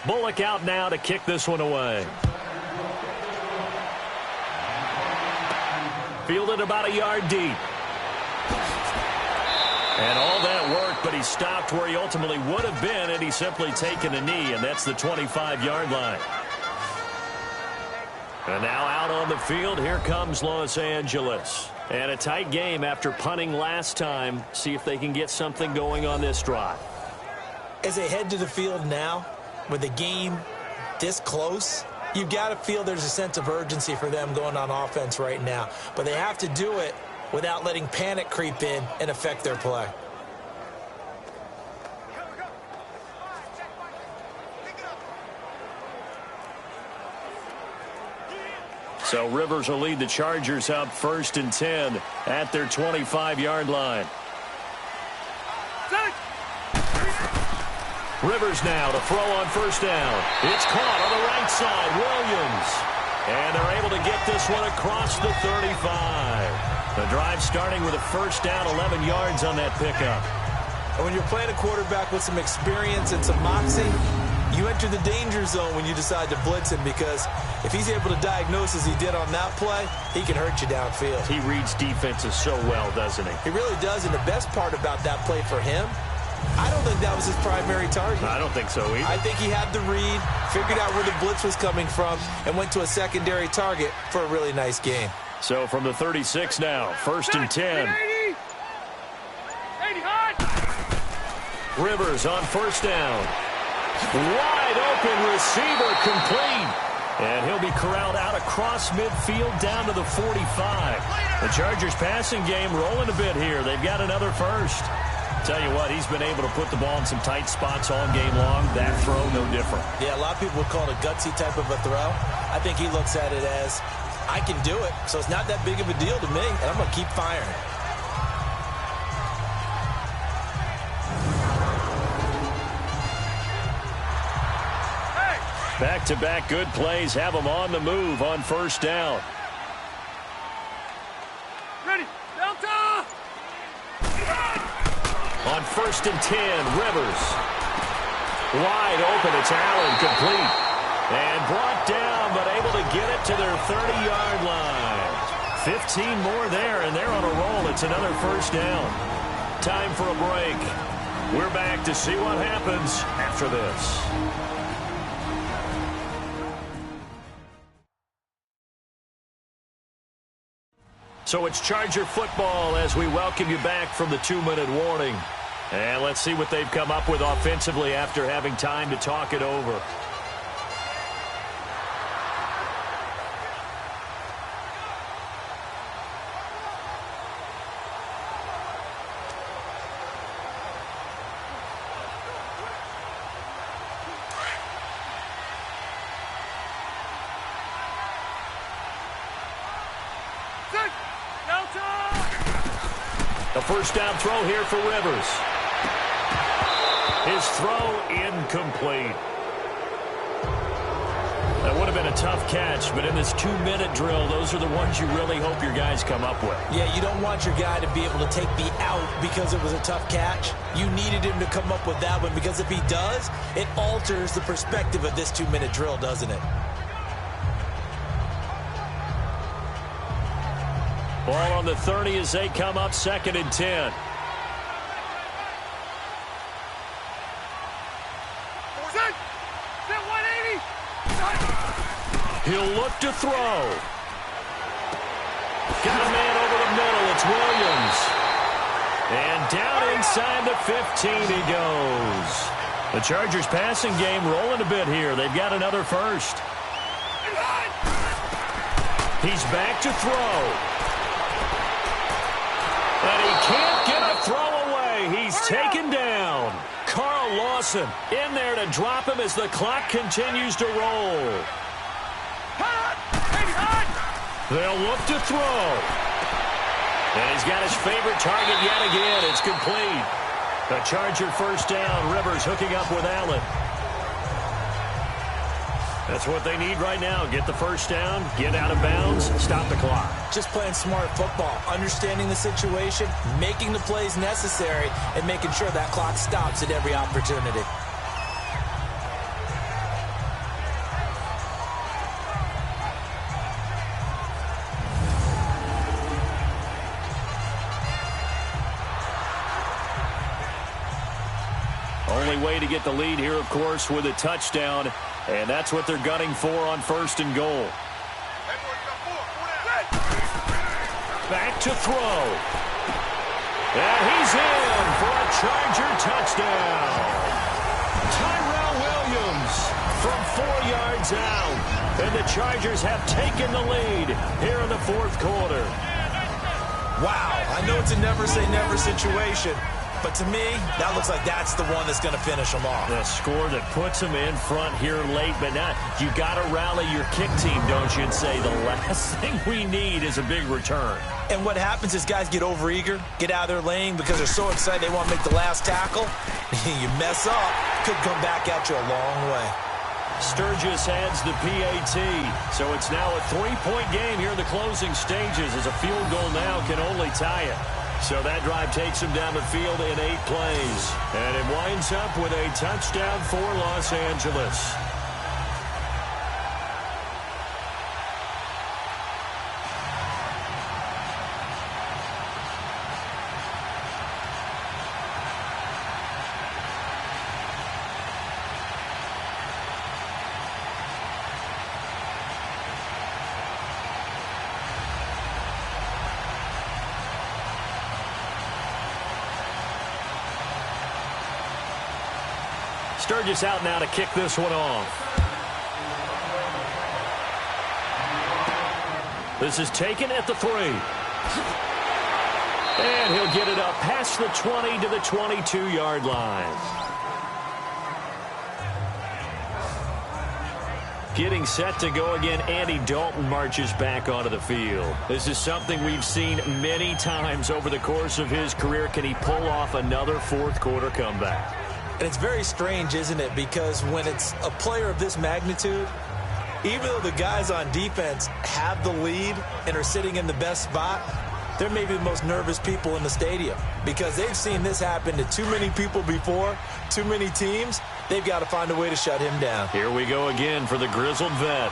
Bullock out now to kick this one away. Fielded about a yard deep. And all that work, but he stopped where he ultimately would have been had he simply taken a knee, and that's the 25-yard line. And now out on the field, here comes Los Angeles. And a tight game after punting last time. See if they can get something going on this drive. As they head to the field now, with the game this close, you've got to feel there's a sense of urgency for them going on offense right now. But they have to do it without letting panic creep in and affect their play. So Rivers will lead the Chargers up 1st and 10 at their 25-yard line. Rivers now to throw on 1st down. It's caught on the right side. Williams. And they're able to get this one across the 35. The drive starting with a 1st down, 11 yards on that pickup. And when you're playing a quarterback with some experience and some moxie, you enter the danger zone when you decide to blitz him, because if he's able to diagnose as he did on that play, he can hurt you downfield. He reads defenses so well, doesn't he? He really does, and the best part about that play for him, I don't think that was his primary target. I don't think so either. I think he had the read, figured out where the blitz was coming from, and went to a secondary target for a really nice game. So from the 36 now, 1st and 10. Rivers on 1st down. Wide open receiver, complete. And he'll be corralled out across midfield down to the 45. The Chargers passing game rolling a bit here. They've got another 1st. Tell you what, he's been able to put the ball in some tight spots all game long. That throw, no different. Yeah, a lot of people would call it a gutsy type of a throw. I think he looks at it as, I can do it, so it's not that big of a deal to me, and I'm going to keep firing. Back-to-back good plays have them on the move on 1st down. Ready, Delta! On 1st and 10, Rivers. Wide open, it's Allen, complete. And brought down, but able to get it to their 30-yard line. 15 more there, and they're on a roll. It's another 1st down. Time for a break. We're back to see what happens after this. So it's Charger football as we welcome you back from the 2-minute warning. And let's see what they've come up with offensively after having time to talk it over. A 1st down throw here for Rivers. His throw incomplete. That would have been a tough catch, but in this 2-minute drill, those are the ones you really hope your guys come up with. Yeah, you don't want your guy to be able to take the out because it was a tough catch. You needed him to come up with that one, because if he does, it alters the perspective of this 2-minute drill, doesn't it? Ball on the 30 as they come up 2nd and 10. He'll look to throw. Got a man over the middle. It's Williams. And down inside the 15 he goes. The Chargers passing game rolling a bit here. They've got another 1st. He's back to throw. And he can't get a throw away. He's taken down. Carl Lawson in there to drop him as the clock continues to roll. They'll look to throw. And he's got his favorite target yet again. It's complete. The Charger 1st down. Rivers hooking up with Allen. That's what they need right now. Get the 1st down, get out of bounds, stop the clock. Just playing smart football, understanding the situation, making the plays necessary, and making sure that clock stops at every opportunity. Only way to get the lead here, of course, with a touchdown, and that's what they're gunning for on 1st and goal. Back to throw. And he's in for a Charger touchdown. Tyrell Williams from 4 yards out. And the Chargers have taken the lead here in the 4th quarter. Wow, I know it's a never-say-never situation, but to me, that looks like that's the one that's going to finish them off. The score that puts them in front here late, but now you got to rally your kick team, don't you, and say the last thing we need is a big return. And what happens is guys get overeager, get out of their lane because they're so excited they want to make the last tackle. You mess up, could come back at you a long way. Sturgis adds the PAT, so it's now a 3-point game here in the closing stages as a field goal now can only tie it. So that drive takes him down the field in 8 plays. And it winds up with a touchdown for Los Angeles. Sturgis out now to kick this one off. This is taken at the 3. And he'll get it up past the 20 to the 22-yard line. Getting set to go again, Andy Dalton marches back onto the field. This is something we've seen many times over the course of his career. Can he pull off another 4th quarter comeback? And it's very strange, isn't it? Because when it's a player of this magnitude, even though the guys on defense have the lead and are sitting in the best spot, they're maybe the most nervous people in the stadium because they've seen this happen to too many people before, too many teams. They've got to find a way to shut him down. Here we go again for the grizzled vet.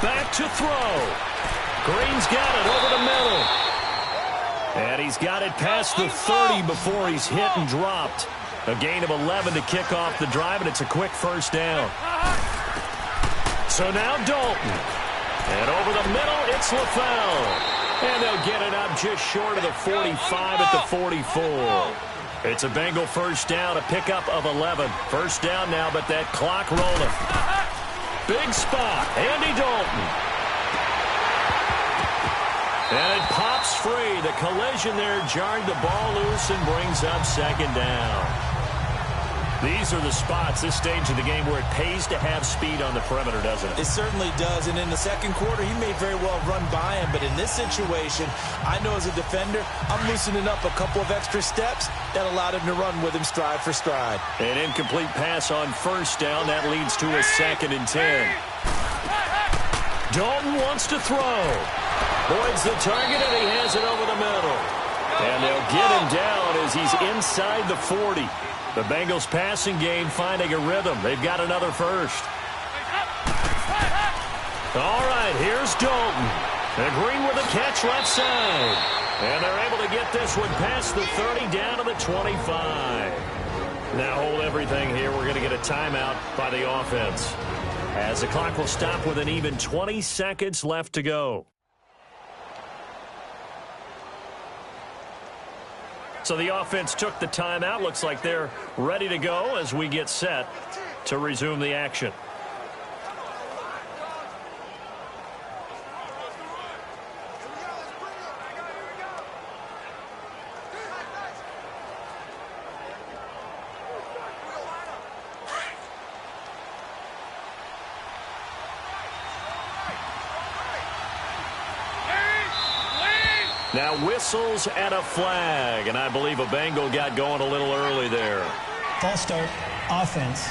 Back to throw. Green's got it over the middle. And he's got it past the 30 before he's hit and dropped. A gain of 11 to kick off the drive, and it's a quick 1st down. So now Dalton. And over the middle, it's LaFell. And they'll get it up just short of the 45 at the 44. It's a Bengal 1st down, a pickup of 11. 1st down now, but that clock rolling. Big spot, Andy Dalton. And it pops free. The collision there jarred the ball loose and brings up 2nd down. These are the spots, this stage of the game, where it pays to have speed on the perimeter, doesn't it? It certainly does. And in the 2nd quarter, he may very well run by him. But in this situation, I know as a defender, I'm loosening up a couple of extra steps that allowed him to run with him stride for stride. An incomplete pass on 1st down. That leads to a 2nd and 10. Dalton wants to throw. Boyd's the target, and he has it over the middle. And they'll get him down as he's inside the 40. The Bengals passing game finding a rhythm. They've got another 1st. All right, here's Dalton. And Green with a catch left side. And they're able to get this one past the 30 down to the 25. Now hold everything here. We're going to get a timeout by the offense, as the clock will stop with an even 20 seconds left to go. So the offense took the timeout. Looks like they're ready to go as we get set to resume the action. Now whistles and a flag, and I believe a Bengal got going a little early there. False start, offense.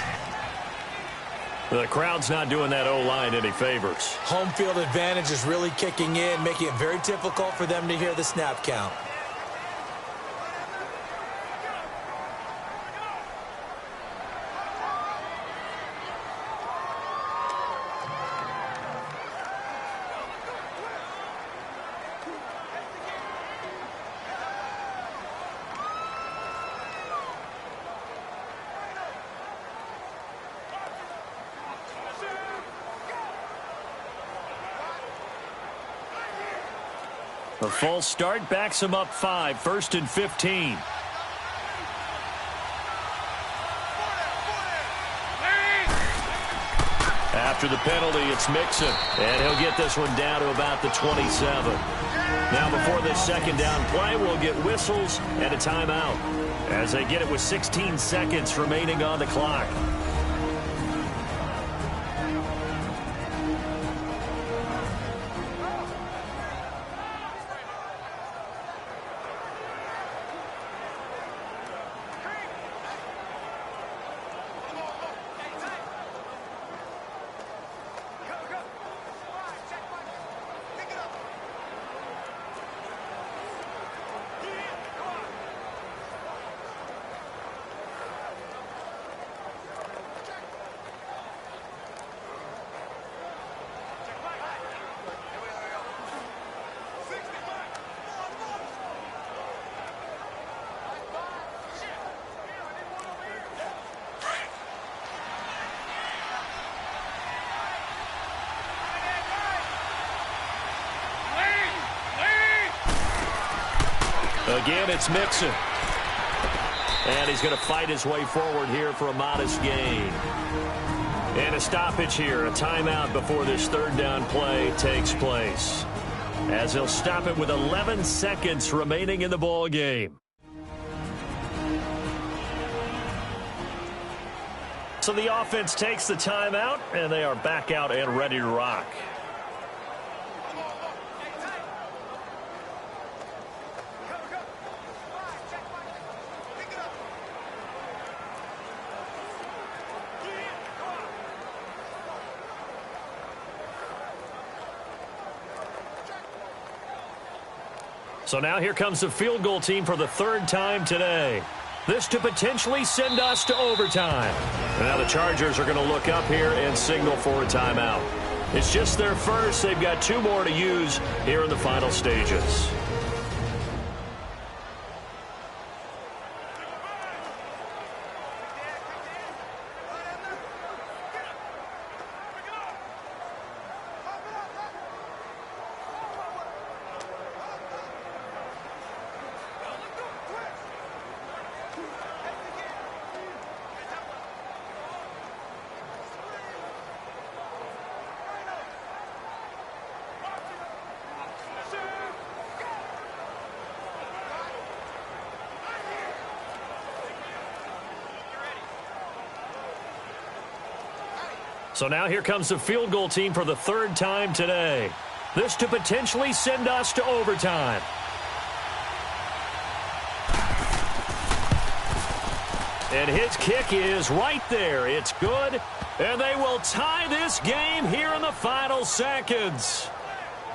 The crowd's not doing that O-line any favors. Home field advantage is really kicking in, making it very difficult for them to hear the snap count. The false start backs him up 5, 1st and 15. After the penalty, it's Mixon, and he'll get this one down to about the 27. Now, before this second down play, we'll get whistles and a timeout as they get it with 16 seconds remaining on the clock. Again, it's Mixon. And he's going to fight his way forward here for a modest gain. And a stoppage here, a timeout before this third down play takes place, as he'll stop it with 11 seconds remaining in the ball game. So the offense takes the timeout, and they are back out and ready to rock. So now here comes the field goal team for the third time today. This to potentially send us to overtime. And now the Chargers are going to look up here and signal for a timeout. It's just their first. They've got 2 more to use here in the final stages. So now here comes the field goal team for the third time today. This to potentially send us to overtime. And his kick is right there. It's good. And they will tie this game here in the final seconds.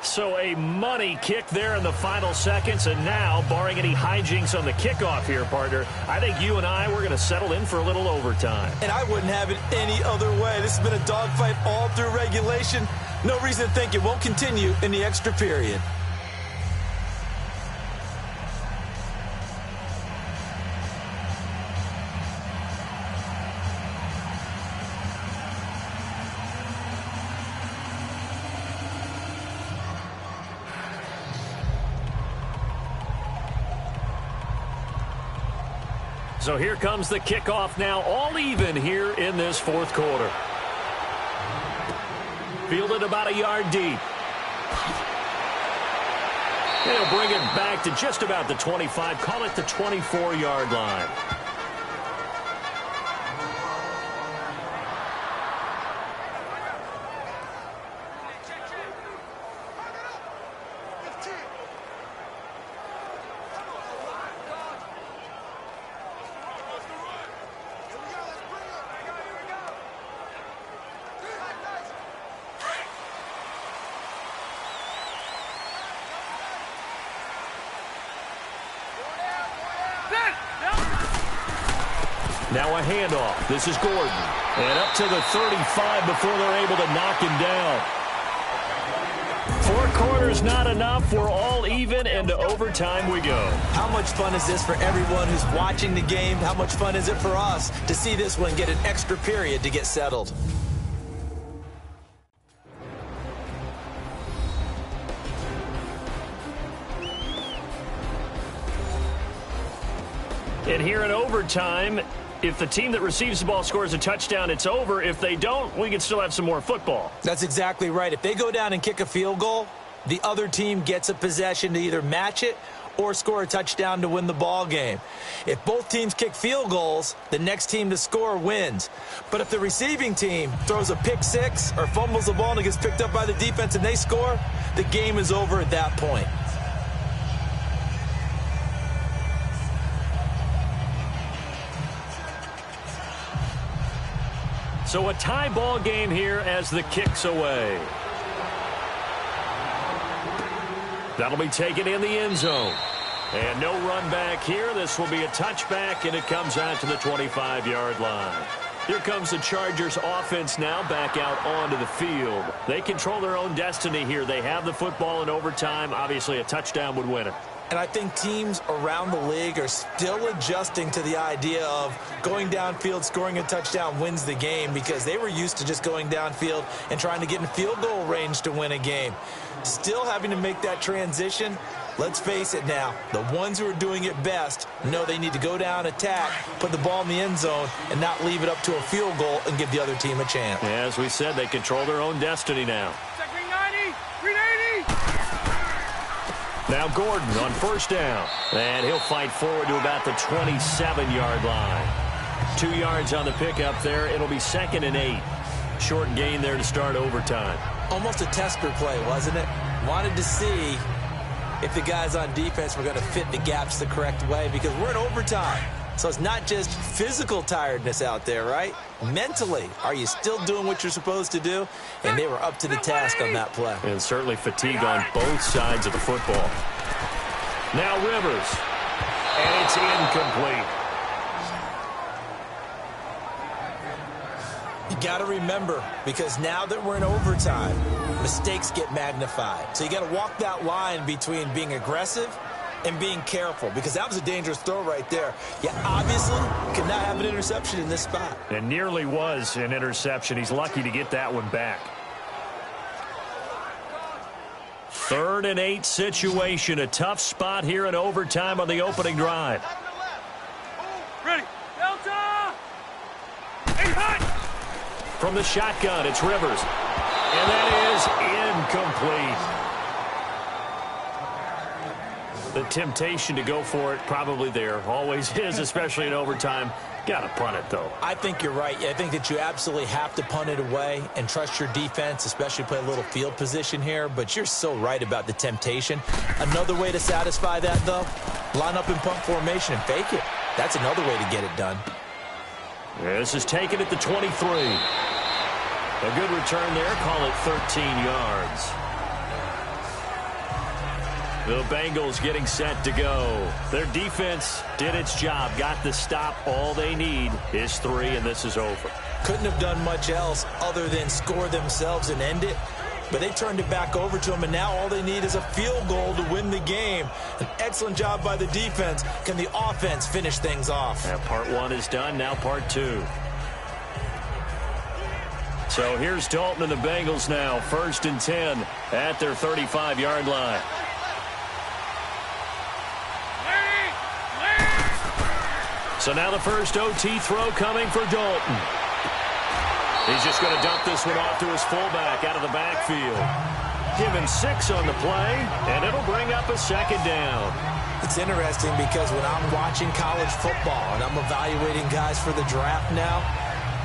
So a money kick there in the final seconds. And now, barring any hijinks on the kickoff here, partner, I think you and I, we're going to settle in for a little overtime. And I wouldn't have it any other way. This has been a dogfight all through regulation. No reason to think it won't continue in the extra period. So here comes the kickoff now, all even here in this fourth quarter. Fielded about a yard deep. They'll bring it back to just about the 25, call it the 24-yard line. Now a handoff. This is Gordon. And up to the 35 before they're able to knock him down. 4 quarters not enough. We're all even, and to overtime we go. How much fun is this for everyone who's watching the game? How much fun is it for us to see this one get an extra period to get settled? And here in overtime, if the team that receives the ball scores a touchdown, it's over. If they don't, we can still have some more football. That's exactly right. If they go down and kick a field goal, the other team gets a possession to either match it or score a touchdown to win the ball game. If both teams kick field goals, the next team to score wins. But if the receiving team throws a pick six or fumbles the ball and it gets picked up by the defense and they score, the game is over at that point. So a tie ball game here as the kick's away. That'll be taken in the end zone. And no run back here. This will be a touchback, and it comes out to the 25-yard line. Here comes the Chargers offense now back out onto the field. They control their own destiny here. They have the football in overtime. Obviously, a touchdown would win it. And I think teams around the league are still adjusting to the idea of going downfield, scoring a touchdown wins the game, because they were used to just going downfield and trying to get in field goal range to win a game. Still having to make that transition. Let's face it now, the ones who are doing it best know they need to go down, attack, put the ball in the end zone, and not leave it up to a field goal and give the other team a chance. Yeah, as we said, they control their own destiny now. Check 390, 380. Now Gordon on first down. And he'll fight forward to about the 27-yard line. 2 yards on the pickup there. It'll be 2nd and 8. Short gain there to start overtime. Almost a tester play, wasn't it? Wanted to see if the guys on defense were going to fit the gaps the correct way, because we're in overtime. So it's not just physical tiredness out there, right? Mentally, are you still doing what you're supposed to do? And they were up to the task on that play. And certainly fatigue on both sides of the football. Now Rivers. And it's incomplete. You got to remember, because now that we're in overtime, mistakes get magnified. So you got to walk that line between being aggressive and being careful, because that was a dangerous throw right there. You obviously could not have an interception in this spot. And nearly was an interception. He's lucky to get that one back. 3rd and 8 situation. A tough spot here in overtime on the opening drive. Ready. Delta. Hey, hot. From the shotgun, it's Rivers. And that is incomplete. The temptation to go for it probably there. Always is, especially in overtime. Got to punt it, though. I think you're right. I think that you absolutely have to punt it away and trust your defense, especially play a little field position here. But you're so right about the temptation. Another way to satisfy that, though, line up in punt formation and fake it. That's another way to get it done. This is taken at the 23. A good return there. Call it 13 yards. The Bengals getting set to go. Their defense did its job, got the stop. All they need is 3, and this is over. Couldn't have done much else other than score themselves and end it. But they turned it back over to them, and now all they need is a field goal to win the game. An excellent job by the defense. Can the offense finish things off? Yeah, part 1 is done, now part 2. So here's Dalton and the Bengals now. 1st and 10 at their 35-yard line. So now the first OT throw coming for Dalton. He's just going to dump this one off to his fullback out of the backfield. Give him 6 on the play, and it'll bring up a 2nd down. It's interesting because when I'm watching college football and I'm evaluating guys for the draft now,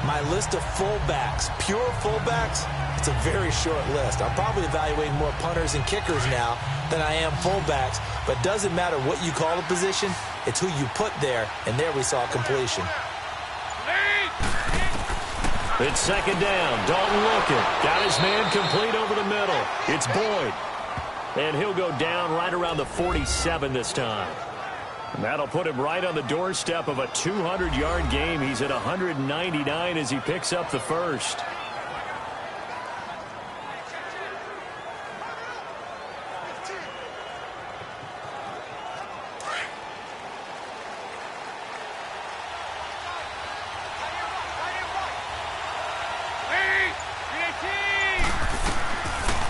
my list of fullbacks, pure fullbacks, it's a very short list. I'm probably evaluating more punters and kickers now than I am fullbacks, but doesn't matter what you call the position, it's who you put there, and there we saw completion. It's 2nd down. Dalton looking. Got his man complete over the middle. It's Boyd. And he'll go down right around the 47 this time. And that'll put him right on the doorstep of a 200-yard game. He's at 199 as he picks up the first.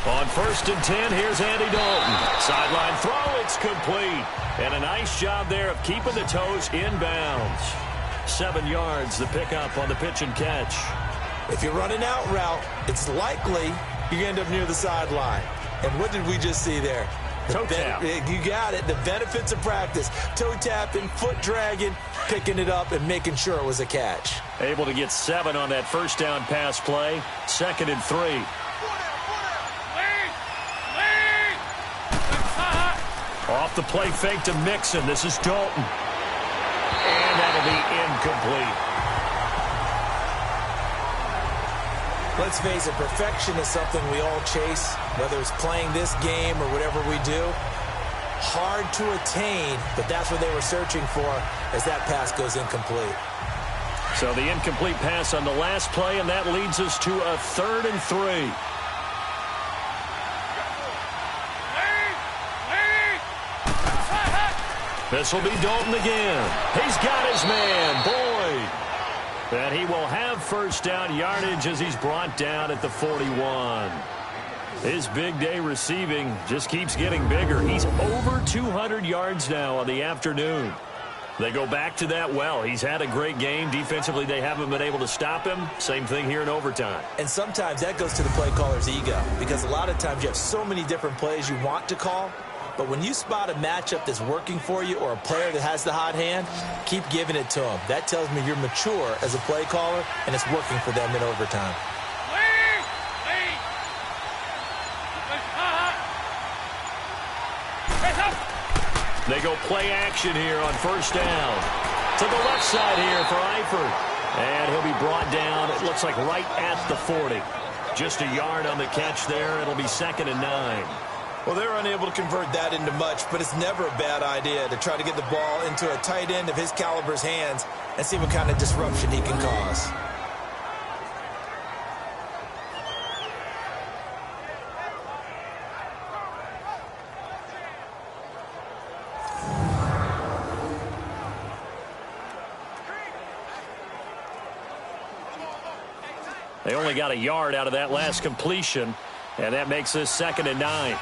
On 1st and 10, here's Andy Dalton. Sideline throw, it's complete. And a nice job there of keeping the toes inbounds. 7 yards, the pickup on the pitch and catch. If you run an out route, it's likely you end up near the sideline. And what did we just see there? Toe tap. You got it. The benefits of practice. Toe tapping, foot dragging, picking it up, and making sure it was a catch. Able to get 7 on that first down pass play. 2nd and 3. Off the play fake to Mixon. This is Dalton. And that'll be incomplete. Let's face it, perfection is something we all chase, whether it's playing this game or whatever we do. Hard to attain, but that's what they were searching for as that pass goes incomplete. So the incomplete pass on the last play, and that leads us to a 3rd and 3. This will be Dalton again. He's got his man, Boyd. And he will have first down yardage as he's brought down at the 41. His big day receiving just keeps getting bigger. He's over 200 yards now on the afternoon. They go back to that well. He's had a great game. Defensively, they haven't been able to stop him. Same thing here in overtime. And sometimes that goes to the play caller's ego, because a lot of times you have so many different plays you want to call. But when you spot a matchup that's working for you or a player that has the hot hand, keep giving it to him. That tells me you're mature as a play caller, and it's working for them in overtime. They go play action here on first down. To the left side here for Eifert. And he'll be brought down, it looks like right at the 40. Just a yard on the catch there. It'll be 2nd and 9. Well, they're unable to convert that into much, but it's never a bad idea to try to get the ball into a tight end of his caliber's hands and see what kind of disruption he can cause. They only got a yard out of that last completion, and that makes this 2nd and 9.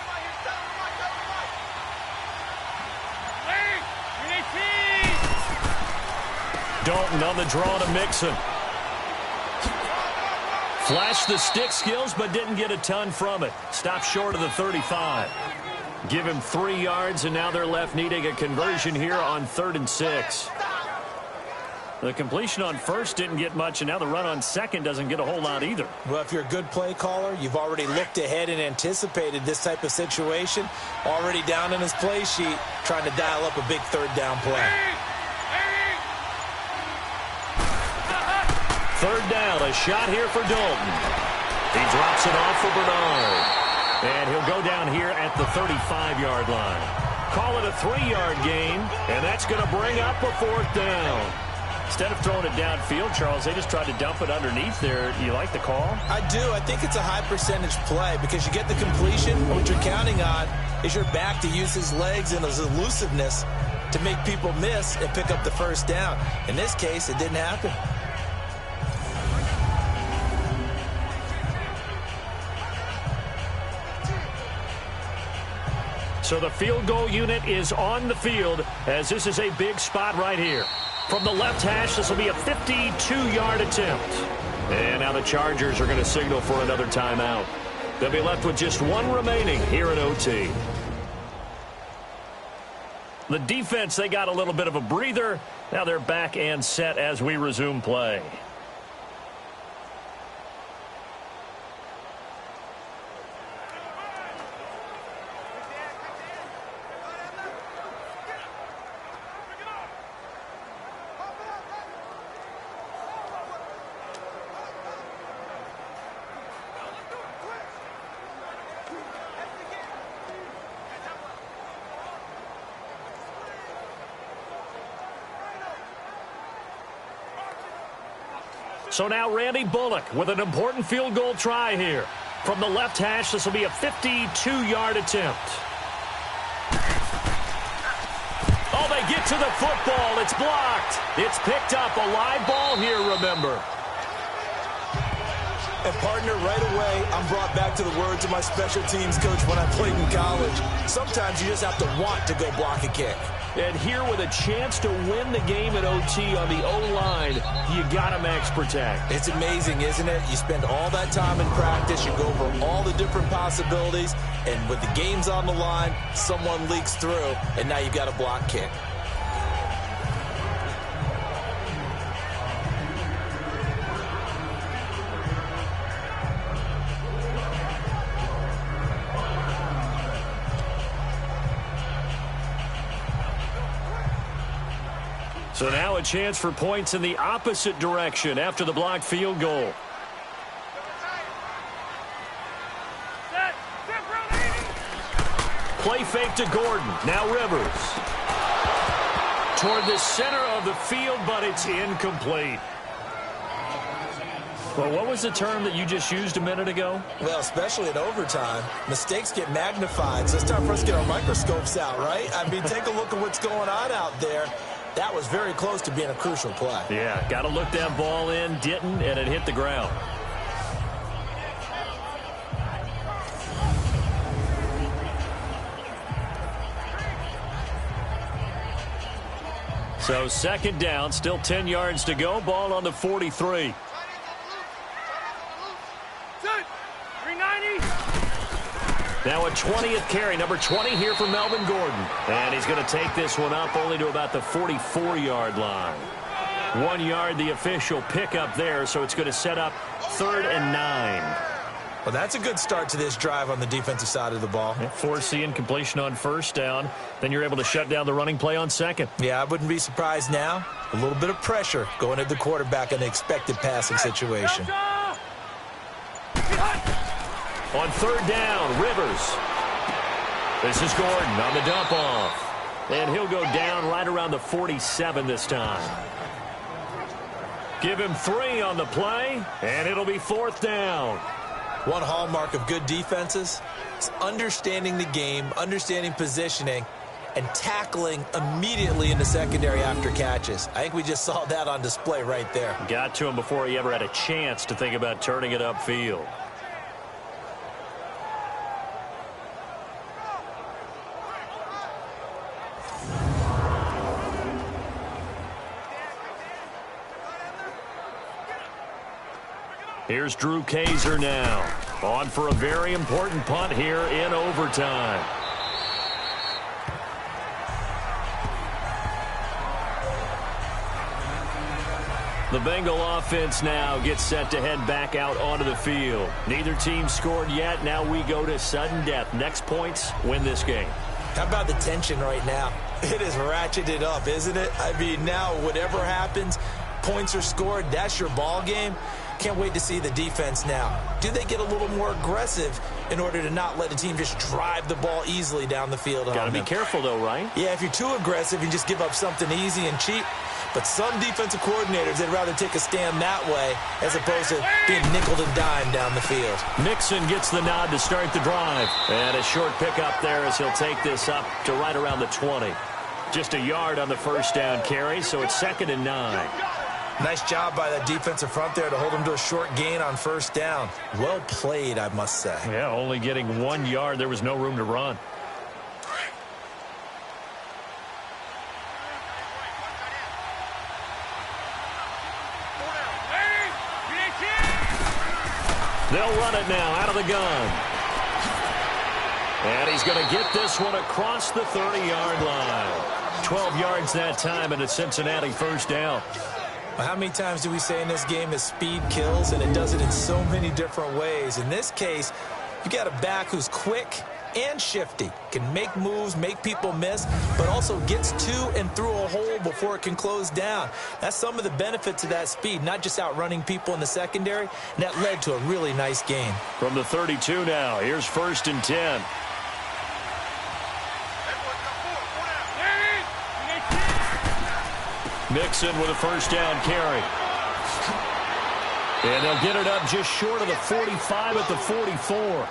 Dalton on the draw to Mixon. Flashed the stick skills, but didn't get a ton from it. Stopped short of the 35. Give him 3 yards, and now they're left needing a conversion here on 3rd and 6. The completion on first didn't get much, and now the run on second doesn't get a whole lot either. Well, if you're a good play caller, you've already looked ahead and anticipated this type of situation. Already down in his play sheet, trying to dial up a big 3rd down play. 3rd down, a shot here for Dalton. He drops it off for Bernard. And he'll go down here at the 35-yard line. Call it a 3-yard gain, and that's going to bring up a 4th down. Instead of throwing it downfield, Charles, they just tried to dump it underneath there. You like the call? I do. I think it's a high-percentage play because you get the completion. What you're counting on is your back to use his legs and his elusiveness to make people miss and pick up the 1st down. In this case, it didn't happen. So the field goal unit is on the field as this is a big spot right here. From the left hash, this will be a 52-yard attempt. And now the Chargers are going to signal for another timeout. They'll be left with just 1 remaining here in OT. The defense, they got a little bit of a breather. Now they're back and set as we resume play. So now Randy Bullock with an important field goal try here. From the left hash, this will be a 52-yard attempt. Oh, they get to the football. It's blocked. It's picked up. A live ball here, remember. And, partner, right away, I'm brought back to the words of my special teams coach when I played in college. Sometimes you just have to want to go block a kick. And here with a chance to win the game at OT on the O-line, you got to max protect. It's amazing, isn't it? You spend all that time in practice, you go over all the different possibilities, and with the games on the line, someone leaks through, and now you've got a block kick. So now a chance for points in the opposite direction after the blocked field goal. Play fake to Gordon. Now Rivers. Toward the center of the field, but it's incomplete. Well, what was the term that you just used a minute ago? Well, especially in overtime, mistakes get magnified. So it's time for us to get our microscopes out, right? I mean, take a look at what's going on out there. That was very close to being a crucial play. Yeah, got to look that ball in, didn't, and it hit the ground. So second down, still 10 yards to go, ball on the 43. 390. Now a 20th carry, number 20 here for Melvin Gordon. And he's going to take this one up only to about the 44-yard line. 1 yard, the official pickup there, so it's going to set up 3rd and 9. Well, that's a good start to this drive on the defensive side of the ball. Force the incompletion on first down. Then you're able to shut down the running play on second. Yeah, I wouldn't be surprised now. A little bit of pressure going at the quarterback in the expected passing situation. On 3rd down, Rivers. This is Gordon on the dump off. And he'll go down right around the 47 this time. Give him 3 on the play, and it'll be 4th down. One hallmark of good defenses is understanding the game, understanding positioning, and tackling immediately in the secondary after catches. I think we just saw that on display right there. Got to him before he ever had a chance to think about turning it upfield. Here's Drew Kaiser now. On for a very important punt here in overtime. The Bengal offense now gets set to head back out onto the field. Neither team scored yet. Now we go to sudden death. Next points win this game. How about the tension right now? It is ratcheted up, isn't it? I mean, now whatever happens, points are scored, that's your ball game. Can't wait to see the defense now. Do they get a little more aggressive in order to not let the team just drive the ball easily down the field? Got to be careful, though, right? Yeah, if you're too aggressive, you just give up something easy and cheap. But some defensive coordinators, they'd rather take a stand that way as opposed to being nickel and dime down the field. Nixon gets the nod to start the drive. And a short pickup there as he'll take this up to right around the 20. Just a yard on the first down carry, so it's 2nd and 9. Nice job by that defensive front there to hold him to a short gain on first down. Well played, I must say. Yeah, only getting 1 yard. There was no room to run. They'll run it now out of the gun. And he's going to get this one across the 30-yard line. 12 yards that time, and a Cincinnati first down. Well, how many times do we say in this game that speed kills, and it does it in so many different ways? In this case, you got a back who's quick and shifty, can make moves, make people miss, but also gets to and through a hole before it can close down. That's some of the benefits of that speed, not just outrunning people in the secondary, and that led to a really nice gain. From the 32 now, here's 1st and 10. Nixon with a first down carry. And they'll get it up just short of the 45 at the 44.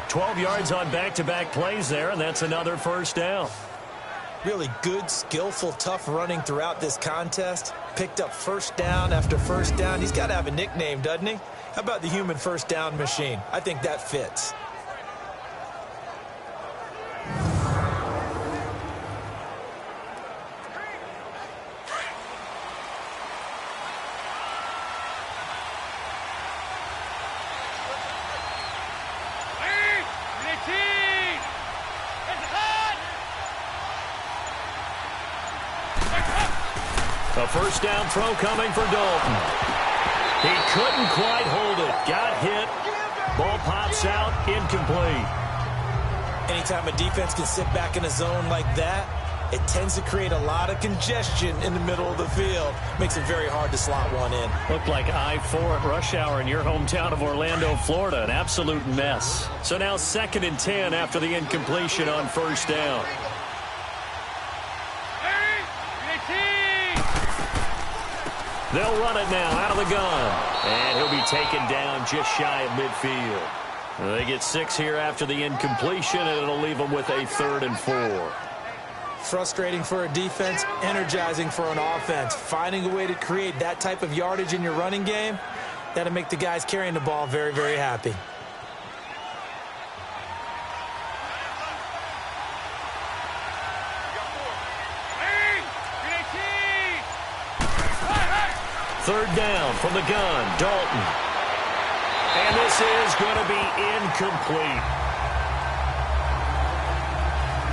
12 yards on back-to-back plays there, and that's another first down. Really good, skillful, tough running throughout this contest. Picked up first down after first down. He's got to have a nickname, doesn't he? How about the human first down machine? I think that fits. A first down throw coming for Dalton. He couldn't quite hold it. Got hit. Ball pops out. Incomplete. Anytime a defense can sit back in a zone like that, it tends to create a lot of congestion in the middle of the field. Makes it very hard to slot one in. Looked like I-4 at rush hour in your hometown of Orlando, Florida. An absolute mess. So now 2nd and 10 after the incompletion on first down. They'll run it now out of the gun. And he'll be taken down just shy of midfield. They get 6 here after the incompletion, and it'll leave them with a 3rd and 4. Frustrating for a defense, energizing for an offense. Finding a way to create that type of yardage in your running game, that'll make the guys carrying the ball very, very happy. Third down from the gun, Dalton. And this is going to be incomplete.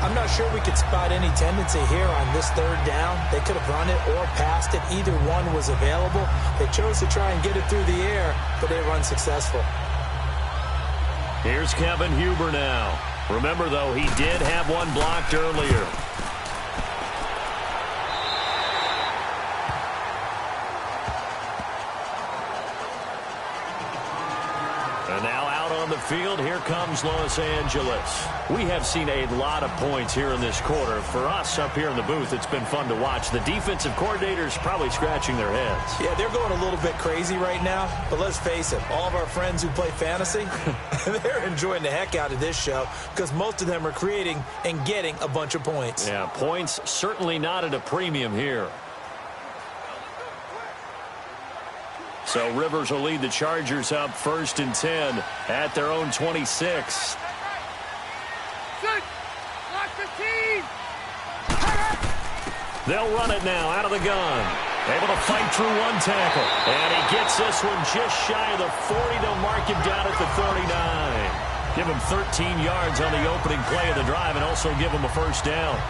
I'm not sure we could spot any tendency here on this 3rd down. They could have run it or passed it. Either one was available. They chose to try and get it through the air, but they were unsuccessful. Here's Kevin Huber now. Remember, though, he did have one blocked earlier. And now out on the field, here comes Los Angeles. We have seen a lot of points here in this quarter. For us up here in the booth, it's been fun to watch. The defensive coordinators probably scratching their heads. Yeah, they're going a little bit crazy right now. But let's face it, all of our friends who play fantasy, they're enjoying the heck out of this show because most of them are creating and getting a bunch of points. Yeah, points certainly not at a premium here. So Rivers will lead the Chargers up 1st and 10 at their own 26. They'll run it now out of the gun. Able to fight through one tackle. And he gets this one just shy of the 40. They'll mark him down at the 39. Give him 13 yards on the opening play of the drive and also give him a first down.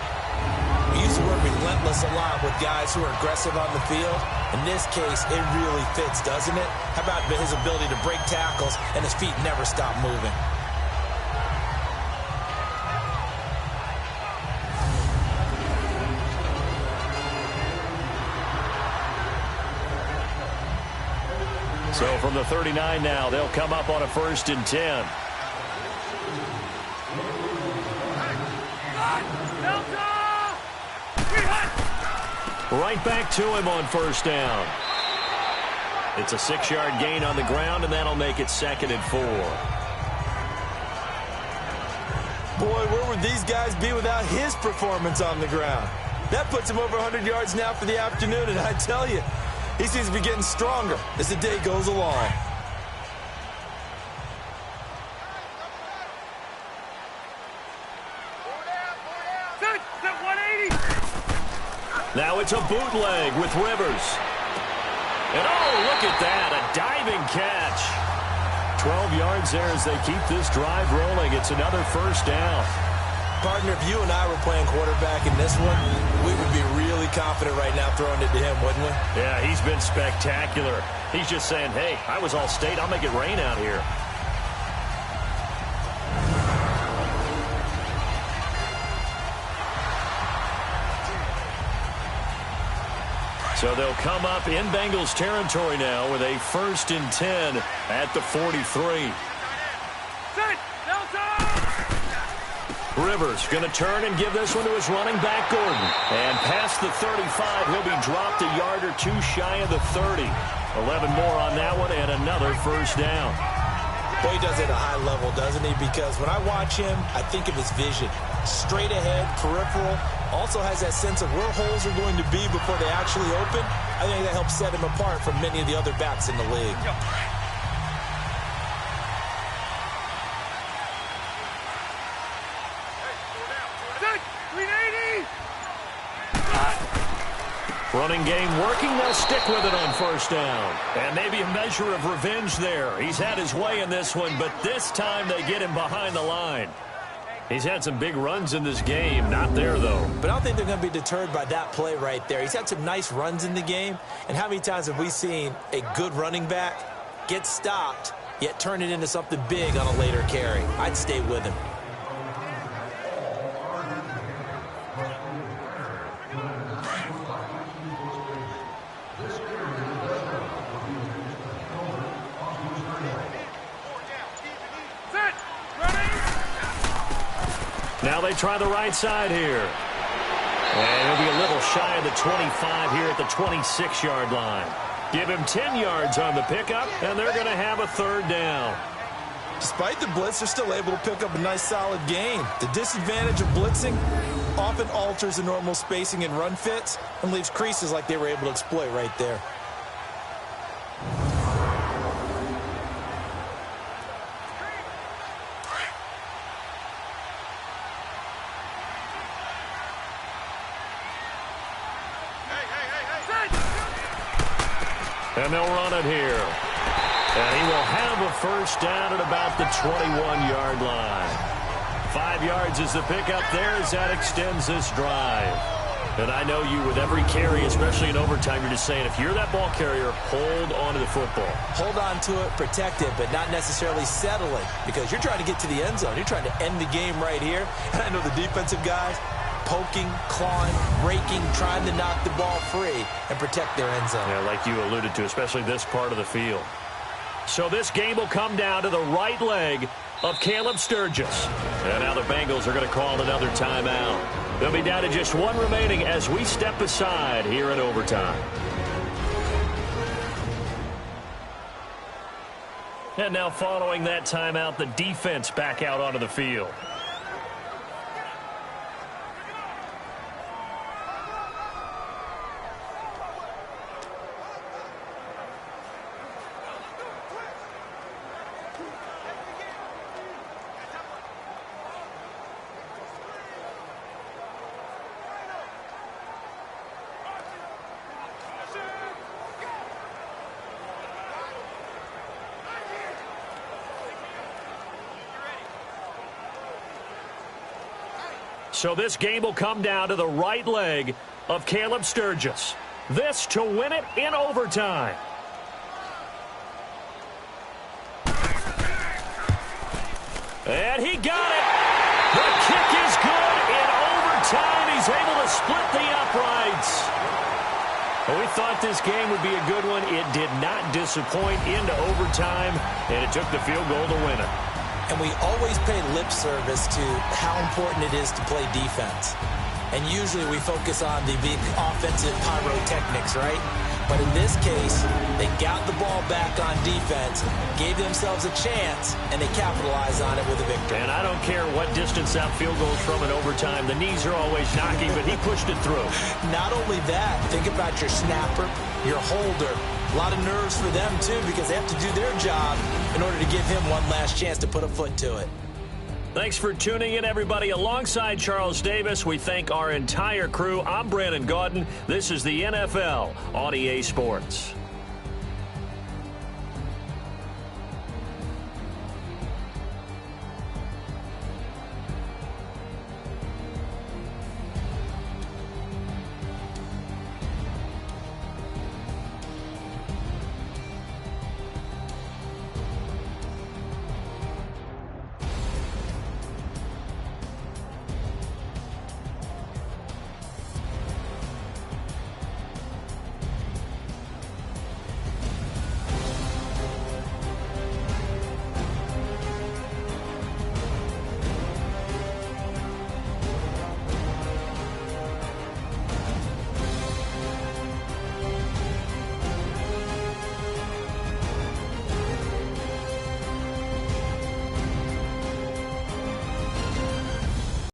We used to work relentless a lot with guys who are aggressive on the field. In this case, it really fits, doesn't it? How about his ability to break tackles and his feet never stop moving? So from the 39 now, they'll come up on a 1st and 10. Right back to him on first down. It's a 6-yard gain on the ground, and that'll make it 2nd and 4. Boy, where would these guys be without his performance on the ground? That puts him over 100 yards now for the afternoon, and I tell you, he seems to be getting stronger as the day goes along. Now it's a bootleg with Rivers. And oh, look at that, a diving catch. 12 yards there as they keep this drive rolling. It's another first down. Partner, if you and I were playing quarterback in this one, we would be really confident right now throwing it to him, wouldn't we? Yeah, he's been spectacular. He's just saying, hey, I was all state. I'll make it rain out here. So they'll come up in Bengals territory now with a 1st and 10 at the 43. Rivers going to turn and give this one to his running back, Gordon. And past the 35, he'll be dropped a yard or two shy of the 30. 11 more on that one and another first down. Boy, he does it at a high level, doesn't he? Because when I watch him, I think of his vision. Straight ahead, peripheral. Also has that sense of where holes are going to be before they actually open. I think that helps set him apart from many of the other backs in the league. Running game working. They'll stick with it on first down. And maybe a measure of revenge there. He's had his way in this one, but this time they get him behind the line. He's had some big runs in this game. Not there, though. But I don't think they're going to be deterred by that play right there. He's had some nice runs in the game. And how many times have we seen a good running back get stopped, yet turn it into something big on a later carry? I'd stay with him. Now they try the right side here. And he'll be a little shy of the 25 here at the 26-yard line. Give him 10 yards on the pickup, and they're going to have a third down. Despite the blitz, they're still able to pick up a nice, solid gain. The disadvantage of blitzing often alters the normal spacing and run fits and leaves creases like they were able to exploit right there. And they'll run it here. And he will have a first down at about the 21-yard line. 5 yards is the pickup there as that extends this drive. And I know you, with every carry, especially in overtime, you're just saying, if you're that ball carrier, hold on to the football. Hold on to it, protect it, but not necessarily settle it, because you're trying to get to the end zone. You're trying to end the game right here. And I know the defensive guys, poking, clawing, raking, trying to knock the ball free and protect their end zone. Yeah, like you alluded to, especially this part of the field. So this game will come down to the right leg of Caleb Sturgis. And now the Bengals are going to call another timeout. They'll be down to just one remaining as we step aside here in overtime. And now following that timeout, the defense back out onto the field. So this game will come down to the right leg of Caleb Sturgis. This to win it in overtime. And he got it. The kick is good in overtime. He's able to split the uprights. Well, we thought this game would be a good one. It did not disappoint into overtime, and it took the field goal to win it. And we always pay lip service to how important it is to play defense. And usually we focus on the big offensive pyrotechnics, right? But in this case, they got the ball back on defense, gave themselves a chance, and they capitalized on it with a victory. And I don't care what distance that field goes from in overtime. The knees are always knocking, but he pushed it through. Not only that, think about your snapper, your holder. A lot of nerves for them, too, because they have to do their job in order to give him one last chance to put a foot to it. Thanks for tuning in, everybody. Alongside Charles Davis, we thank our entire crew. I'm Brandon Gaudin. This is the NFL on EA Sports.